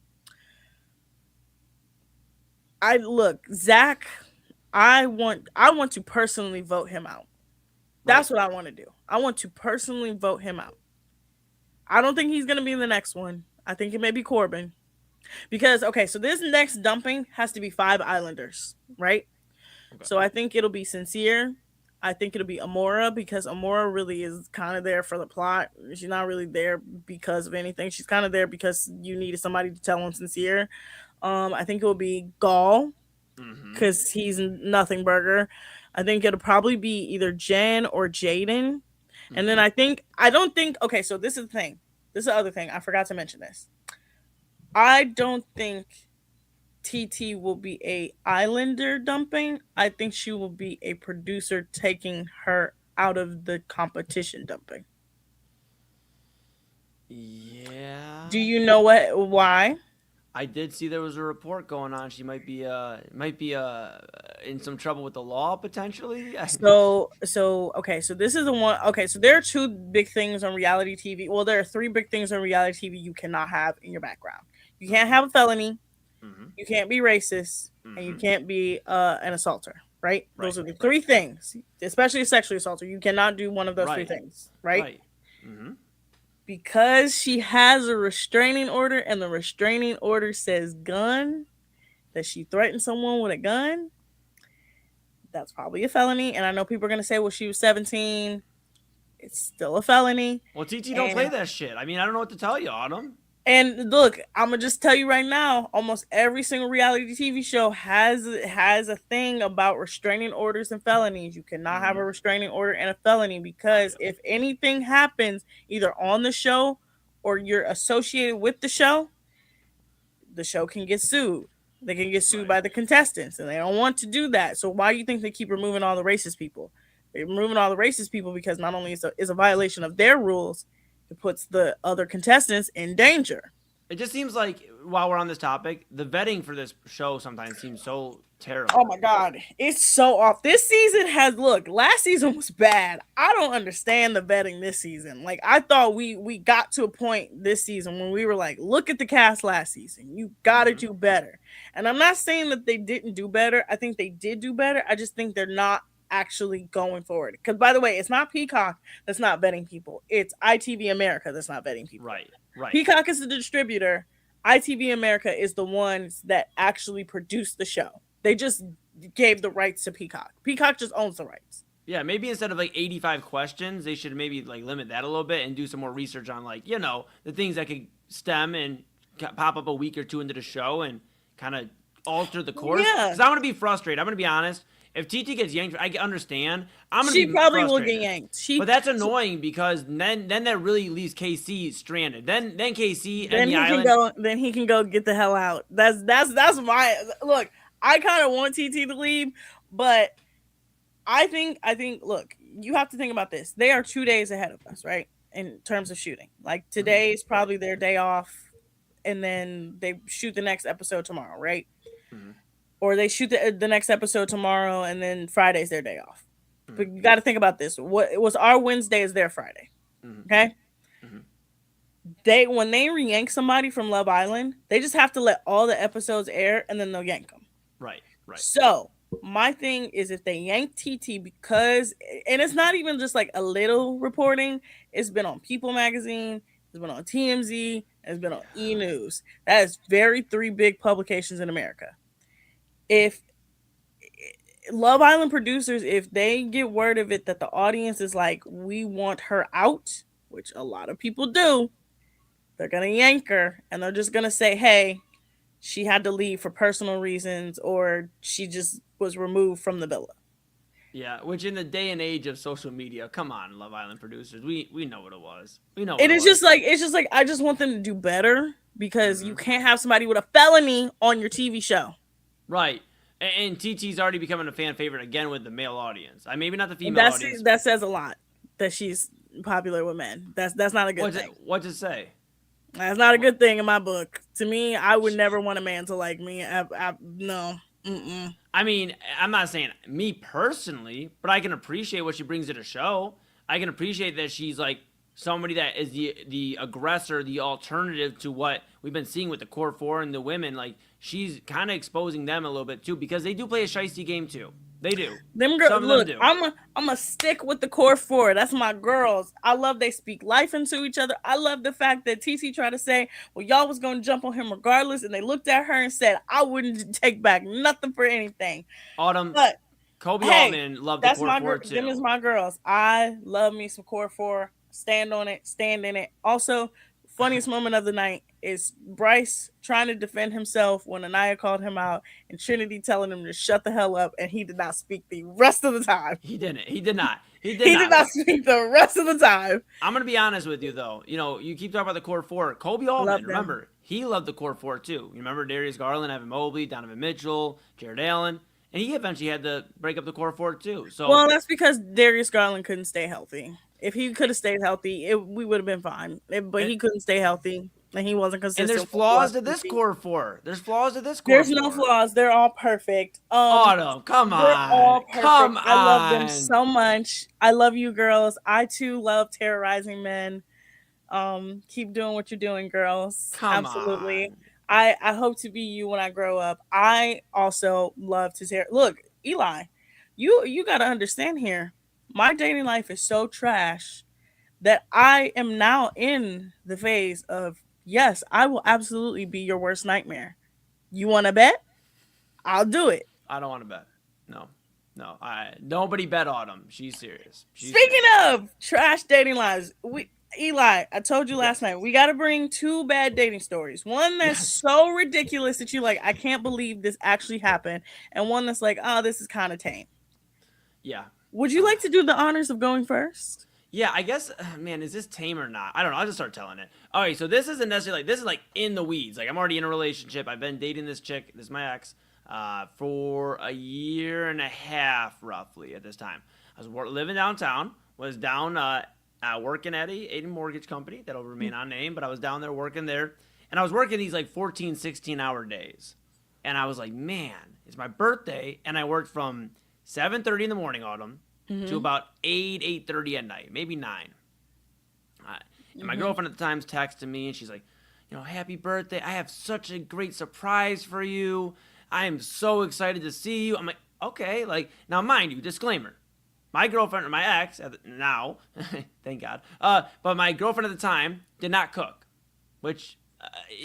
Zach, I want to personally vote him out. That's what I want to do. I want to personally vote him out. I don't think he's going to be the next one. I think it may be Corbin. Because, okay, so this next dumping has to be 5 Islanders, right? Okay. So I think it'll be Sincere. I think it'll be Amora, because Amora really is kind of there for the plot. She's not really there because of anything. She's kind of there because you needed somebody to tell him Sincere. I think it will be Gall, because he's nothing burger. I think it'll probably be either Jen or Jaden. And then okay, so this is the thing. This is the other thing. I forgot to mention this. I don't think TT will be a Islander dumping. I think she will be a producer taking her out of the competition dumping. Yeah. Do you know why? I did see there was a report going on. She might be in some trouble with the law potentially. So this is the one. Okay, so there are 2 big things on reality TV. Well, there are 3 big things on reality TV you cannot have in your background. You can't have a felony. You can't be racist, and you can't be an assaulter. Right? Those are the 3 things. Especially a sexual assaulter. You cannot do one of those 3 things. Right? Because she has a restraining order, and the restraining order says gun, that she threatened someone with a gun, that's probably a felony. And I know people are going to say, well, she was 17. It's still a felony. Well, TT don't play that shit. I mean, I don't know what to tell you, Autumn. And look, I'm going to just tell you right now, almost every single reality TV show has a thing about restraining orders and felonies. You cannot have a restraining order and a felony, because if anything happens either on the show or you're associated with the show can get sued. They can get sued by the contestants, and they don't want to do that. So why do you think they keep removing all the racist people? They're removing all the racist people because not only is a violation of their rules, it puts the other contestants in danger. It just seems like, while we're on this topic, the vetting for this show sometimes seems so terrible. Oh my God. It's so off. This season last season was bad. I don't understand the vetting this season. Like, I thought we got to a point this season when we were like, look at the cast last season. You got to do better. And I'm not saying that they didn't do better. I think they did do better. I just think they're not actually going forward. Because, by the way, it's not Peacock that's not vetting people. It's ITV America that's not vetting people. Right. Peacock is the distributor. ITV America is the ones that actually produced the show. They just gave the rights to Peacock. Peacock just owns the rights. Yeah, maybe instead of 85 questions, they should maybe limit that a little bit and do some more research on the things that could stem and pop up a week or 2 into the show and kind of alter the course. Yeah. Because I'm going to be frustrated. I'm going to be honest. If TT gets yanked, I understand. She probably will get yanked. But that's annoying, because then that really leaves KC stranded. Then KC and the island. Then he can go get the hell out. That's my look. I kind of want TT to leave, but I think. Look, you have to think about this. They are 2 days ahead of us, right? In terms of shooting, like today is probably their day off, and then they shoot the next episode tomorrow, right? Mm-hmm. Or they shoot the next episode tomorrow, and then Friday's their day off. Mm-hmm. But you got to think about this. What it was our Wednesday is their Friday. Mm-hmm. Okay. Mm-hmm. When they re-yank somebody from Love Island, they just have to let all the episodes air, and then they'll yank them. Right. So my thing is, if they yank TT because, and it's not even just like a little reporting, it's been on People Magazine, it's been on TMZ, it's been on E! News. That is very 3 big publications in America. If Love Island producers, if they get word of it that the audience is like, we want her out, which a lot of people do, they're going to yank her, and they're just going to say, hey, she had to leave for personal reasons, or she just was removed from the villa. Yeah, which in the day and age of social media, come on, Love Island producers, we know what it was. We know. It's just like I just want them to do better, because you can't have somebody with a felony on your TV show. Right. And TT's already becoming a fan favorite again with the male audience. Maybe not the female audience. That says a lot that she's popular with men. That's not a good thing. What's it say? That's not a good thing in my book. To me, I would never want a man to like me. No. Mm-mm. I mean, I'm not saying me personally, but I can appreciate what she brings to the show. I can appreciate that she's like somebody that is the aggressor, the alternative to what we've been seeing with the core 4 and the women. Like, she's kind of exposing them a little bit too, because they do play a shiesty game too. They do. Them girls, look, I'm a stick with the core 4. That's my girls. I love they speak life into each other. I love the fact that TT tried to say, well, y'all was going to jump on him regardless, and they looked at her and said, I wouldn't take back nothing for anything. Autumn, but Kobe Altman loved the core 4 too. Them is my girls. I love me some core 4. Stand on it. Stand in it. Also, funniest moment of the night is Bryce trying to defend himself when Anaya called him out, and Trinity telling him to shut the hell up, and he did not speak the rest of the time. He didn't. He did not. He did not speak the rest of the time. I'm gonna be honest with you though. You know, you keep talking about the core 4. Kobe Altman, remember, he loved the core 4 too. You remember Darius Garland, Evan Mobley, Donovan Mitchell, Jared Allen, and he eventually had to break up the core 4 too. So, well, that's because Darius Garland couldn't stay healthy. If he could have stayed healthy, we would have been fine. But he couldn't stay healthy, and he wasn't consistent. And there's flaws to this core 4. There's flaws to this core 4. There's no flaws. They're all perfect. Autumn, come on. They're all perfect. Come on. I love them so much. I love you, girls. I too love terrorizing men. Keep doing what you're doing, girls. Absolutely. I hope to be you when I grow up. I also love to look, Eli, you got to understand here. My dating life is so trash that I am now in the phase of, yes, I will absolutely be your worst nightmare. You want to bet? I'll do it. I don't want to bet. No. Nobody bet Autumn. She's serious. Speaking of trash dating lives, Eli, I told you last night, we got to bring 2 bad dating stories. One that's so ridiculous that you're like, I can't believe this actually happened. And one that's like, oh, this is kind of tame. Yeah. Would you like to do the honors of going first? Yeah, I guess, man, is this tame or not? I don't know. I'll just start telling it. All right, so this isn't necessarily this is like in the weeds. Like, I'm already in a relationship. I've been dating this chick, this is my ex, for a year and a half, roughly, at this time. I was living downtown, was down working at a mortgage company that'll remain unnamed, but I was down there working there, and I was working these like 14, 16-hour days. And I was like, man, it's my birthday, and I worked from 7:30 in the morning, Autumn, to about 8:30 at night, maybe 9. And my girlfriend at the time texted me, and she's like, happy birthday. I have such a great surprise for you. I am so excited to see you. I'm like, okay. Like, now, mind you, disclaimer. My girlfriend, or my ex, now, thank God, but my girlfriend at the time did not cook, which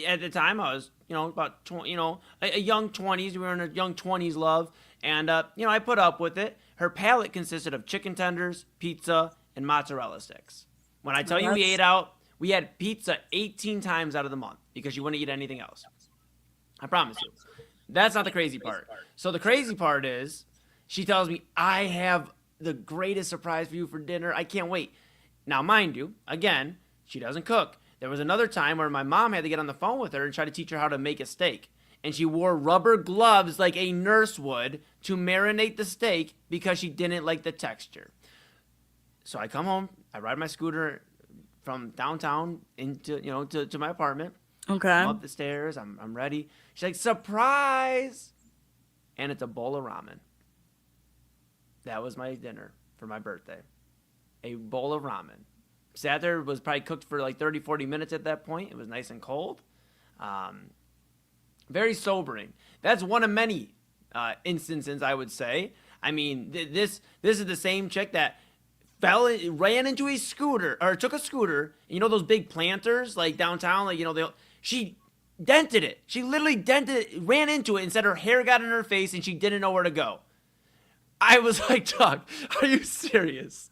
at the time I was, about 20, a young 20s. We were in a young 20s love. And, I put up with it. Her palate consisted of chicken tenders, pizza, and mozzarella sticks. When I tell you we ate out, we had pizza 18 times out of the month because she wouldn't eat anything else. I promise you. That's not the crazy part. So the crazy part is she tells me, I have the greatest surprise for you for dinner. I can't wait. Now, mind you, again, she doesn't cook. There was another time where my mom had to get on the phone with her and try to teach her how to make a steak. and she wore rubber gloves like a nurse would to marinate the steak because she didn't like the texture. So I come home, I ride my scooter from downtown into, to my apartment. Okay. I'm up the stairs, I'm ready. She's like, surprise! And it's a bowl of ramen. That was my dinner for my birthday. A bowl of ramen. Sat there, was probably cooked for like 30, 40 minutes at that point. It was nice and cold. Very sobering. That's one of many instances, I would say. I mean, this is the same chick that ran into a scooter, or took a scooter. You know those big planters like downtown, like she dented it. She literally dented it, ran into it, and said her hair got in her face and she didn't know where to go. I was like, Doug, are you serious?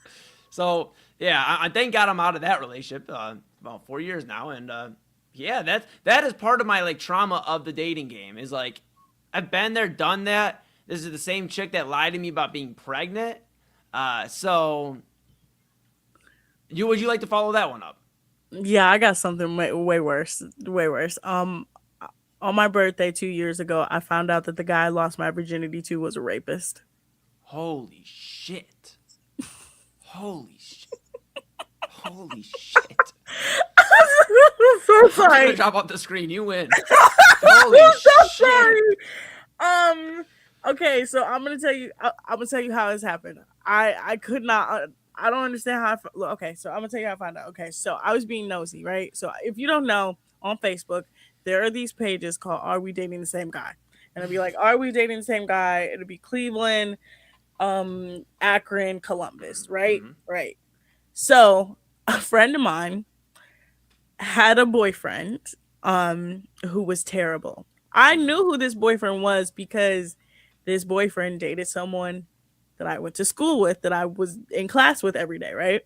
So yeah, I thank God I'm out of that relationship. About 4 years now, and yeah, that is part of my like trauma of the dating game. Is like, I've been there, done that. This is the same chick that lied to me about being pregnant. So would you like to follow that one up? Yeah, I got something way worse. Way worse. On my birthday 2 years ago, I found out that the guy I lost my virginity to was a rapist. Holy shit. Holy shit. Holy shit. I'm so I'm sorry. gonna drop off the screen. You win. Holy I'm so shit. sorry. Okay, so I'm gonna tell you. I'm gonna tell you how this happened. I could not. I don't understand how. Okay, so I'm gonna tell you how I found out. Okay, so I was being nosy, right? So if you don't know, on Facebook there are these pages called "Are We Dating the Same Guy?" And it'll be like, "Are we dating the same guy?" It'll be Cleveland, Akron, Columbus, right? Mhm. Right. So a friend of mine had a boyfriend who was terrible. I knew who this boyfriend was because this boyfriend dated someone that I went to school with, that I was in class with every day, right?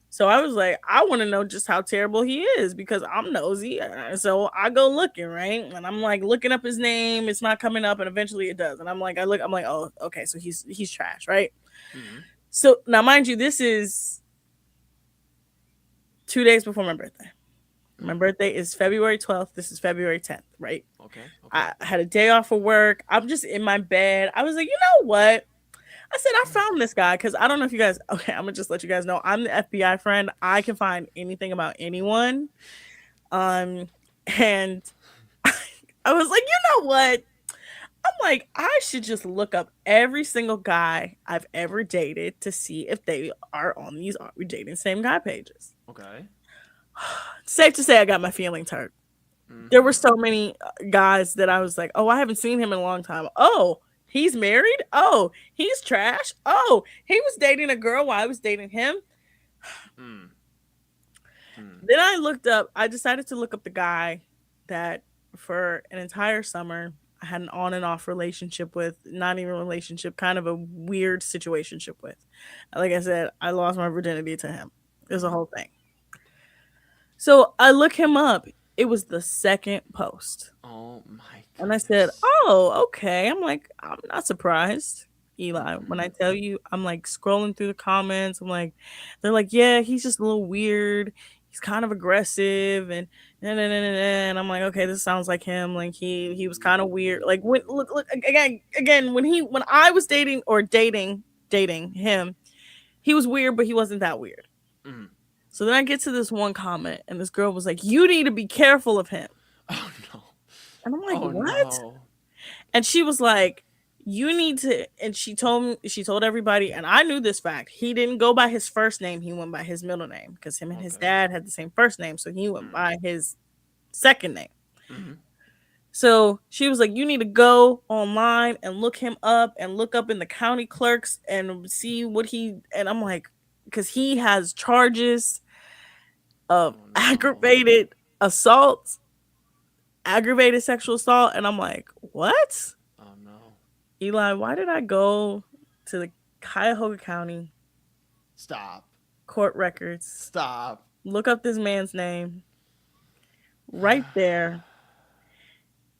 So I was like, I want to know just how terrible he is because I'm nosy. So I go looking, right? And I'm like looking up his name, it's not coming up, and eventually it does. And I'm like, I'm like, oh, okay, so he's trash, right? Mm-hmm. So now, mind you, this is 2 days before my birthday. My birthday is February 12th. This is February 10th, right? Okay. I had a day off of work. I'm just in my bed. I was like, you know what? I said, I found this guy because I don't know if you guys, okay, I'm going to just let you guys know. I'm the FBI friend. I can find anything about anyone. And I was like, you know what? I'm like, I should just look up every single guy I've ever dated to see if they are on these Are We Dating the Same Guy pages. Okay. Safe to say I got my feelings hurt. Mm-hmm. There were so many guys that I was like, oh, I haven't seen him in a long time. Oh, he's married. Oh, he's trash. Oh, he was dating a girl while I was dating him. Then I decided to look up the guy that for an entire summer I had an on and off relationship with, not even a relationship, kind of a weird situationship with. Like I said, I lost my virginity to him. It was a whole thing. So I look him up. It was the second post. Oh my goodness. And I said, oh, okay. I'm like, I'm not surprised, Eli. When I tell you, I'm like scrolling through the comments. I'm like, they're like, yeah, he's just a little weird. He's kind of aggressive. And I'm like, okay, this sounds like him. Like he was kind of weird. Like when look again, when I was dating him, he was weird, but he wasn't that weird. Mm-hmm. So then I get to this one comment, and this girl was like, you need to be careful of him. Oh, no. And I'm like, what? No. And she was like, you need to, and she told everybody, and I knew this fact. He didn't go by his first name. He went by his middle name because him and his dad had the same first name. So he went by his second name. Mm-hmm. So she was like, you need to go online and look him up and look up in the county clerks and see what and I'm like, because he has charges of aggravated assault, aggravated sexual assault. And I'm like, what? Oh, no. Eli, why did I go to the Cuyahoga County Stop. court records? Stop. Look up this man's name. Right there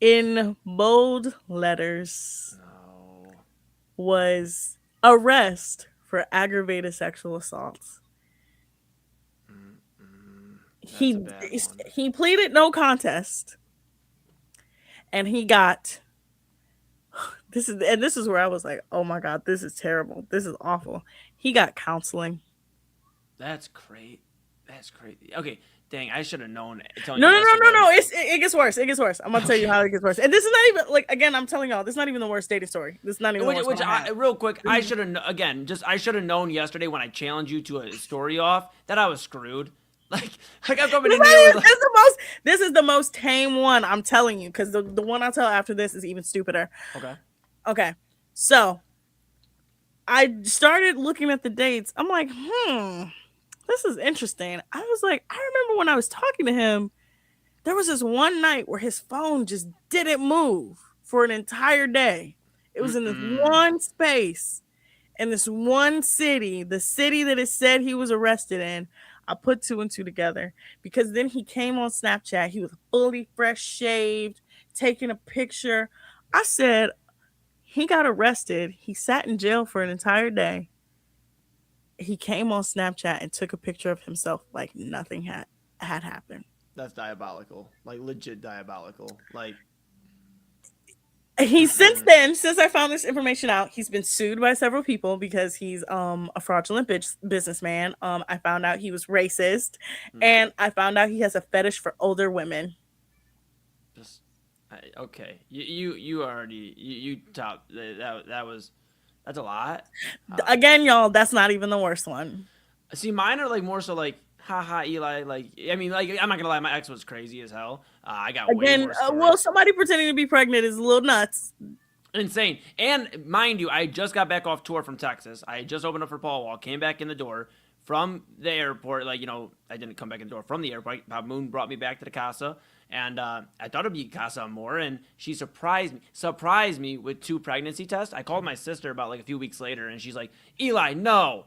in bold letters was arrest for aggravated sexual assault. He pleaded no contest. and he got this is where I was like, oh my God, this is terrible. This is awful. He got counseling. That's great. That's crazy. Okay, dang, I should have known. No. It gets worse. It gets worse. I'm gonna tell you how it gets worse. And this is not even like, again, I'm telling y'all, this is not even the worst dating story. This is not even the worst one. Real quick, I should have I should have known yesterday when I challenged you to a story off that I was screwed. Like I'm coming in here with this is the most tame one, I'm telling you, because the one I'll tell after this is even stupider. Okay. So I started looking at the dates. I'm like, this is interesting. I was like, I remember when I was talking to him, there was this one night where his phone just didn't move for an entire day. It was in this one space in this one city, the city that it said he was arrested in. I put 2 and 2 together because then he came on Snapchat. He was fully fresh shaved, taking a picture. I said, he got arrested. He sat in jail for an entire day. He came on Snapchat and took a picture of himself like nothing had happened. That's diabolical. Like legit diabolical. Like since I found this information out, he's been sued by several people because he's a fraudulent businessman. I found out he was racist, and I found out he has a fetish for older women. Okay, you already you top that's a lot. Again, y'all, that's not even the worst one. See, mine are like more so like, haha, Eli. Like, I mean, like, I'm not gonna lie, my ex was crazy as hell. I got way more stories. Well, somebody pretending to be pregnant is a little nuts. Insane. And mind you, I just got back off tour from Texas. I just opened up for Paul Wall, came back in the door from the airport. Like, I didn't come back in the door from the airport. Bob Moon brought me back to the casa, and I thought it'd be Casa Amor, and she surprised me with 2 pregnancy tests. I called my sister about like a few weeks later, and she's like, Eli, no,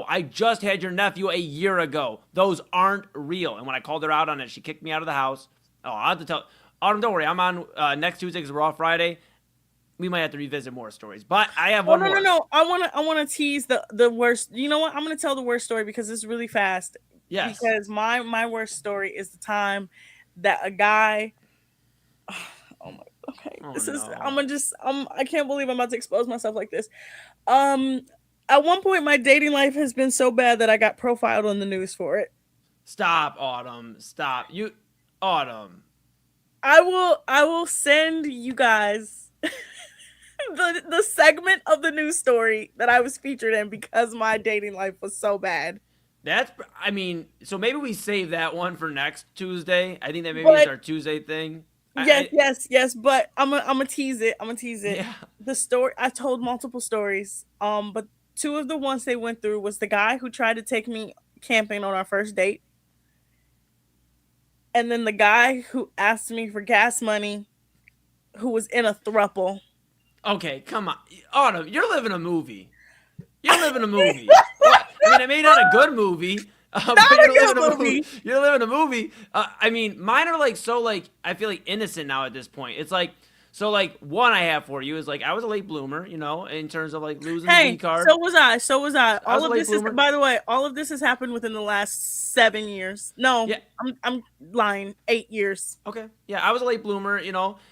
I just had your nephew a year ago. Those aren't real. And when I called her out on it, she kicked me out of the house. Oh, I'll have to tell Autumn, don't worry, I'm on next Tuesday because we're off Friday. We might have to revisit more stories, but I have one more. No. I want to tease the worst. You know what? I'm going to tell the worst story because it's really fast. Yes. Because my worst story is the time that a guy. Oh my. Okay. I can't believe I'm about to expose myself like this. At one point, my dating life has been so bad that I got profiled on the news for it. Stop, Autumn. Stop. Autumn. I will send you guys the segment of the news story that I was featured in because my dating life was so bad. So maybe we save that one for next Tuesday. I think that maybe is our Tuesday thing. Yes, but I'm gonna tease it. Yeah. The story, I told multiple stories. But 2 of the ones they went through was the guy who tried to take me camping on our first date. And then the guy who asked me for gas money, who was in a throuple. Okay, come on. Autumn, you're living a movie. You're living a movie. It may not a good movie. But you're living a movie. Mine are like so like I feel like innocent now at this point. It's like so like one I have for you is like I was a late bloomer, in terms of like losing the V card. So was I. All of this is, by the way, all of this has happened within the last 7 years. No, yeah. I'm lying. 8 years. Okay. Yeah, I was a late bloomer,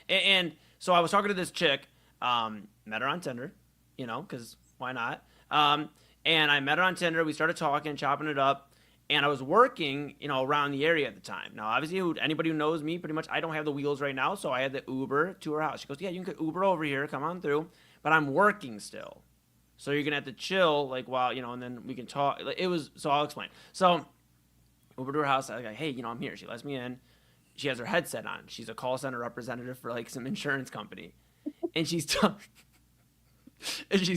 and so I was talking to this chick, met her on Tinder, because why not? And I met her on Tinder. We started talking, chopping it up. And I was working, around the area at the time. Now, obviously, anybody who knows me, pretty much, I don't have the wheels right now, so I had the Uber to her house. She goes, yeah, you can get Uber over here, come on through. But I'm working still. So you're going to have to chill, like, while, and then we can talk. So I'll explain. So, Uber to her house, I was like, hey, I'm here. She lets me in. She has her headset on. She's a call center representative for, like, some insurance company. And she's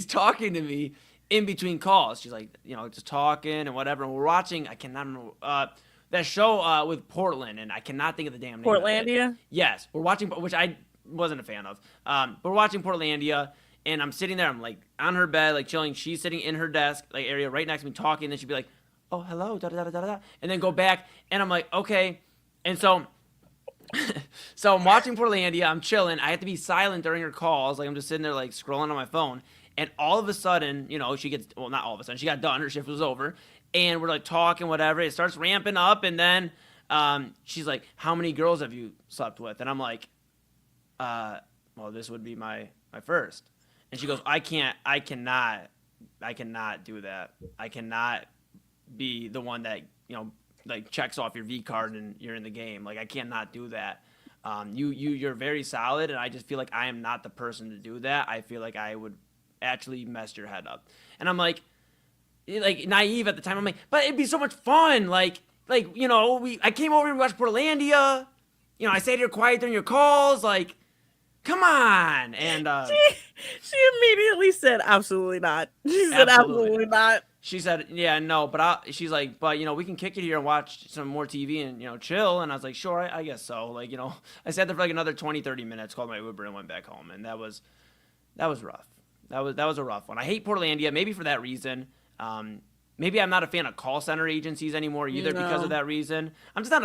talking to me in between calls. She's like, just talking and whatever. And we're watching, I cannot remember, that show with Portland, and I cannot think of the damn name. Portlandia? Yes. We're watching, which I wasn't a fan of. But we're watching Portlandia, and I'm sitting there, I'm like on her bed, like chilling. She's sitting in her desk, like area right next to me talking, and then she'd be like, oh, hello, da-da-da-da-da-da. And then go back, and I'm like, okay. And so I'm watching Portlandia, I'm chilling. I have to be silent during her calls. Like I'm just sitting there like scrolling on my phone. And all of a sudden, she gets, well, not all of a sudden, she got done, her shift was over, and we're like talking, whatever. It starts ramping up, and then she's like, how many girls have you slept with? And I'm like, well, this would be my first. And she goes, I cannot do that. I cannot be the one that, like checks off your V card and you're in the game. Like, I cannot do that. You're very solid, and I just feel like I am not the person to do that. I feel like I would actually mess your head up. And I'm like naive at the time. I'm like, but it'd be so much fun. I came over and we watched Portlandia. I sat here quiet during your calls. Like, come on. And she immediately said, absolutely not. She said, absolutely not. She said, yeah, no, but she's like, but, we can kick it here and watch some more TV and, chill. And I was like, sure, I guess so. Like, I sat there for like another 20, 30 minutes, called my Uber and went back home. And that was rough. That was a rough one. I hate Portlandia, maybe for that reason. Maybe I'm not a fan of call center agencies anymore either because of that reason. I'm just not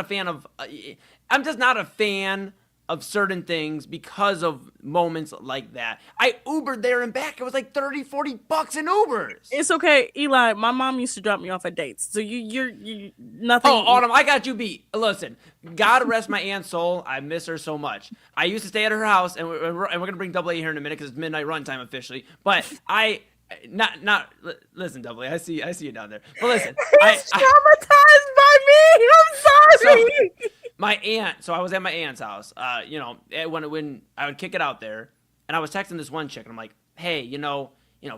a fan of certain things because of moments like that. I Ubered there and back. It was like $30, $40 in Ubers. It's okay, Eli. My mom used to drop me off at dates. So you're nothing. Oh, Autumn, I got you beat. Listen, God rest my aunt's soul. I miss her so much. I used to stay at her house, and we're going to bring Double A here in a minute because it's midnight runtime officially. But listen, Double A, I see you down there. But listen, He's traumatized by me. I'm sorry. My aunt, so I was at my aunt's house, when I would kick it out there, and I was texting this one chick, and I'm like, hey,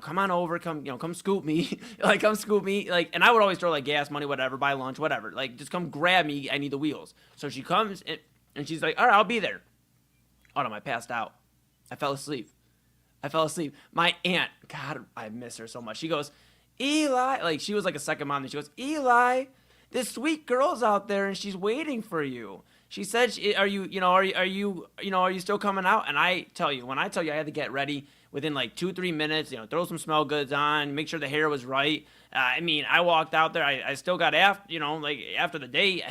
come on over, come scoop me, come scoop me, and I would always throw, gas money, whatever, buy lunch, whatever, just come grab me, I need the wheels. So she comes, and she's like, all right, I'll be there. Autumn, I passed out. I fell asleep. My aunt, God, I miss her so much. She goes, Eli, she was like a second mom, and she goes, Eli, this sweet girl's out there and she's waiting for you. She said, are you still coming out? And when I tell you I had to get ready within 2-3 minutes, throw some smell goods on, make sure the hair was right. I walked out there. I still got after the date.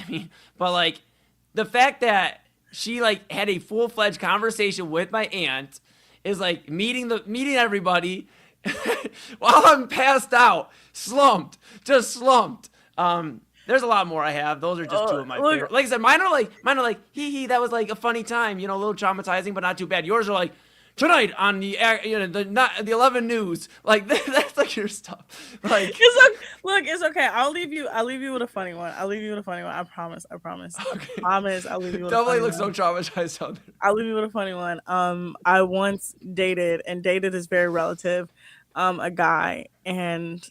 But the fact that she had a full-fledged conversation with my aunt is meeting everybody while I'm passed out, slumped. There's a lot more I have. Those are just two of my favorite. Like I said, mine are hee, that was a funny time, a little traumatizing, but not too bad. Yours are tonight on the 11 news. That's your stuff. It's okay. I'll leave you with a funny one. I promise. Okay. I'll leave you with a funny one. Double A looks so traumatized out there. I'll leave you with a funny one. I once dated, and dated is very relative, a guy, and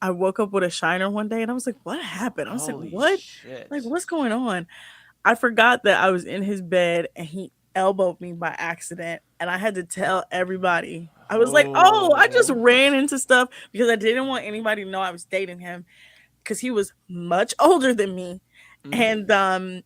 I woke up with a shiner one day and I was like, what happened? I was like, what? Shit. What's going on? I forgot that I was in his bed and he elbowed me by accident and I had to tell everybody. I was like, I just ran into stuff because I didn't want anybody to know I was dating him because he was much older than me. And I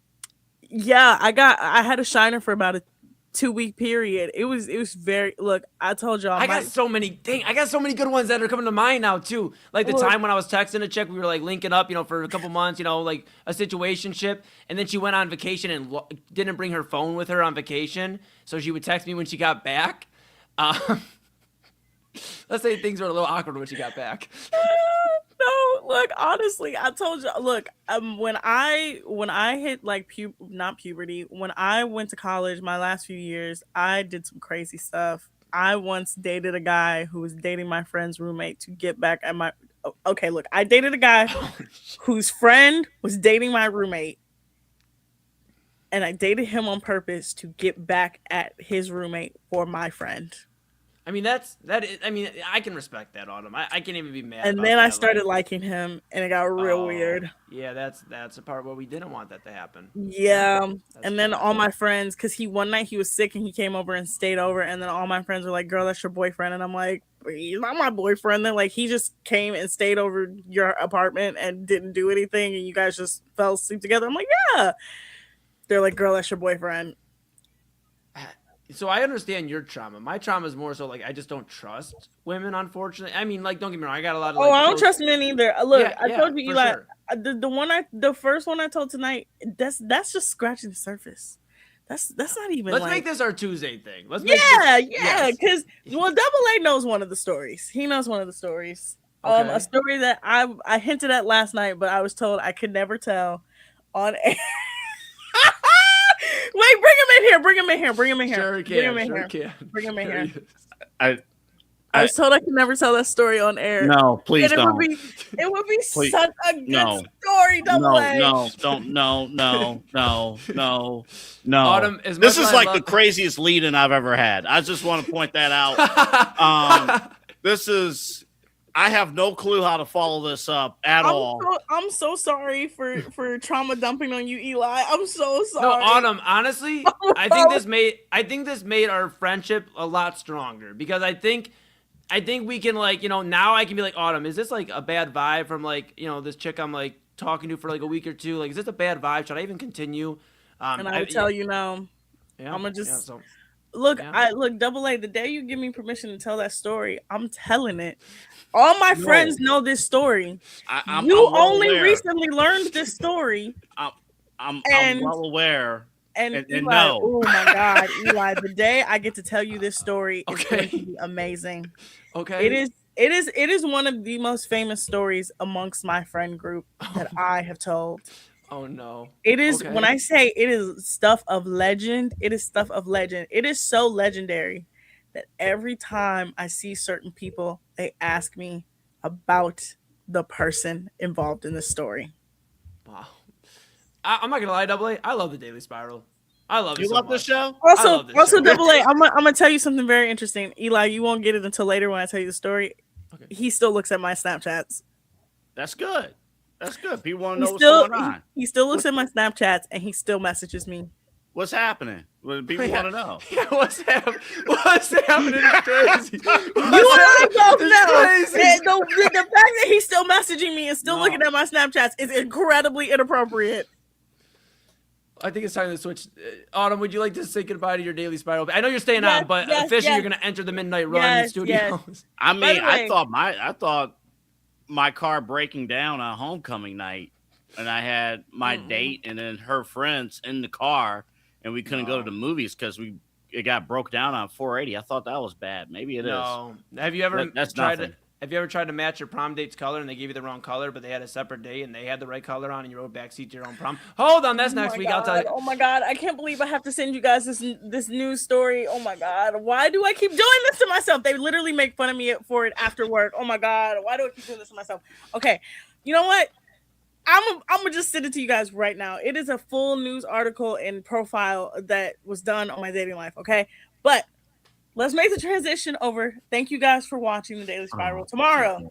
had a shiner for about a 2-week period. It was very, look, I told y'all. I got so many good ones that are coming to mind now too. The time when I was texting a chick, we were linking up, for a couple months, a situationship, and then she went on vacation and didn't bring her phone with her on vacation, so she would text me when she got back. Let's say things were a little awkward when she got back. No, look, honestly, I told you, look, when I hit not puberty, when I went to college, my last few years, I did some crazy stuff. I once dated a guy who was dating my friend's roommate to get back at my, okay, look, I dated a guy whose friend was dating my roommate, and I dated him on purpose to get back at his roommate for my friend. I can respect that, Autumn. I can't even be mad. And then I started liking him, and it got real weird. Yeah, that's the part where we didn't want that to happen. Yeah, and then all my friends, because one night he was sick and he came over and stayed over, and then all my friends were like, "Girl, that's your boyfriend," and I'm like, "He's not my boyfriend." Then he just came and stayed over your apartment and didn't do anything, and you guys just fell asleep together. I'm like, "Yeah." They're like, "Girl, that's your boyfriend." So I understand your trauma. My trauma is more so I just don't trust women, unfortunately. Don't get me wrong, I got a lot of I don't trust men either. Look, I told you, Eli, sure. the first one I told tonight, that's just scratching the surface. That's not even. Let's make this our Tuesday thing. Because Double A knows one of the stories. He knows one of the stories. Okay. A story that I hinted at last night, but I was told I could never tell on air. him in here. Bring him in here. Bring him in here. Sure Bring him in can. here. Bring him in here. I I was told I could never tell that story on air. No, please And don't. It would be Please. such a good No. story, Double A. No, don't. No. Autumn, as much This as is I like love- the craziest lead-in I've ever had. I just want to point that out. This is. I have no clue how to follow this up at all. I'm so sorry for trauma dumping on you, Eli. I'm so sorry. No, Autumn, honestly, I think this made our friendship a lot stronger because I think we can now I can be like, Autumn, is this like a bad vibe from this chick I'm like talking to for like a week or two? Like, is this a bad vibe? Should I even continue? And I would tell you no. Yeah, I'm gonna just so, look. yeah. Look, Double A. The day you give me permission to tell that story, I'm telling it. All my friends know this story. I'm you well only aware. recently learned this story. I'm And- well aware. And And Eli, no. oh my God, Eli! The day I get to tell you this story is going to be amazing. okay. It is one of the most famous stories amongst my friend group that I have told. Oh no. It is Okay. when I say it is stuff of legend. It is stuff of legend. It is so legendary that every time I see certain people, they ask me about the person involved in the story. Wow. I'm not gonna lie, Double A. I love the Daily Spiral. I love it. You so love much. this show? Also, love this show. Double A, I'm gonna tell you something very interesting. Eli, you won't get it until later when I tell you the story. Okay. He still looks at my Snapchats. That's good. That's good. People want to know what's going on. He still looks at my Snapchats and he still messages me. What's happening? What people want to know. Yeah, what's happening? What's happening is crazy. You and I both know It's crazy. that the fact that he's still messaging me and still No. looking at my Snapchats is incredibly inappropriate. I think it's time to switch. Autumn, would you like to say goodbye to your Daily Spiral? I know you're staying Yes, on, but yes, officially yes. you're gonna enter the midnight run in Yes, studios. yes. I By mean, the I way- thought my car breaking down on homecoming night, and I had my date and then her friends in the car, and we couldn't go to the movies because it got broke down on 480. I thought that was bad. Maybe it is. No. Have you ever That's tried nothing. Have you ever tried to match your prom date's color and they gave you the wrong color, but they had a separate date and they had the right color on and you rode backseat to your own prom? Hold on, that's next week. I'll tell you. Oh my God, I can't believe I have to send you guys this news story. Oh my God, why do I keep doing this to myself? They literally make fun of me for it after work. Oh my God, why do I keep doing this to myself? Okay, you know what? I'm gonna just send it to you guys right now. It is a full news article and profile that was done on my dating life. Okay, but let's make the transition over. Thank you guys for watching the Daily Spiral. Tomorrow,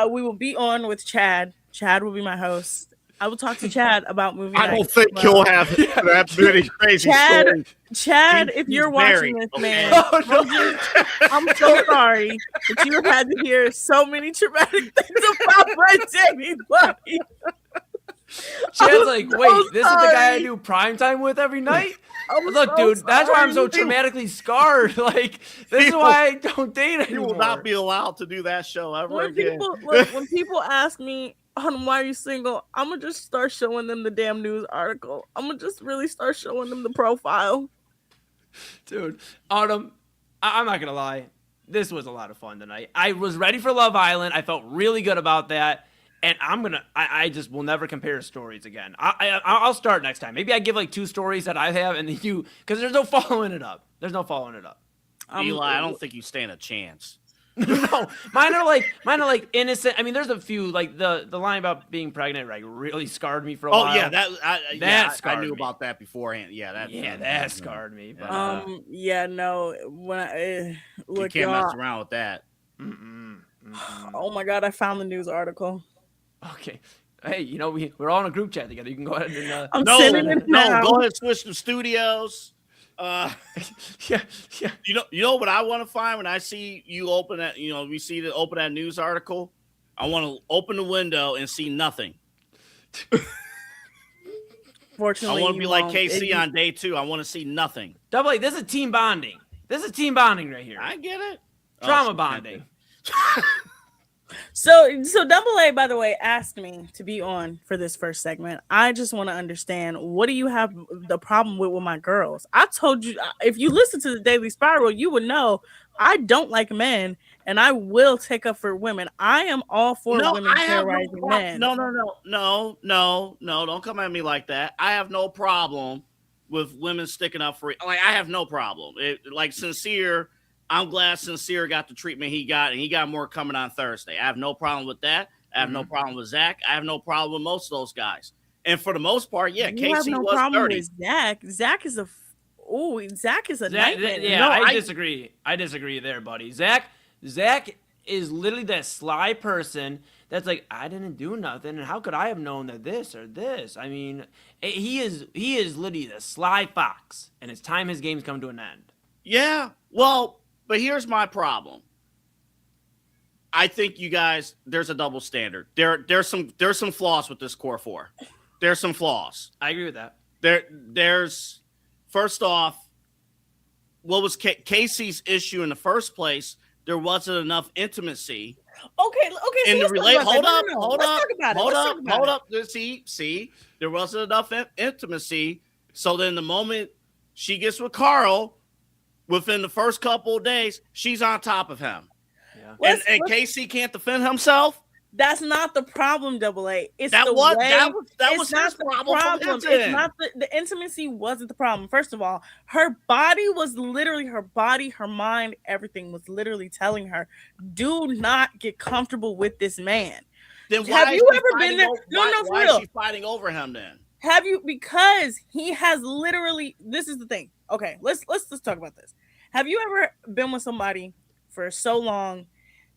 we will be on with Chad. Chad will be my host. I will talk to Chad about movie I night don't think as he'll well. have that many crazy Chad, stories. Chad, He's- if you're he's watching married, this, okay? man, Oh, no. I'm so sorry that you have had to hear so many traumatic things about my dating life. Chad's like, so wait, this is the guy I sorry. do primetime with every night? I'm Look, so dude, that's why I'm so sorry. traumatically scarred. Like, this is why I don't date You anymore. will not be allowed to do that show ever When again. when people ask me on why are you single, I'm gonna just start showing them the damn news article. I'm gonna just really start showing them the profile. Dude, Autumn, I'm not gonna lie. This was a lot of fun tonight. I was ready for Love Island. I felt really good about that. And I just will never compare stories again. I'll start next time. Maybe I give like 2 stories that I have and then because there's no following it up. There's no following it up. Eli, I don't think you stand a chance. No, mine are like innocent. I mean, there's a few like the line about being pregnant, like really scarred me for a while. Oh yeah, I scarred knew me. about that beforehand. Yeah, that scarred me. But, Yeah, no. When You look, can't y'all, mess around with that. oh my God, I found the news article. okay. Hey, we're all in a group chat together. You can go ahead and I'm No, sending it now. go ahead and switch to studios. yeah. You know what I want to find when I see you open that, we see the open that news article. I want to open the window and see nothing. Fortunately, I want to be you like won't. KC on day 2. I want to see nothing. Double A, this is team bonding. This is team bonding right here. I get it. Trauma Oh, bonding. So Double A, by the way, asked me to be on for this first segment. I just want to understand, what do you have the problem with my girls? I told you, if you listen to the Daily Spiral, you would know I don't like men, and I will take up for women. I am all for women terrorizing men. No. Don't come at me like that. I have no problem with women sticking up for it. Like, I have no problem. Like, Sincere, I'm glad Sincere got the treatment he got, and he got more coming on Thursday. I have no problem with that. I have no problem with Zach. I have no problem with most of those guys. And for the most part, yeah, You Casey have no was problem dirty. with Zach. Zach is a nightmare. Yeah, No, I disagree. I disagree there, buddy. Zach is literally that sly person that's like, I didn't do nothing, and how could I have known that this or this? I mean, he is literally the sly fox, and it's time his game's come to an end. Yeah, well, but here's my problem. I think you guys, there's a double standard. There's some flaws with this core four. There's some flaws. I agree with that. There's first off, what was Casey's issue in the first place? There wasn't enough intimacy. Okay. In the relate, hold up. See, there wasn't enough intimacy. So then, the moment she gets with Carl, within the first couple of days, she's on top of him. Yeah. And Casey can't defend himself. That's not the problem, Double A. It's That the was way. that was It's not his the problem. problem. It's not the intimacy wasn't the problem. First of all, her body was literally her mind, everything was literally telling her, do not get comfortable with this man. Then Have why you is she ever been fighting there? over- For why real. is she fighting over him then? Have you? Because he has literally. This is the thing. Okay, let's talk about this. Have you ever been with somebody for so long,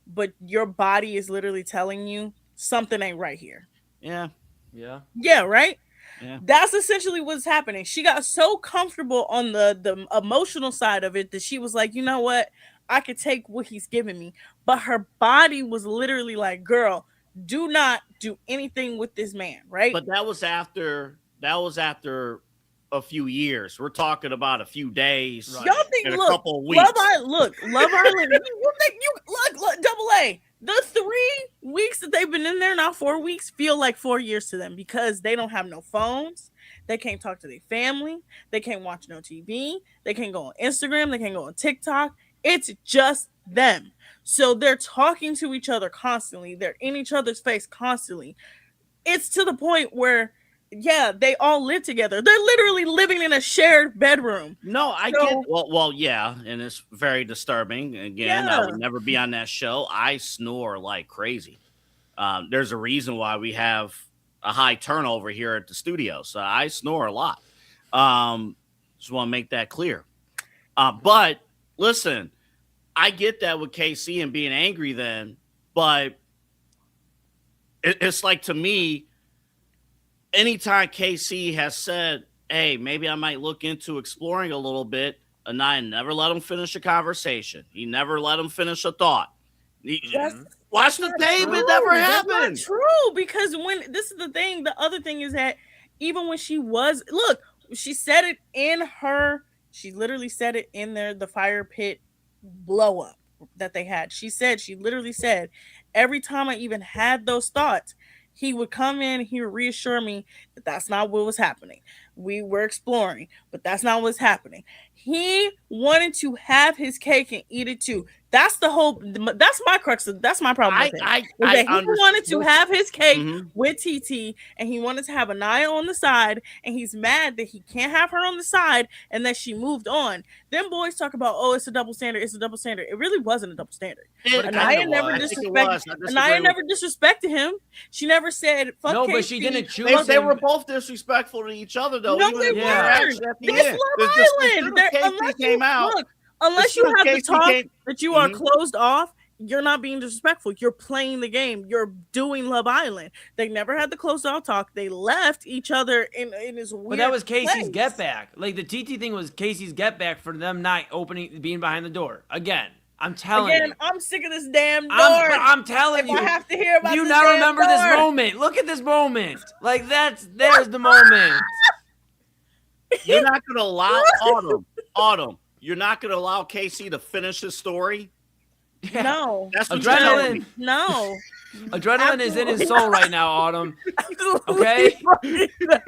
but your body is literally telling you something ain't right here? Yeah. Yeah, right? Yeah. That's essentially what's happening. She got so comfortable on the emotional side of it that she was like, you know what? I could take what he's giving me. But her body was literally like, girl, do not do anything with this man, right? But that was after a few years. We're talking about a few days. Right. Y'all think, In a look, couple of weeks. Love Island, you think look, Double A, the 3 weeks that they've been in there now, 4 weeks, feel like 4 years to them because they don't have no phones. They can't talk to their family. They can't watch no TV. They can't go on Instagram. They can't go on TikTok. It's just them. So they're talking to each other constantly. They're in each other's face constantly. It's to the point where, yeah, they all live together. They're literally living in a shared bedroom. No, I get well, yeah, and it's very disturbing. Again, I Yeah. would never be on that show. I snore like crazy. There's a reason why we have a high turnover here at the studio. So I snore a lot. Just want to make that clear. But listen, I get that with KC and being angry then, but it's like, to me, anytime KC has said, hey, maybe I might look into exploring a little bit, Anaya never let him finish a conversation. He never let him finish a thought. Watch the tape. It never happened. That's not true, because when this is the thing, the other thing is that even when she said it she literally said it in the fire pit blow up that they had. She literally said, every time I even had those thoughts, he would come in, he would reassure me that that's not what was happening. We were exploring, but that's not what's happening. He wanted to have his cake and eat it too. That's my crux. That's my problem with him. He wanted to have his cake with TT, and he wanted to have Anaya on the side, and he's mad that he can't have her on the side and that she moved on. Then boys talk about, oh, it's a double standard. It's a double standard. It really wasn't a double standard. Anaya never disrespected him. She never said fuck. No, KC. but she didn't choose. They were both disrespectful to each other, though. No, they weren't. This Love Island. Unless you have the talk that you are closed off, you're not being disrespectful. You're playing the game. You're doing Love Island. They never had the closed off talk. They left each other in this weird. But that was Casey's place. get back. Like, the TT thing was Casey's get back for them not being behind the door again. I'm telling you. I'm sick of this damn door. I'm telling you. I have to hear about Do you this not damn remember door? this moment? Look at this moment. Like, there's the moment. You're not going to allow Autumn. You're not going to allow Casey to finish his story. Yeah. No. That's what you're telling me. No. Adrenaline is in his soul right now, Autumn. Okay? Every time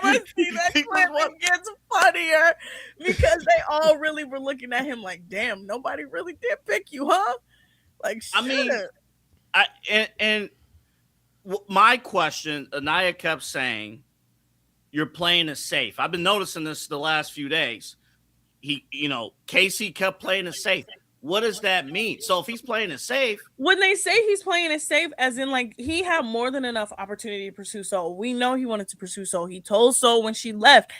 I see that clip, it gets funnier because they all really were looking at him like, damn, nobody really did pick you, huh? Like, shit. I mean, my question, Anaya kept saying, you're playing it safe. I've been noticing this the last few days. Casey kept playing it safe. What does that mean? So if he's playing it safe, when they say he's playing it safe, as in like he had more than enough opportunity to pursue Soul. We know he wanted to pursue Soul. He told Soul when she left,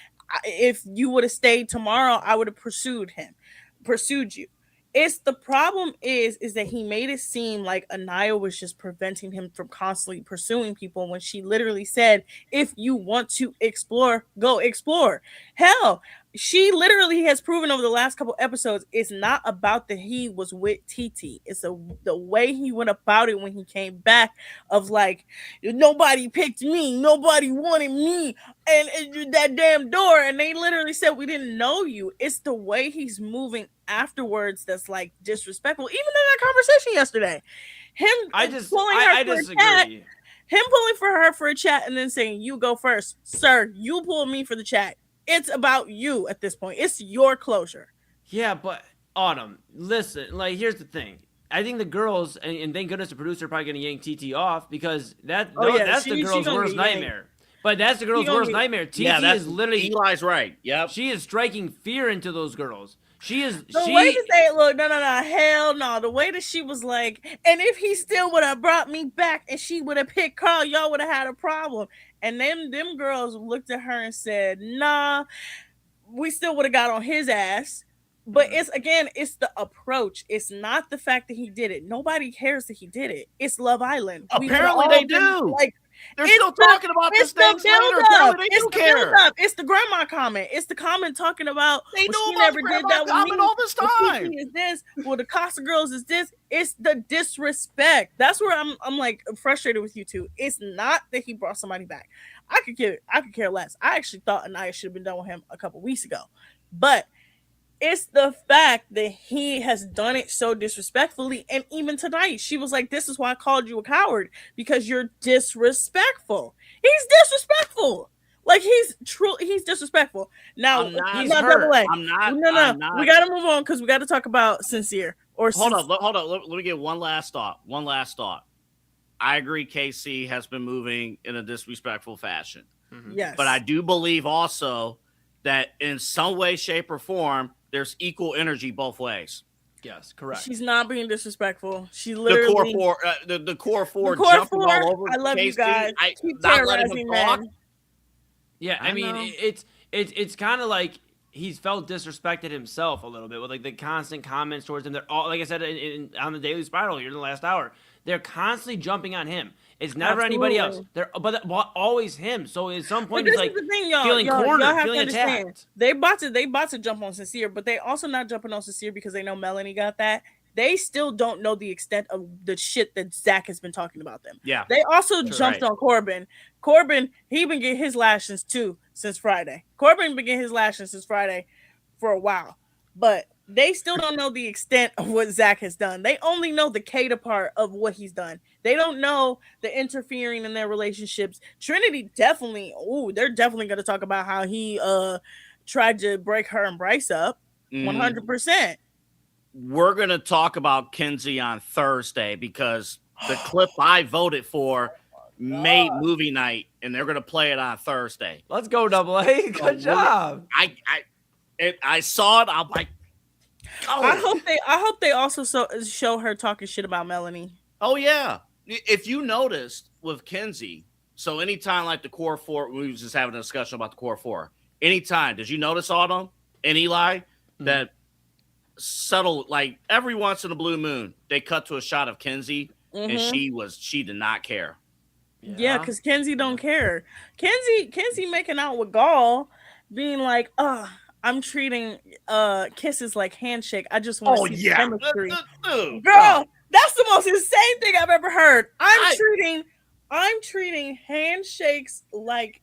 if you would have stayed tomorrow, I would have pursued you. It's the problem is that he made it seem like Anaya was just preventing him from constantly pursuing people when she literally said, if you want to explore, go explore. Hell, she literally has proven over the last couple episodes it's not about that he was with TT. It's the way he went about it when he came back of like, nobody picked me, nobody wanted me, and that damn door, and they literally said we didn't know you. It's the way he's moving afterwards that's like disrespectful. Even in that conversation yesterday, I disagree. Him pulling for her for a chat and then saying, you go first, sir, you pull me for the chat. It's about you at this point. It's your closure. Yeah, but Autumn, listen, like here's the thing. I think the girls, and thank goodness the producer are probably going to yank TT off because that's the girl's worst nightmare. But that's the girl's worst nightmare. TT is literally Eli's right. Yep. She is striking fear into those girls. Way to say, look, no, hell no. The way that she was like, and if he still would have brought me back and she would have picked Carl, y'all would have had a problem. And them girls looked at her and said, nah, we still would have got on his ass. But it's the approach. It's not the fact that he did it. Nobody cares that he did it. It's Love Island. Apparently they do. Like, they're still talking about this thing later. It's the grandma comment. It's the comment talking about they know she about never the did grandma that comment with me. all this time. Is this? Well, the Casa girls is this. It's the disrespect. That's where I'm like frustrated with you two. It's not that he brought somebody back. I could care less. I actually thought Anaya should have been done with him a couple weeks ago, but it's the fact that he has done it so disrespectfully. And even tonight, she was like, this is why I called you a coward, because you're disrespectful. He's disrespectful. Like, he's disrespectful. Now, he's not double A. No. We got to move on because we got to talk about Sincere. Hold on. Let me get one last thought. I agree KC has been moving in a disrespectful fashion. Mm-hmm. Yes. But I do believe also that in some way, shape, or form, there's equal energy both ways. Yes, correct. She's not being disrespectful. She literally the core four jumping all over. I love Casey, you guys. Keep not letting him talk. Yeah, I mean it's kind of like he's felt disrespected himself a little bit with like the constant comments towards him. They're all, like I said on the Daily Spiral here in the last hour. They're constantly jumping on him. It's never anybody else. But always him. So at some point, he's like feeling cornered, feeling attacked. They about to jump on Sincere, but they also not jumping on Sincere because they know Melanie got that. They still don't know the extent of the shit that Zach has been talking about them. Yeah. They also jumped on Corbin. Corbin, he been getting his lashings too since Friday. Corbin been getting his lashings since Friday for a while, but they still don't know the extent of what Zach has done. They only know the Kata part of what he's done. They don't know the interfering in their relationships. Trinity they're definitely going to talk about how he tried to break her and Bryce up. 100%. We're going to talk about Kenzie on Thursday because the clip I voted for made movie night, and they're going to play it on Thursday. Let's go, Double A. Good job. I saw it. I'm like, oh. I hope they also show her talking shit about Melanie. Oh yeah. If you noticed with Kenzie, so anytime like the core four, we was just having a discussion about the core four. Anytime, did you notice Autumn and Eli that subtle, like every once in a blue moon, they cut to a shot of Kenzie and she did not care. Yeah, because Kenzie don't care. Kenzie making out with Gall, being like, I'm treating kisses like handshake. I just want to see chemistry. Girl, that's the most insane thing I've ever heard. I'm treating handshakes like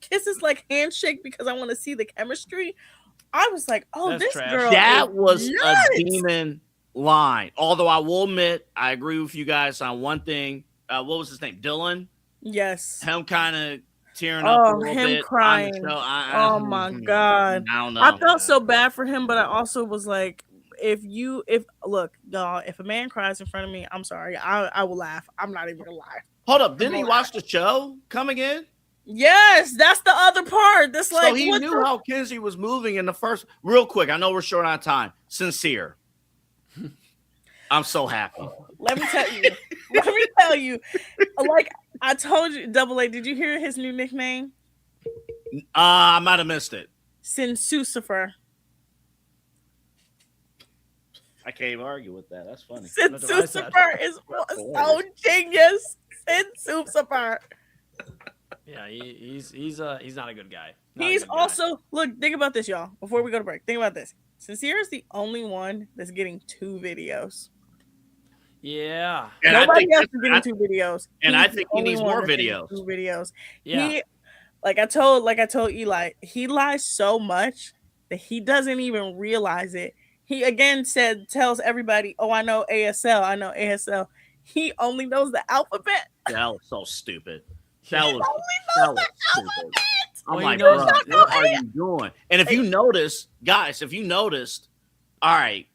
kisses like handshake because I want to see the chemistry. I was like, this trash. Girl. That was nuts. A demon line. Although I will admit, I agree with you guys on one thing. What was his name? Dylan? Yes. Him kind of tearing up a little bit. Crying. Oh my God. I don't know. I felt so bad for him, but I also was like, if a man cries in front of me, I'm sorry. I will laugh. I'm not even gonna lie. Hold up. Didn't he watch the show? Come again? Yes, that's the other part. That's like So he knew how Kenzie was moving in the first. Real quick, I know we're short on time. Sincere. I'm so happy. Let me tell you. Let me tell you. Like I told you, Double A. Did you hear his new nickname? I might have missed it. Sinsucifer. I can't even argue with that. That's funny. Sinsucifer is so genius. Sinsucifer. Yeah, he's not a good guy. He's also look. Think about this, y'all. Before we go to break, think about this. Sincere is the only one that's getting 2 videos. Yeah, And nobody else is getting 2 videos. And I think he needs more videos. 2 videos. Yeah. Like I told Eli, he lies so much that he doesn't even realize it. He again tells everybody, "Oh, I know ASL. I know ASL." He only knows the alphabet. That was so stupid. That was stupid. I'm like, bro, what are you doing? And if you notice, guys, all right,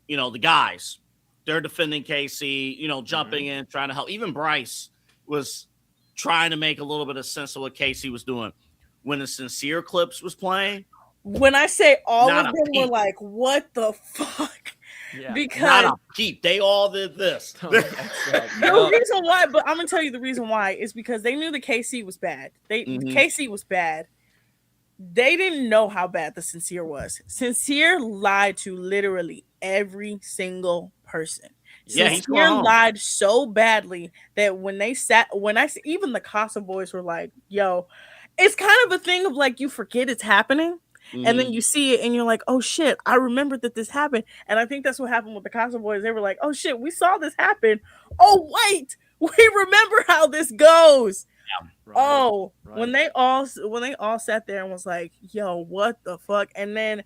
the guys, they're defending KC, jumping in, trying to help. Even Bryce was trying to make a little bit of sense of what Casey was doing. When the Sincere clips was playing, when I say all of them were like, what the fuck? Yeah. Because not a peep. They all did this. The reason why, but I'm gonna tell you the reason why is because they knew the KC was bad. KC was bad. They didn't know how bad the Sincere was. Sincere lied to literally every single person. Yeah, Sincere lied so badly that even the Casa boys were like, yo, it's kind of a thing of like you forget it's happening. And then you see it and you're like, oh shit, I remember that this happened. And I think that's what happened with the Casa boys. They were like, oh shit, we saw this happen. Oh wait, we remember how this goes. Yeah, right, right. When they all sat there and was like, yo, what the fuck? And then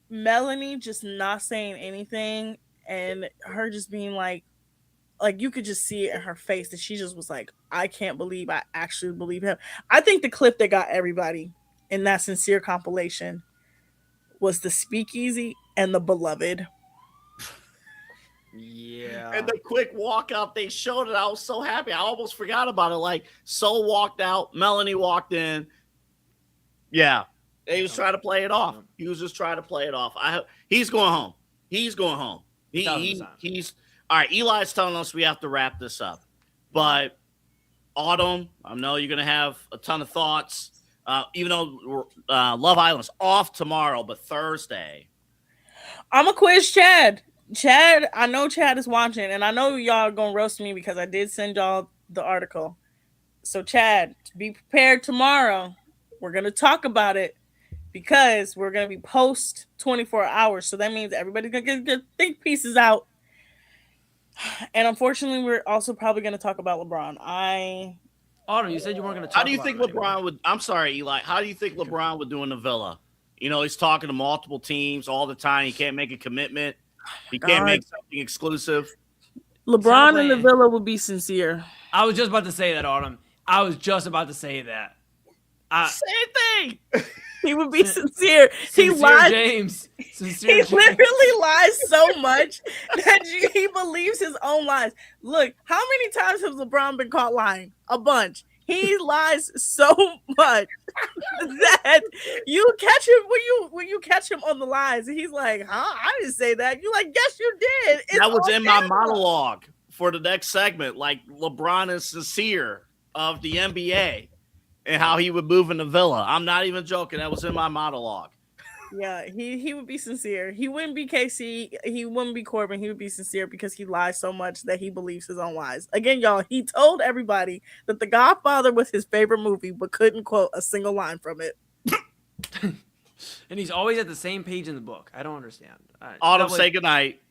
Melanie just not saying anything and her just being like you could just see it in her face that she just was like, I can't believe I actually believe him. I think the clip that got everybody in that Sincere compilation was the speakeasy and the beloved. Yeah. And the quick walkout, they showed it. I was so happy. I almost forgot about it. Like, Soul walked out, Melanie walked in. Yeah. He was trying to play it off. He was just trying to play it off. He's going home. He's going home. He's all right. Eli's telling us we have to wrap this up. But Autumn, I know you're gonna have a ton of thoughts. Even though Love Island's off tomorrow, but Thursday. I'm a quiz Chad. Chad, I know Chad is watching, and I know y'all are going to roast me because I did send y'all the article. So, Chad, be prepared tomorrow. We're going to talk about it because we're going to be post 24 hours. So, that means everybody's going to get think pieces out. And unfortunately, we're also probably going to talk about LeBron. Autumn, you said you weren't going to talk about How do you think LeBron would – I'm sorry, Eli. How do you think LeBron would do in the Villa? He's talking to multiple teams all the time. He can't make a commitment. He can't make something exclusive. LeBron in the Villa would be Sincere. I was just about to say that, Autumn. I was just about to say that. Same thing. He would be Sincere. He lies. James. He literally lies so much that he believes his own lies. Look, how many times has LeBron been caught lying? A bunch. He lies so much that you catch him when you catch him on the lies. And he's like, huh? I didn't say that. You're like, yes, you did. That was in my monologue for the next segment. Like, LeBron is Sincere of the NBA. And how he would move in the Villa. I'm not even joking. That was in my monologue. Yeah, he would be Sincere. He wouldn't be KC. He wouldn't be Corbin. He would be Sincere because he lies so much that he believes his own lies. Again, y'all, he told everybody that The Godfather was his favorite movie, but couldn't quote a single line from it. And he's always at the same page in the book. I don't understand. Autumn, say goodnight.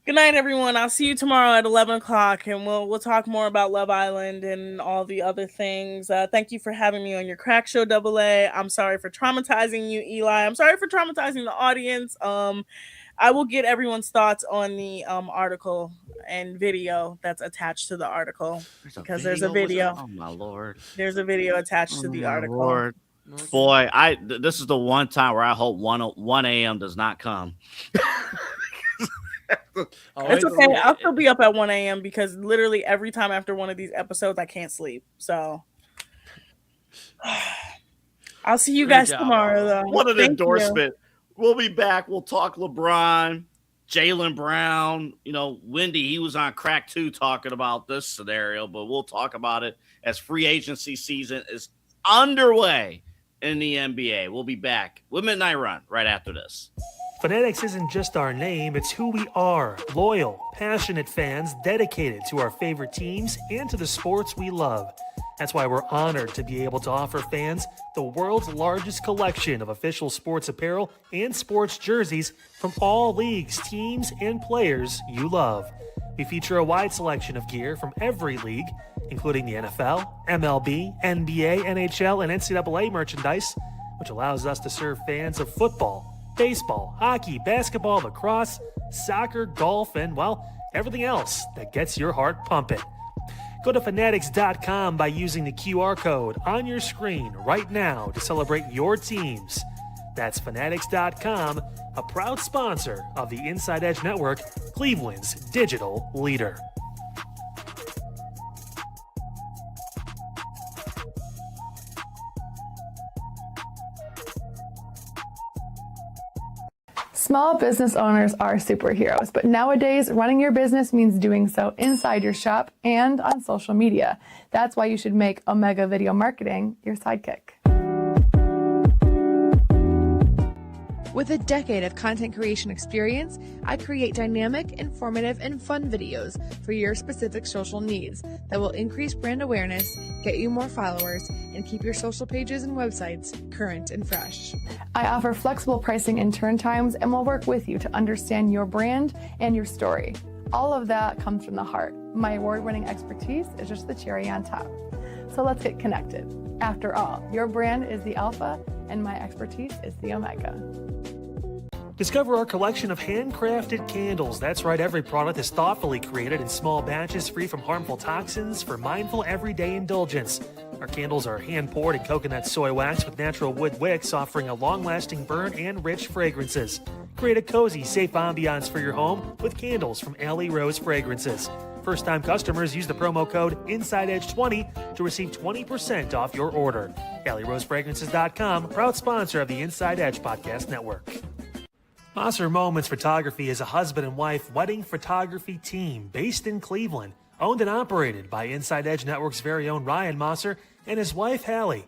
Good night, everyone. I'll see you tomorrow at 11 o'clock, and we'll talk more about Love Island and all the other things. Thank you for having me on your crack show, Double A. I'm sorry for traumatizing you, Eli. I'm sorry for traumatizing the audience. I will get everyone's thoughts on the article and video that's attached to the article because there's a video. Oh my Lord! There's a video attached to the article. Lord. Boy, this is the one time where I hope 1 a.m. does not come. It's okay. I'll still be up at 1 a.m. because literally every time after one of these episodes, I can't sleep. So I'll see you Great guys job, tomorrow, Arlo. though. What an Thank you. endorsement. We'll be back. We'll talk LeBron, Jaylen Brown. Wendy, he was on Crack 2 talking about this scenario, but we'll talk about it as free agency season is underway in the NBA. We'll be back with Midnight Run right after this. Fanatics isn't just our name, it's who we are. Loyal, passionate fans dedicated to our favorite teams and to the sports we love. That's why we're honored to be able to offer fans the world's largest collection of official sports apparel and sports jerseys from all leagues, teams, and players you love. We feature a wide selection of gear from every league, including the NFL, MLB, NBA, NHL, and NCAA merchandise, which allows us to serve fans of football, baseball, hockey, basketball, lacrosse, soccer, golf, and, well, everything else that gets your heart pumping. Go to fanatics.com by using the QR code on your screen right now to celebrate your teams. That's fanatics.com, a proud sponsor of the Inside Edge Network, Cleveland's digital leader. Small business owners are superheroes, but nowadays running your business means doing so inside your shop and on social media. That's why you should make Omega Video Marketing your sidekick. With a decade of content creation experience, I create dynamic, informative, and fun videos for your specific social needs that will increase brand awareness, get you more followers, and keep your social pages and websites current and fresh. I offer flexible pricing and turn times and will work with you to understand your brand and your story. All of that comes from the heart. My award-winning expertise is just the cherry on top. So let's get connected. After all, your brand is the alpha and my expertise is the omega. Discover our collection of handcrafted candles. That's right, every product is thoughtfully created in small batches free from harmful toxins for mindful everyday indulgence. Our candles are hand-poured in coconut soy wax with natural wood wicks, offering a long-lasting burn and rich fragrances. Create a cozy, safe ambiance for your home with candles from Alley Rose Fragrances. First-time customers use the promo code InsideEdge20 to receive 20% off your order. AlleyRoseFragrances.com, proud sponsor of the Inside Edge Podcast Network. Mosser Moments Photography is a husband and wife wedding photography team based in Cleveland, owned and operated by Inside Edge Network's very own Ryan Mosser and his wife Hallie.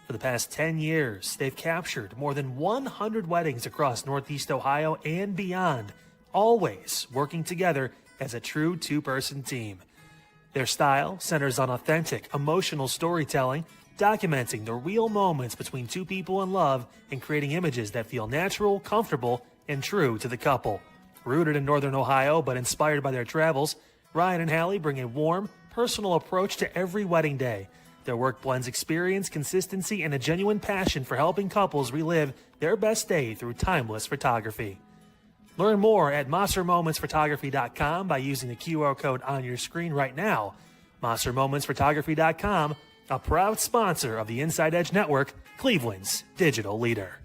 For the past 10 years, they've captured more than 100 weddings across Northeast Ohio and beyond, always working together as a true two-person team. Their style centers on authentic, emotional storytelling, documenting the real moments between two people in love and creating images that feel natural, comfortable, and true to the couple. Rooted in Northern Ohio but inspired by their travels, Ryan and Hallie bring a warm, personal approach to every wedding day. Their work blends experience, consistency, and a genuine passion for helping couples relive their best day through timeless photography. Learn more at MosserMomentsPhotography.com by using the QR code on your screen right now. MosserMomentsPhotography.com, a proud sponsor of the Inside Edge Network, Cleveland's digital leader.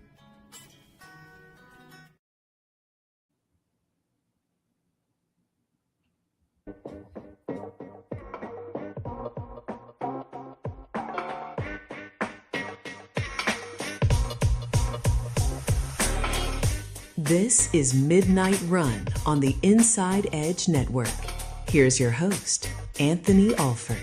This is Midnight Run on the Inside Edge Network. Here's your host, Anthony Alford.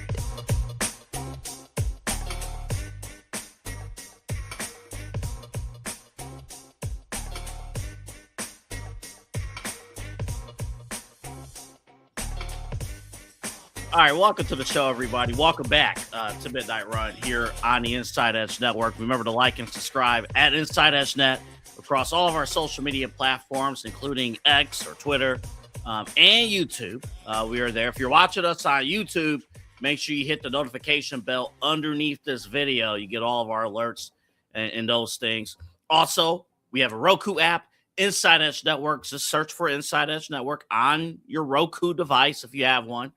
All right, welcome to the show, everybody. Welcome back to Midnight Run here on the Inside Edge Network. Remember to like and subscribe at Inside Edge Net across all of our social media platforms, including X or Twitter and YouTube. We are there. If you're watching us on YouTube, make sure you hit the notification bell underneath this video. You get all of our alerts and those things. Also, we have a Roku app, Inside Edge Network. Just search for Inside Edge Network on your Roku device if you have one.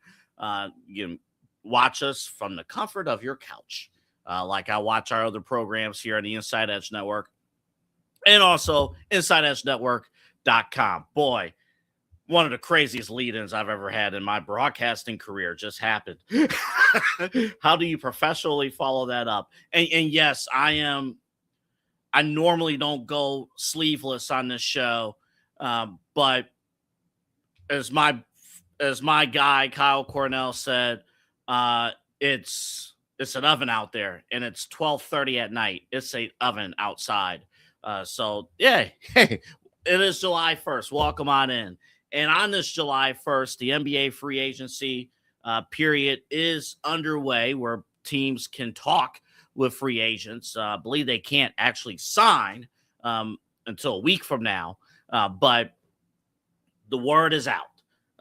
You can watch us from the comfort of your couch, like I watch our other programs here on the Inside Edge Network, and also InsideEdgeNetwork.com. Boy, one of the craziest lead-ins I've ever had in my broadcasting career just happened. How do you professionally follow that up? And yes, I normally don't go sleeveless on this show, but as my guy Kyle Cornell said, it's an oven out there, and it's 12:30 at night. It's an oven outside. So yeah, hey, it is July 1st. Welcome on in. And on this July 1st, the NBA free agency period is underway, where teams can talk with free agents. I believe they can't actually sign until a week from now, but the word is out.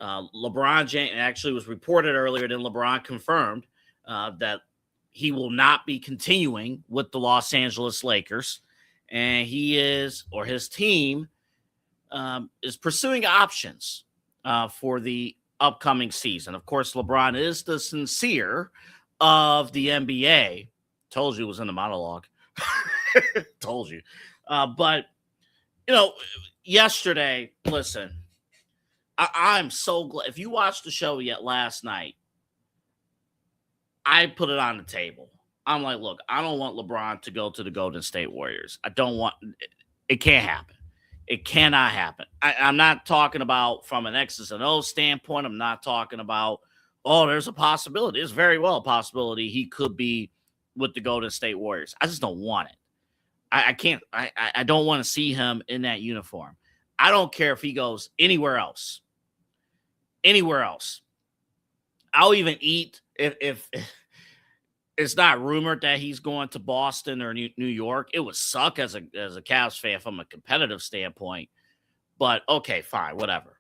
LeBron James actually was reported earlier, then LeBron confirmed that he will not be continuing with the Los Angeles Lakers, and his team is pursuing options for the upcoming season. Of course, LeBron is the sincere of the NBA. Told you it was in the monologue. Told you. But, yesterday, listen, I'm so glad. If you watched the show yet last night, I put it on the table. I'm like, look, I don't want LeBron to go to the Golden State Warriors. It can't happen. It cannot happen. I'm not talking about from an X's and O's standpoint. I'm not talking about, there's a possibility. It's very well a possibility he could be with the Golden State Warriors. I just don't want it. I can't. I don't want to see him in that uniform. I don't care if he goes anywhere else. Anywhere else. I'll even eat if it's not rumored that he's going to Boston or New York. It would suck as a Cavs fan from a competitive standpoint. But okay, fine, whatever.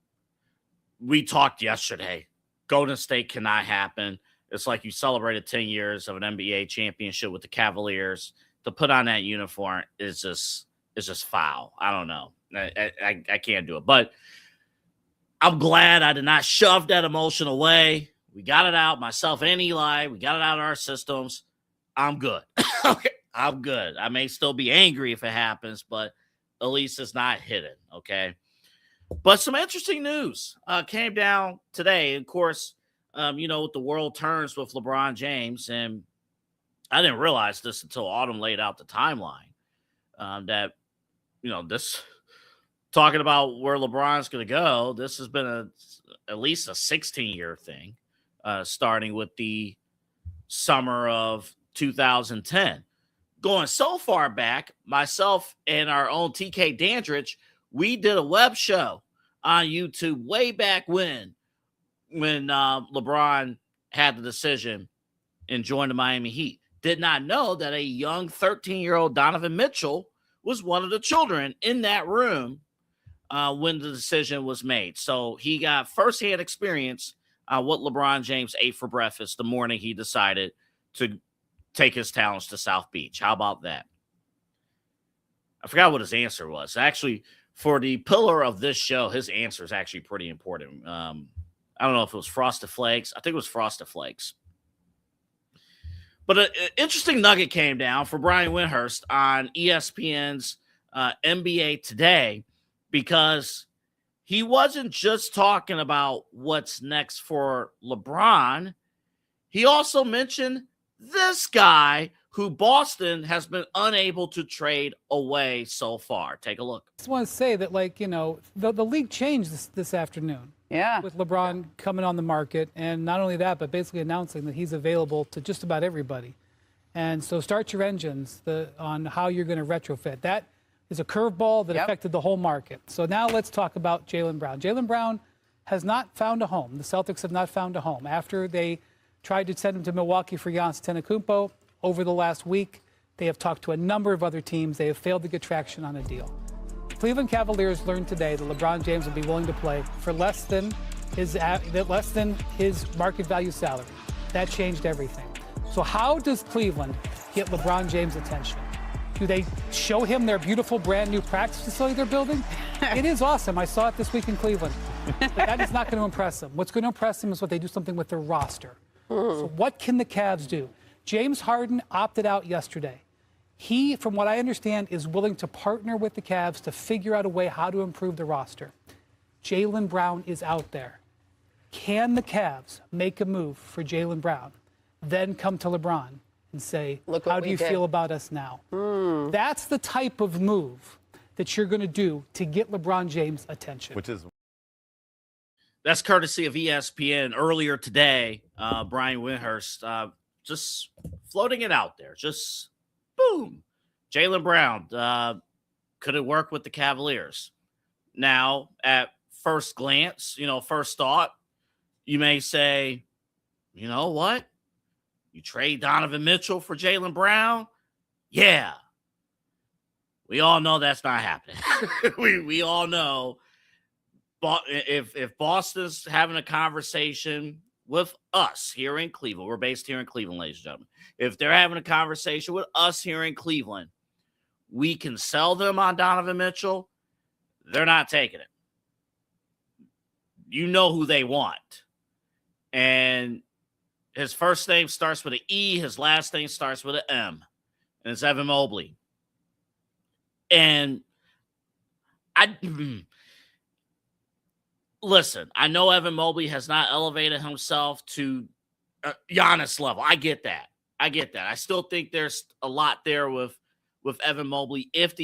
We talked yesterday. Golden State cannot happen. It's like you celebrated 10 years of an NBA championship with the Cavaliers. To put on that uniform is just foul. I don't know. I can't do it. But I'm glad I did not shove that emotion away. We got it out, myself and Eli. We got it out of our systems. I'm good. Okay, I'm good. I may still be angry if it happens, but at least it's not hidden, okay? But some interesting news came down today. Of course, with the world turns with LeBron James, and I didn't realize this until Autumn laid out the timeline, that, this talking about where LeBron's going to go, this has been at least a 16-year thing. Starting with the summer of 2010. Going so far back, myself and our own TK Dandridge, we did a web show on YouTube way back when LeBron had the decision and joined the Miami Heat. Did not know that a young 13-year-old Donovan Mitchell was one of the children in that room when the decision was made. So he got firsthand experience what LeBron James ate for breakfast the morning he decided to take his talents to South Beach. How about that? I forgot what his answer was. Actually, for the pillar of this show, his answer is actually pretty important. I don't know if it was Frosted Flakes. I think it was Frosted Flakes. But an interesting nugget came down for Brian Windhurst on ESPN's NBA Today, because he wasn't just talking about what's next for LeBron. He also mentioned this guy who Boston has been unable to trade away so far. Take a look. I just want to say that, the league changed this afternoon. Yeah. With LeBron coming on the market, and not only that, but basically announcing that he's available to just about everybody. And so start your engines on how you're going to retrofit. That is a curveball that affected the whole market. So now let's talk about Jaylen Brown. Jaylen Brown has not found a home. The Celtics have not found a home. After they tried to send him to Milwaukee for Giannis Antetokounmpo over the last week, they have talked to a number of other teams. They have failed to get traction on a deal. Cleveland Cavaliers learned today that LeBron James will be willing to play for less than his market value salary. That changed everything. So how does Cleveland get LeBron James' attention? Do they show him their beautiful brand new practice facility they're building? It is awesome. I saw it this week in Cleveland. But that is not going to impress him. What's going to impress him is what they do something with their roster. So what can the Cavs do? James Harden opted out yesterday. He, from what I understand, is willing to partner with the Cavs to figure out a way how to improve the roster. Jaylen Brown is out there. Can the Cavs make a move for Jaylen Brown, then come to LeBron and say, how do you feel about us now? That's the type of move that you're going to do to get LeBron James' attention. That's courtesy of ESPN earlier today. Brian Windhurst just floating it out there. Just boom. Jaylen Brown, could it work with the Cavaliers? Now, at first glance, first thought, you may say, you know what? You trade Donovan Mitchell for Jaylen Brown? Yeah. We all know that's not happening. we all know. But if Boston's having a conversation with us here in Cleveland, we're based here in Cleveland, ladies and gentlemen. If they're having a conversation with us here in Cleveland, we can sell them on Donovan Mitchell. They're not taking it. You know who they want. And his first name starts with an E. His last name starts with an M. And it's Evan Mobley. And listen, I know Evan Mobley has not elevated himself to Giannis level. I get that. I still think there's a lot there with Evan Mobley if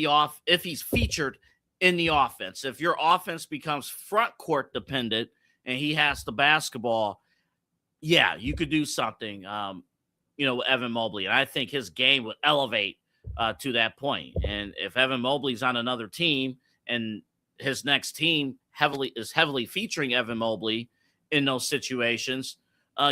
he's featured in the offense. If your offense becomes front court dependent and he has the basketball, yeah, you could do something, with Evan Mobley. And I think his game would elevate to that point. And if Evan Mobley's on another team and his next team is heavily featuring Evan Mobley in those situations,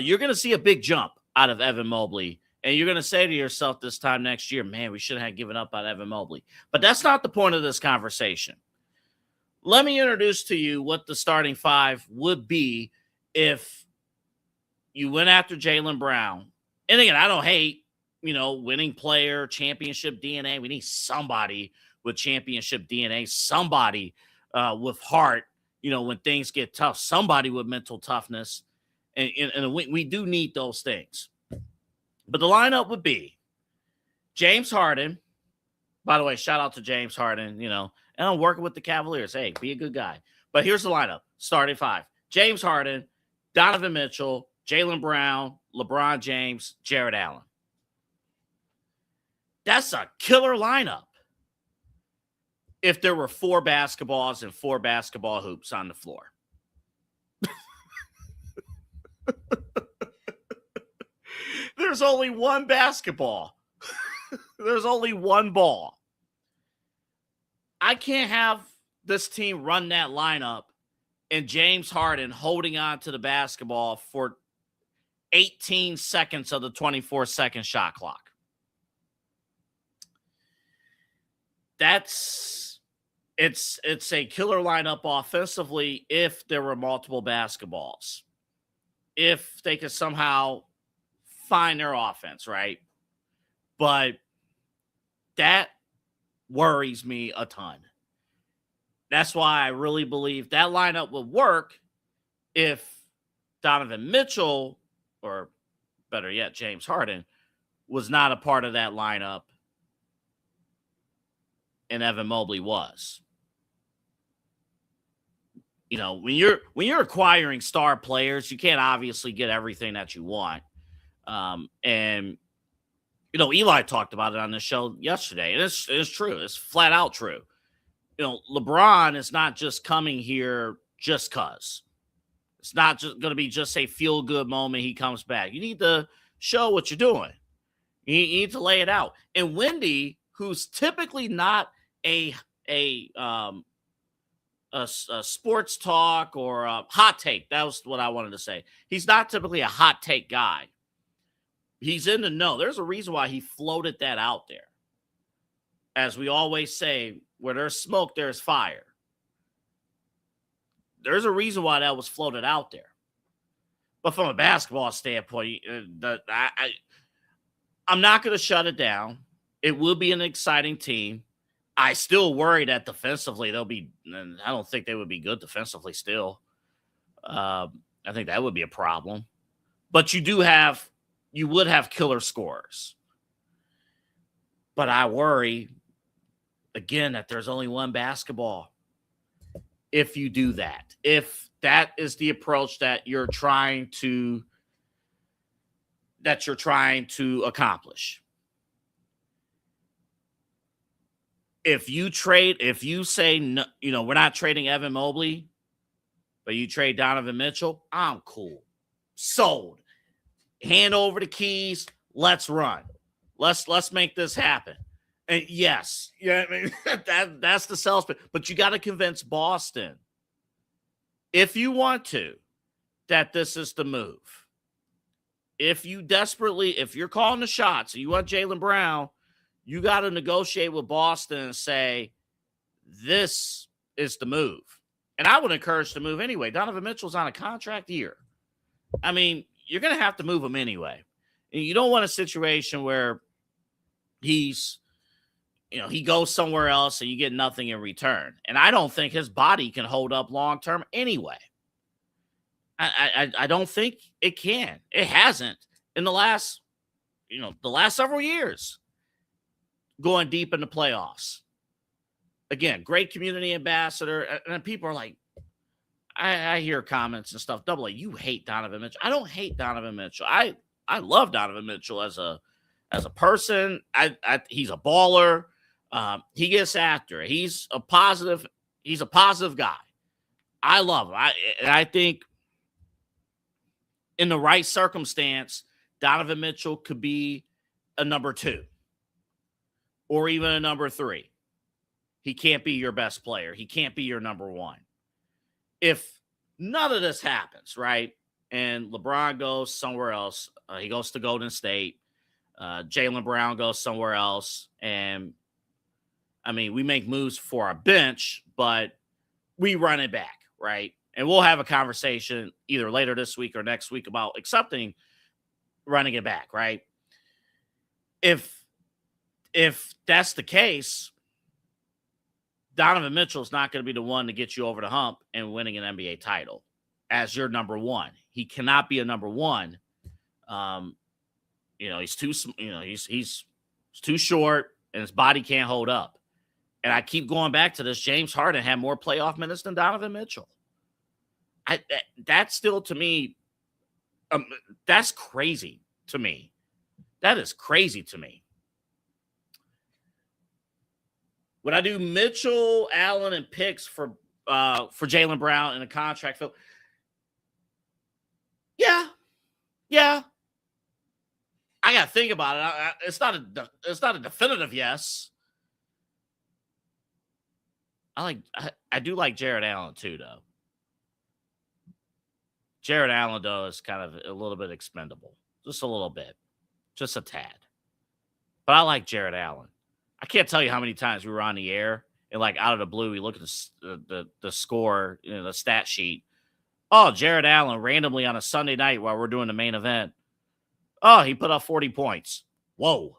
you're going to see a big jump out of Evan Mobley. And you're going to say to yourself this time next year, man, we should have given up on Evan Mobley. But that's not the point of this conversation. Let me introduce to you what the starting five would be if you went after Jaylen Brown. And again, I don't hate, winning player, championship DNA. We need somebody with championship DNA, somebody with heart, when things get tough, somebody with mental toughness. And we do need those things. But the lineup would be James Harden. By the way, shout out to James Harden, and I'm working with the Cavaliers. Hey, be a good guy. But here's the lineup. Starting five. James Harden, Donovan Mitchell, Jaylen Brown, LeBron James, Jared Allen. That's a killer lineup. If there were 4 basketballs and 4 basketball hoops on the floor. There's only one basketball. There's only one ball. I can't have this team run that lineup and James Harden holding on to the basketball for 18 seconds of the 24-second shot clock. It's a killer lineup offensively if there were multiple basketballs. If they could somehow find their offense, right? But that worries me a ton. That's why I really believe that lineup would work if Donovan Mitchell, or better yet, James Harden, was not a part of that lineup and Evan Mobley was. When you're acquiring star players, you can't obviously get everything that you want. And Eli talked about it on the show yesterday, and it's true. It's flat out true. LeBron is not just coming here just because. It's not just going to be just a feel-good moment he comes back. You need to show what you're doing. You need to lay it out. And Wendy, who's typically not a sports talk or a hot take. That was what I wanted to say. He's not typically a hot take guy. He's in the know. There's a reason why he floated that out there. As we always say, where there's smoke, there's fire. There's a reason why that was floated out there. But from a basketball standpoint, I'm not going to shut it down. It will be an exciting team. I still worry that defensively I don't think they would be good defensively still. I think that would be a problem. But you would have killer scorers. But I worry, again, that there's only one basketball. if you do that. If that is the approach that you're trying to accomplish. If you say, no, we're not trading Evan Mobley, but you trade Donovan Mitchell, I'm cool. Sold. Hand over the keys. Let's run. Let's make this happen. And yes, that's the sales pitch. But you got to convince Boston, if you want to, that this is the move. If you're calling the shots and you want Jaylen Brown, you got to negotiate with Boston and say, this is the move. And I would encourage the move anyway. Donovan Mitchell's on a contract year. I mean, you're going to have to move him anyway. And you don't want a situation where he goes somewhere else and you get nothing in return. And I don't think his body can hold up long-term anyway. I don't think it can. It hasn't in the last several years going deep in the playoffs. Again, great community ambassador. And people are like, I hear comments and stuff. Double A, you hate Donovan Mitchell. I don't hate Donovan Mitchell. I love Donovan Mitchell as a person. He's a baller. He gets after it. He's a positive guy. I love him. I think in the right circumstance, Donovan Mitchell could be a number 2 or even a number 3. He can't be your best player. He can't be your number 1. If none of this happens, right, and LeBron goes somewhere else, he goes to Golden State, Jaylen Brown goes somewhere else, and, I mean, we make moves for our bench, but we run it back, right? And we'll have a conversation either later this week or next week about accepting running it back, right? If that's the case, Donovan Mitchell's not going to be the one to get you over the hump and winning an NBA title as your number 1. He cannot be a number 1. He's too short and his body can't hold up. And I keep going back to this. James Harden had more playoff minutes than Donovan Mitchell. That's still, to me, that's crazy to me. That is crazy to me. Would I do Mitchell, Allen, and picks for Jaylen Brown in a contract field? Yeah. I got to think about it. It's not a definitive yes. I do like Jared Allen too, though. Jared Allen, though, is kind of a little bit expendable. Just a little bit. Just a tad. But I like Jared Allen. I can't tell you how many times we were on the air and, like, out of the blue, we look at the score, the stat sheet. Oh, Jared Allen randomly on a Sunday night while we're doing the main event. Oh, he put up 40 points. Whoa.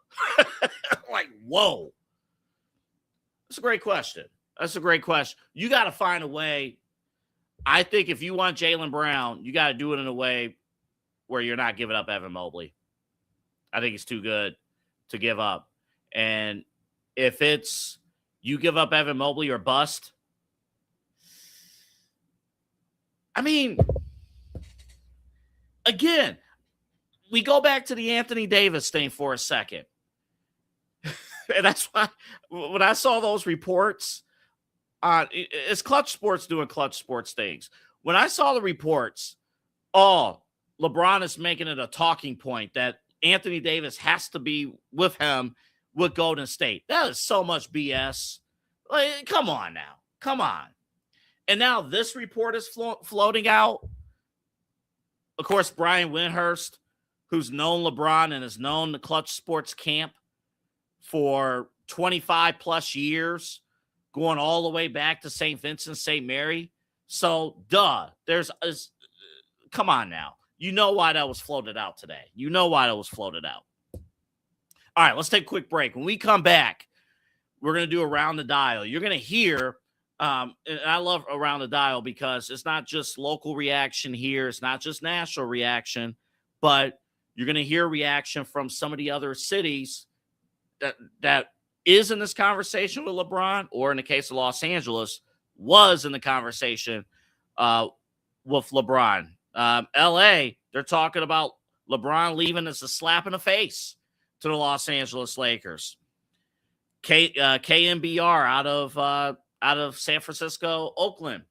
Like, whoa. That's a great question. You got to find a way. I think if you want Jaylen Brown, you got to do it in a way where you're not giving up Evan Mobley. I think he's too good to give up. And if it's you give up Evan Mobley or bust, I mean, again, we go back to the Anthony Davis thing for a second. And that's why when I saw those reports, it's Clutch Sports doing Clutch Sports things. When I saw the reports, LeBron is making it a talking point that Anthony Davis has to be with him with Golden State. That is so much BS. Like, come on now. Come on. And now this report is floating out. Of course, Brian Windhurst, who's known LeBron and has known the Clutch Sports camp for 25 plus years, going all the way back to St. Vincent, St. Mary. So, come on now. You know why that was floated out today. All right, let's take a quick break. When we come back, we're going to do Around the Dial. You're going to hear, and I love Around the Dial because it's not just local reaction here. It's not just national reaction, but you're going to hear reaction from some of the other cities that is in this conversation with LeBron, or in the case of Los Angeles, was in the conversation with LeBron. LA, they're talking about LeBron leaving as a slap in the face to the Los Angeles Lakers. KNBR out of San Francisco, Oakland.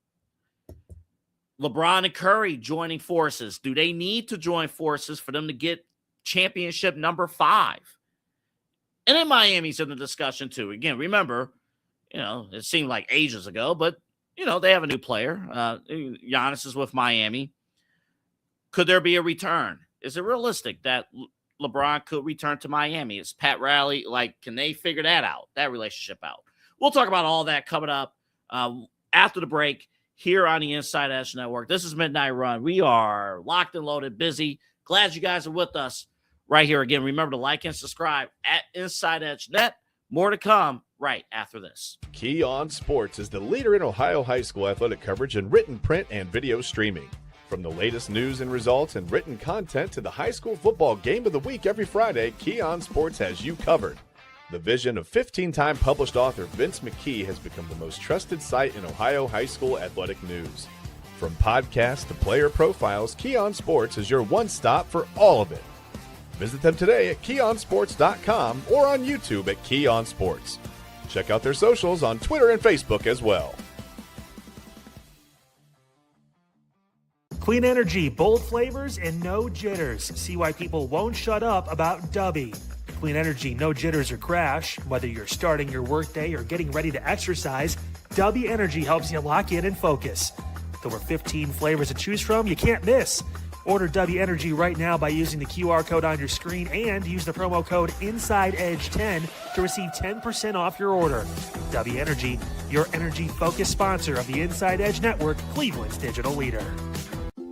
LeBron and Curry joining forces. Do they need to join forces for them to get championship number 5? And then Miami's in the discussion too. Again, remember, it seemed like ages ago, but they have a new player. Giannis is with Miami. Could there be a return? Is it realistic that LeBron could return to Miami? Is Pat Riley, can they figure that relationship out? We'll talk about all that coming up after the break here on the Inside Edge Network. This is Midnight Run. We are locked and loaded, busy. Glad you guys are with us right here. Again, remember to like and subscribe at Inside Edge Net. More to come right after this. Key On Sports is the leader in Ohio high school athletic coverage in written, print, and video streaming. From the latest news and results and written content to the high school football game of the week every Friday, Key On Sports has you covered. The vision of 15-time published author Vince McKee has become the most trusted site in Ohio high school athletic news. From podcasts to player profiles, Key On Sports is your one stop for all of it. Visit them today at keyonsports.com or on YouTube at Key On Sports. Check out their socials on Twitter and Facebook as well. Clean energy, bold flavors, and no jitters. See why people won't shut up about Dubby. Clean energy, no jitters or crash. Whether you're starting your workday or getting ready to exercise, Dubby Energy helps you lock in and focus. With over 15 flavors to choose from, you can't miss. Order Dubby Energy right now by using the QR code on your screen and use the promo code InsideEdge10 to receive 10% off your order. Dubby Energy, your energy-focused sponsor of the Inside Edge Network, Cleveland's digital leader.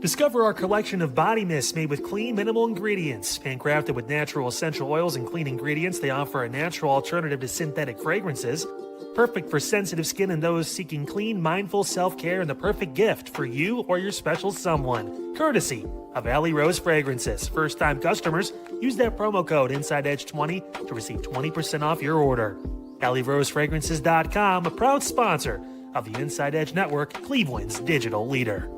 Discover our collection of body mists made with clean, minimal ingredients. Handcrafted with natural essential oils and clean ingredients, they offer a natural alternative to synthetic fragrances. Perfect for sensitive skin and those seeking clean, mindful self-care, and the perfect gift for you or your special someone. Courtesy of Alley Rose Fragrances. First-time customers, use that promo code InsideEdge20 to receive 20% off your order. AlleyRoseFragrances.com, a proud sponsor of the Inside Edge Network, Cleveland's digital leader.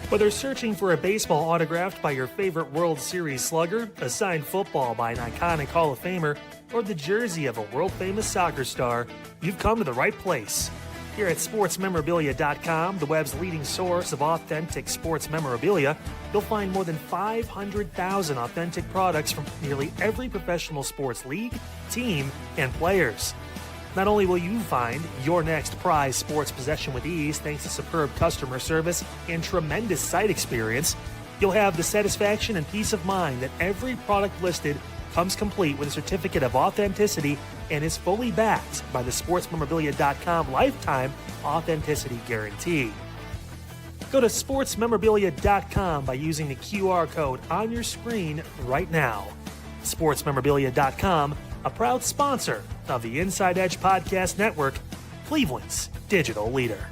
Whether searching for a baseball autographed by your favorite World Series slugger, a signed football by an iconic Hall of Famer, or the jersey of a world-famous soccer star, you've come to the right place. Here at sportsmemorabilia.com, the web's leading source of authentic sports memorabilia, you'll find more than 500,000 authentic products from nearly every professional sports league, team, and players. Not only will you find your next prized sports possession with ease thanks to superb customer service and tremendous site experience, you'll have the satisfaction and peace of mind that every product listed comes complete with a certificate of authenticity and is fully backed by the sportsmemorabilia.com lifetime authenticity guarantee. Go to sportsmemorabilia.com by using the QR code on your screen right now. Sportsmemorabilia.com, a proud sponsor of the Inside Edge Podcast Network, Cleveland's digital leader.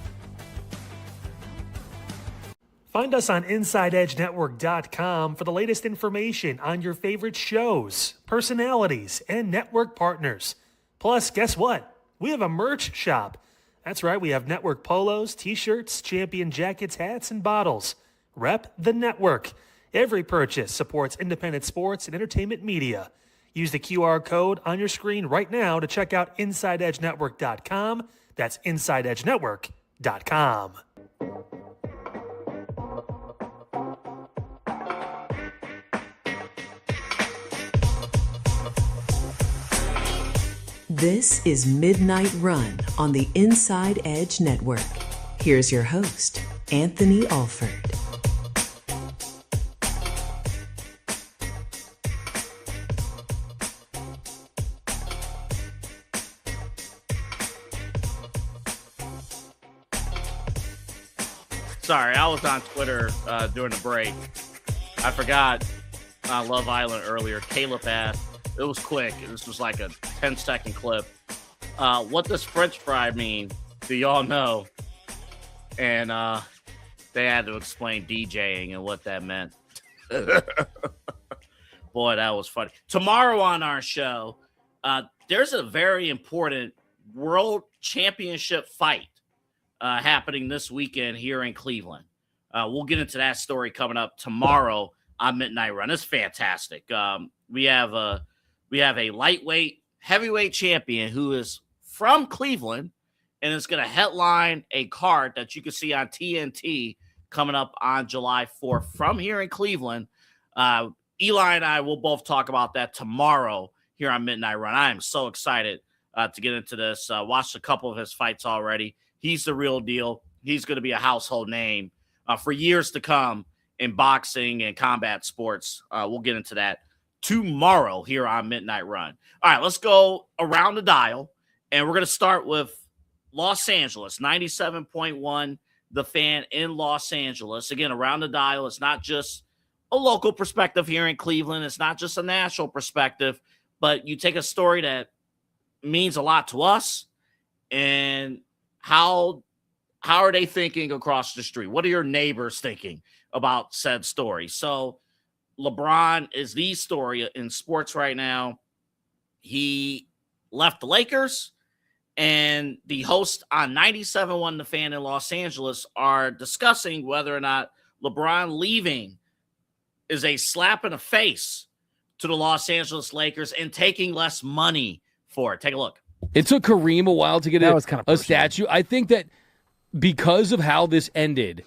Find us on InsideEdgeNetwork.com for the latest information on your favorite shows, personalities, and network partners. Plus, guess what? We have a merch shop. That's right, we have network polos, t-shirts, champion jackets, hats, and bottles. Rep the network. Every purchase supports independent sports and entertainment media. Use the QR code on your screen right now to check out InsideEdgeNetwork.com. That's InsideEdgeNetwork.com. This is Midnight Run on the Inside Edge Network. Here's your host, Anthony Alford. Sorry, I was on Twitter during the break. I forgot Love Island earlier. Caleb asked, it was quick. This was like a 10-second clip. What does French fry mean? Do y'all know? And they had to explain DJing and what that meant. Boy, that was funny. Tomorrow on our show, there's a very important world championship fight happening this weekend here in Cleveland. We'll get into that story coming up tomorrow on Midnight Run. It's fantastic. We have a lightweight, heavyweight champion who is from Cleveland and is going to headline a card that you can see on TNT coming up on July 4th from here in Cleveland. Eli and I will both talk about that tomorrow here on Midnight Run. I am so excited to get into this. Watched a couple of his fights already. He's the real deal. He's going to be a household name for years to come in boxing and combat sports. We'll get into that tomorrow here on Midnight Run. All right, let's go around the dial, and we're going to start with Los Angeles, 97.1, The Fan in Los Angeles. Again, around the dial, it's not just a local perspective here in Cleveland. It's not just a national perspective, but you take a story that means a lot to us, and how are they thinking across the street? What are your neighbors thinking about said story? So LeBron is the story in sports right now. He left the Lakers, and the host on 97.1 The Fan in Los Angeles are discussing whether or not LeBron leaving is a slap in the face to the Los Angeles Lakers and taking less money for it. Take a look. It took Kareem a while to get a statue. I think that because of how this ended,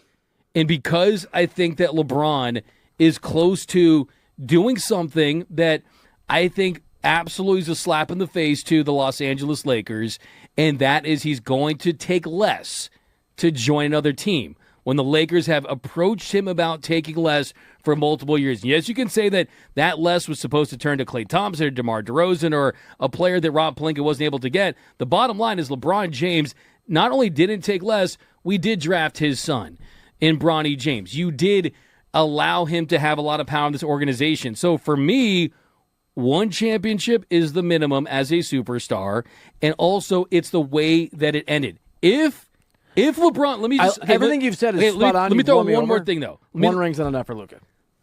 and because I think that LeBron is close to doing something that I think absolutely is a slap in the face to the Los Angeles Lakers, and that is he's going to take less to join another team. When the Lakers have approached him about taking less for multiple years. And yes, you can say that less was supposed to turn to Klay Thompson or DeMar DeRozan or a player that Rob Pelinka wasn't able to get. The bottom line is LeBron James not only didn't take less, we did draft his son in Bronny James. You did allow him to have a lot of power in this organization. So for me, one championship is the minimum as a superstar, and also it's the way that it ended. If LeBron, let me just everything you've said is spot on. Let me throw one more thing though. One ring's not enough for Luka.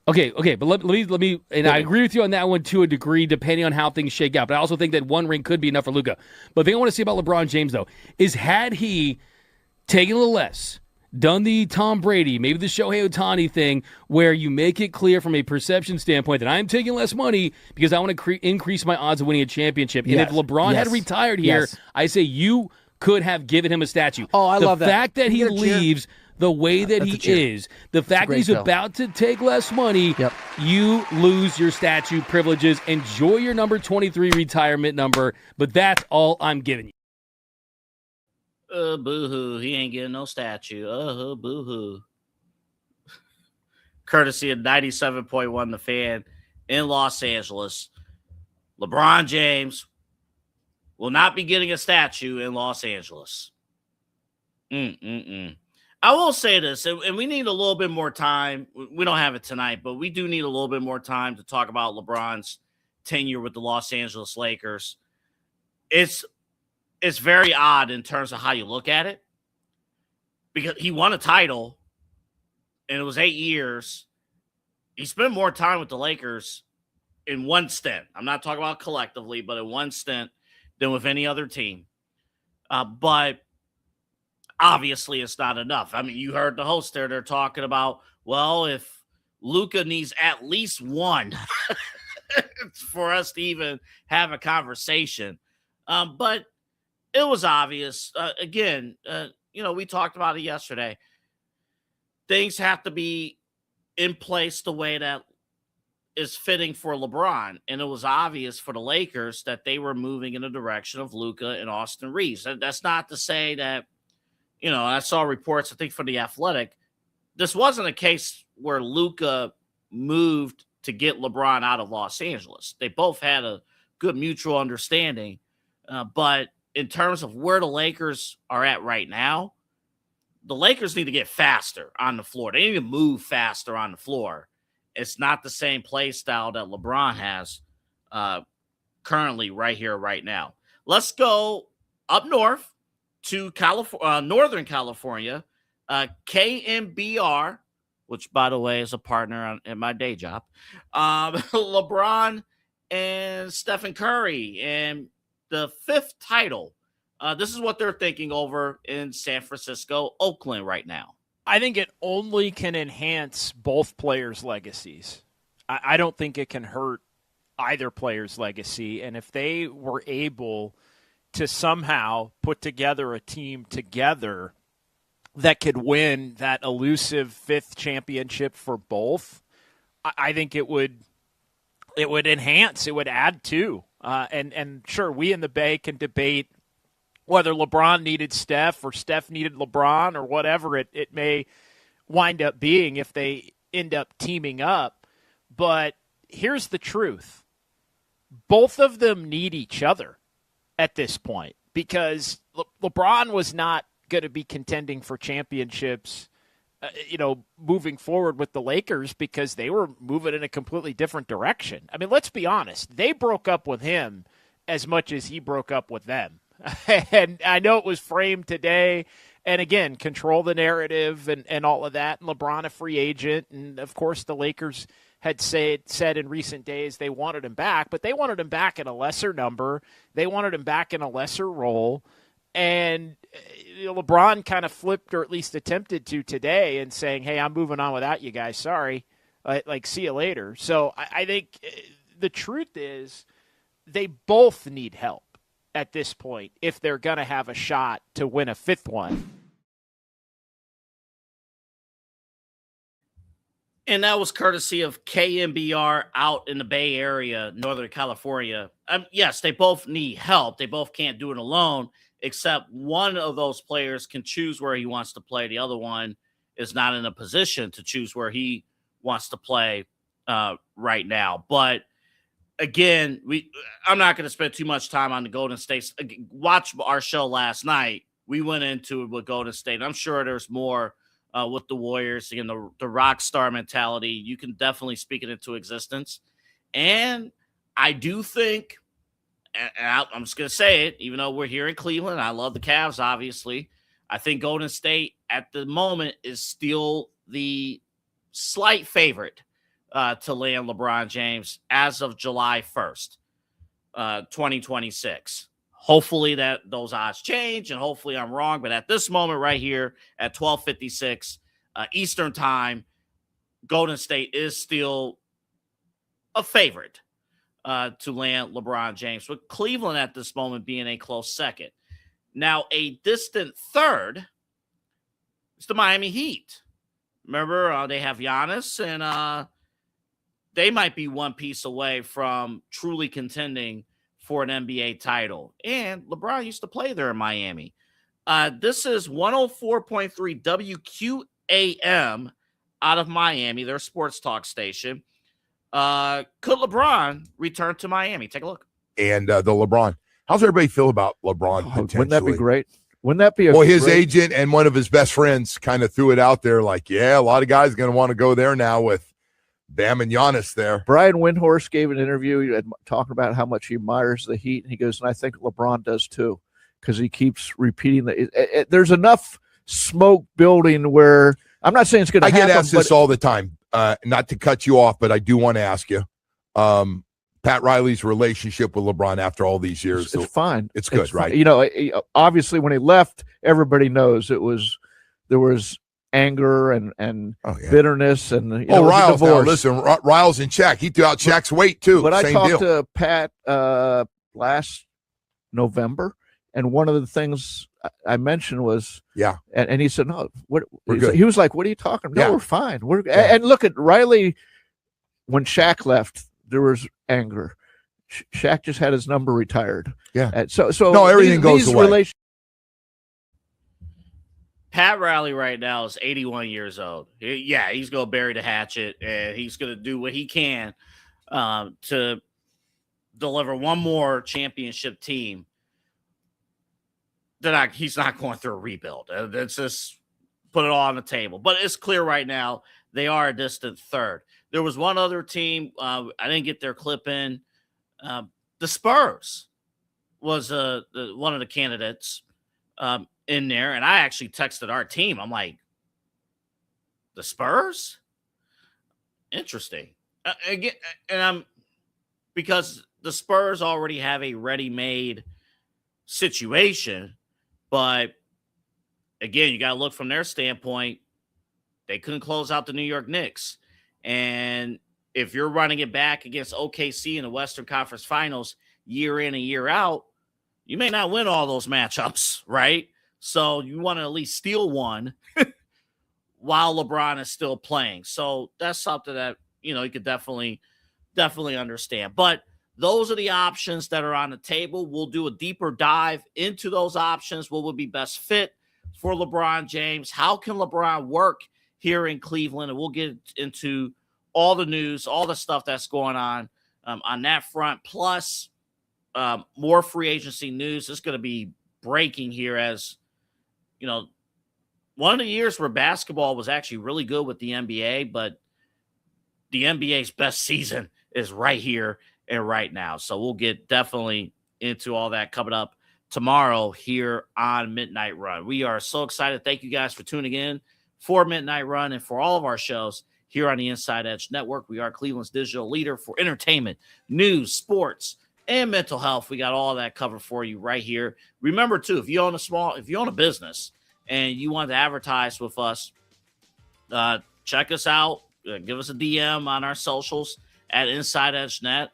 Okay, but let me, and I agree with you on that one to a degree, depending on how things shake out. But I also think that one ring could be enough for Luka. But the thing I want to say about LeBron James though is had he taken a little less, done the Tom Brady, maybe the Shohei Ohtani thing, where you make it clear from a perception standpoint that I'm taking less money because I want to increase my odds of winning a championship. And if LeBron had retired here, I say you could have given him a statue. Oh, I love that. The fact that he leaves the way that he is, the fact that he's about to take less money, you lose your statue privileges. Enjoy your number 23 retirement number, but that's all I'm giving you. Boo-hoo. He ain't getting no statue. Boo-hoo. Courtesy of 97.1 The Fan in Los Angeles. LeBron James will not be getting a statue in Los Angeles. I will say this, and we need a little bit more time. We don't have it tonight, but we do need a little bit more time to talk about LeBron's tenure with the Los Angeles Lakers. It's very odd in terms of how you look at it, because he won a title, and it was 8 years. He spent more time with the Lakers in one stint. I'm not talking about collectively, but in one stint than with any other team. But obviously it's not enough. I mean, you heard the host there. They're talking about, well, if Luka needs at least one for us to even have a conversation. But it was obvious. Again, we talked about it yesterday. Things have to be in place the way that is fitting for LeBron. And it was obvious for the Lakers that they were moving in the direction of Luka and Austin Reeves. That's not to say that, I saw reports, I think, for The Athletic. This wasn't a case where Luka moved to get LeBron out of Los Angeles. They both had a good mutual understanding. But in terms of where the Lakers are at right now, the Lakers need to get faster on the floor. They need to move faster on the floor. It's not the same play style that LeBron has currently right here, right now. Let's go up north to Northern California. KMBR, which, by the way, is a partner at my day job. LeBron and Stephen Curry, and the fifth title This is what they're thinking over in San Francisco, Oakland right now. I think it only can enhance both players' legacies. I don't think it can hurt either player's legacy. And if they were able to somehow put together a team together that could win that elusive 5th championship for both, I think it would enhance, it would add to. And sure, we in the Bay can debate whether LeBron needed Steph or Steph needed LeBron or whatever it may wind up being if they end up teaming up. But here's the truth. Both of them need each other at this point because LeBron was not going to be contending for championships, moving forward with the Lakers because they were moving in a completely different direction. I mean, let's be honest. They broke up with him as much as he broke up with them. And I know it was framed today. And again, control the narrative and all of that. And LeBron a free agent. And, of course, the Lakers had said in recent days they wanted him back. But they wanted him back in a lesser number. They wanted him back in a lesser role. And LeBron kind of flipped, or at least attempted to today, and saying, hey, I'm moving on without you guys. Sorry. See you later. So I think the truth is they both need help at this point if they're going to have a shot to win a 5th one. And that was courtesy of KMBR out in the Bay Area, Northern California. Yes, they both need help. They both can't do it alone, except one of those players can choose where he wants to play. The other one is not in a position to choose where he wants to play right now. But again, I'm not going to spend too much time on the Golden State. Watch our show last night. We went into it with Golden State. I'm sure there's more with the Warriors. Again, the rock star mentality. You can definitely speak it into existence. And I do think, and I'm just going to say it, even though we're here in Cleveland, I love the Cavs, obviously. I think Golden State at the moment is still the slight favorite to land LeBron James as of July 1st, 2026. Hopefully that those odds change, and hopefully I'm wrong. But at this moment right here at 12:56 Eastern time, Golden State is still a favorite to land LeBron James, with Cleveland at this moment being a close second. Now, a distant third is the Miami Heat. Remember, they have Giannis, and they might be one piece away from truly contending for an NBA title. And LeBron used to play there in Miami. This is 104.3 WQAM out of Miami, their sports talk station. Could LeBron return to Miami? Take a look. And the LeBron. How's everybody feel about LeBron potentially? Wouldn't that be great? Wouldn't that be his agent and one of his best friends kind of threw it out there like, yeah, a lot of guys are going to want to go there now with Bam and Giannis there. Brian Windhorst gave an interview talking about how much he admires the Heat, and he goes, and I think LeBron does too, because he keeps repeating that. There's enough smoke building where I'm not saying it's going to happen. I get asked this all the time, not to cut you off, but I do want to ask you. Pat Riley's relationship with LeBron after all these years. It's fine. It's good, it's right? Fine. Obviously when he left, everybody knows there was anger and bitterness and Riles now, listen, Riles in check. He threw out Shaq's weight too. But Same I talked deal. to Pat last November, and one of the things I mentioned was and he said, no, we're good. He was like, what are you talking about? No, we're fine. And look at Riley when Shaq left. There was anger. Shaq just had his number retired. Yeah. And so no, everything goes away. Pat Riley right now is 81 years old. He's going to bury the hatchet, and he's going to do what he can to deliver one more championship team. He's not going through a rebuild. Let's just put it all on the table. But it's clear right now they are a distant third. There was one other team. I didn't get their clip in. The Spurs was one of the candidates in there. And I actually texted our team. I'm like, the Spurs? Interesting. Again, and because the Spurs already have a ready-made situation. But again, you got to look from their standpoint. They couldn't close out the New York Knicks. And if you're running it back against OKC in the Western Conference Finals year in and year out, you may not win all those matchups, right? So you want to at least steal one while LeBron is still playing. So that's something that, you could definitely understand. But those are the options that are on the table. We'll do a deeper dive into those options. What would be best fit for LeBron James? How can LeBron work here in Cleveland? And we'll get into all the news, all the stuff that's going on that front, plus more free agency news. It's going to be breaking here, as one of the years where basketball was actually really good with the NBA, but the NBA's best season is right here and right now. So we'll get definitely into all that coming up tomorrow here on Midnight Run. We are so excited. Thank you guys for tuning in for Midnight Run and for all of our shows here on the Inside Edge Network. We are Cleveland's digital leader for entertainment, news, sports, and mental health. We got all that covered for you right here. Remember too, if you own a business and you want to advertise with us, check us out. Give us a DM on our socials at InsideEdgeNet.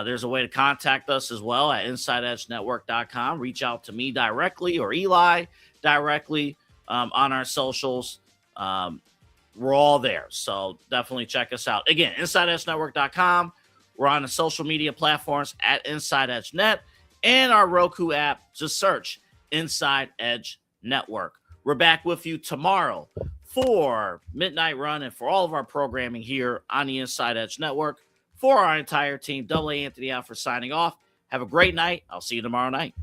There's a way to contact us as well at InsideEdgeNetwork.com. Reach out to me directly or Eli directly on our socials. We're all there. So definitely check us out. Again, InsideEdgeNetwork.com. We're on the social media platforms at InsideEdgeNet and our Roku app. Just search Inside Edge Network. We're back with you tomorrow for Midnight Run and for all of our programming here on the Inside Edge Network. For our entire team, Double A Anthony Alford signing off. Have a great night. I'll see you tomorrow night.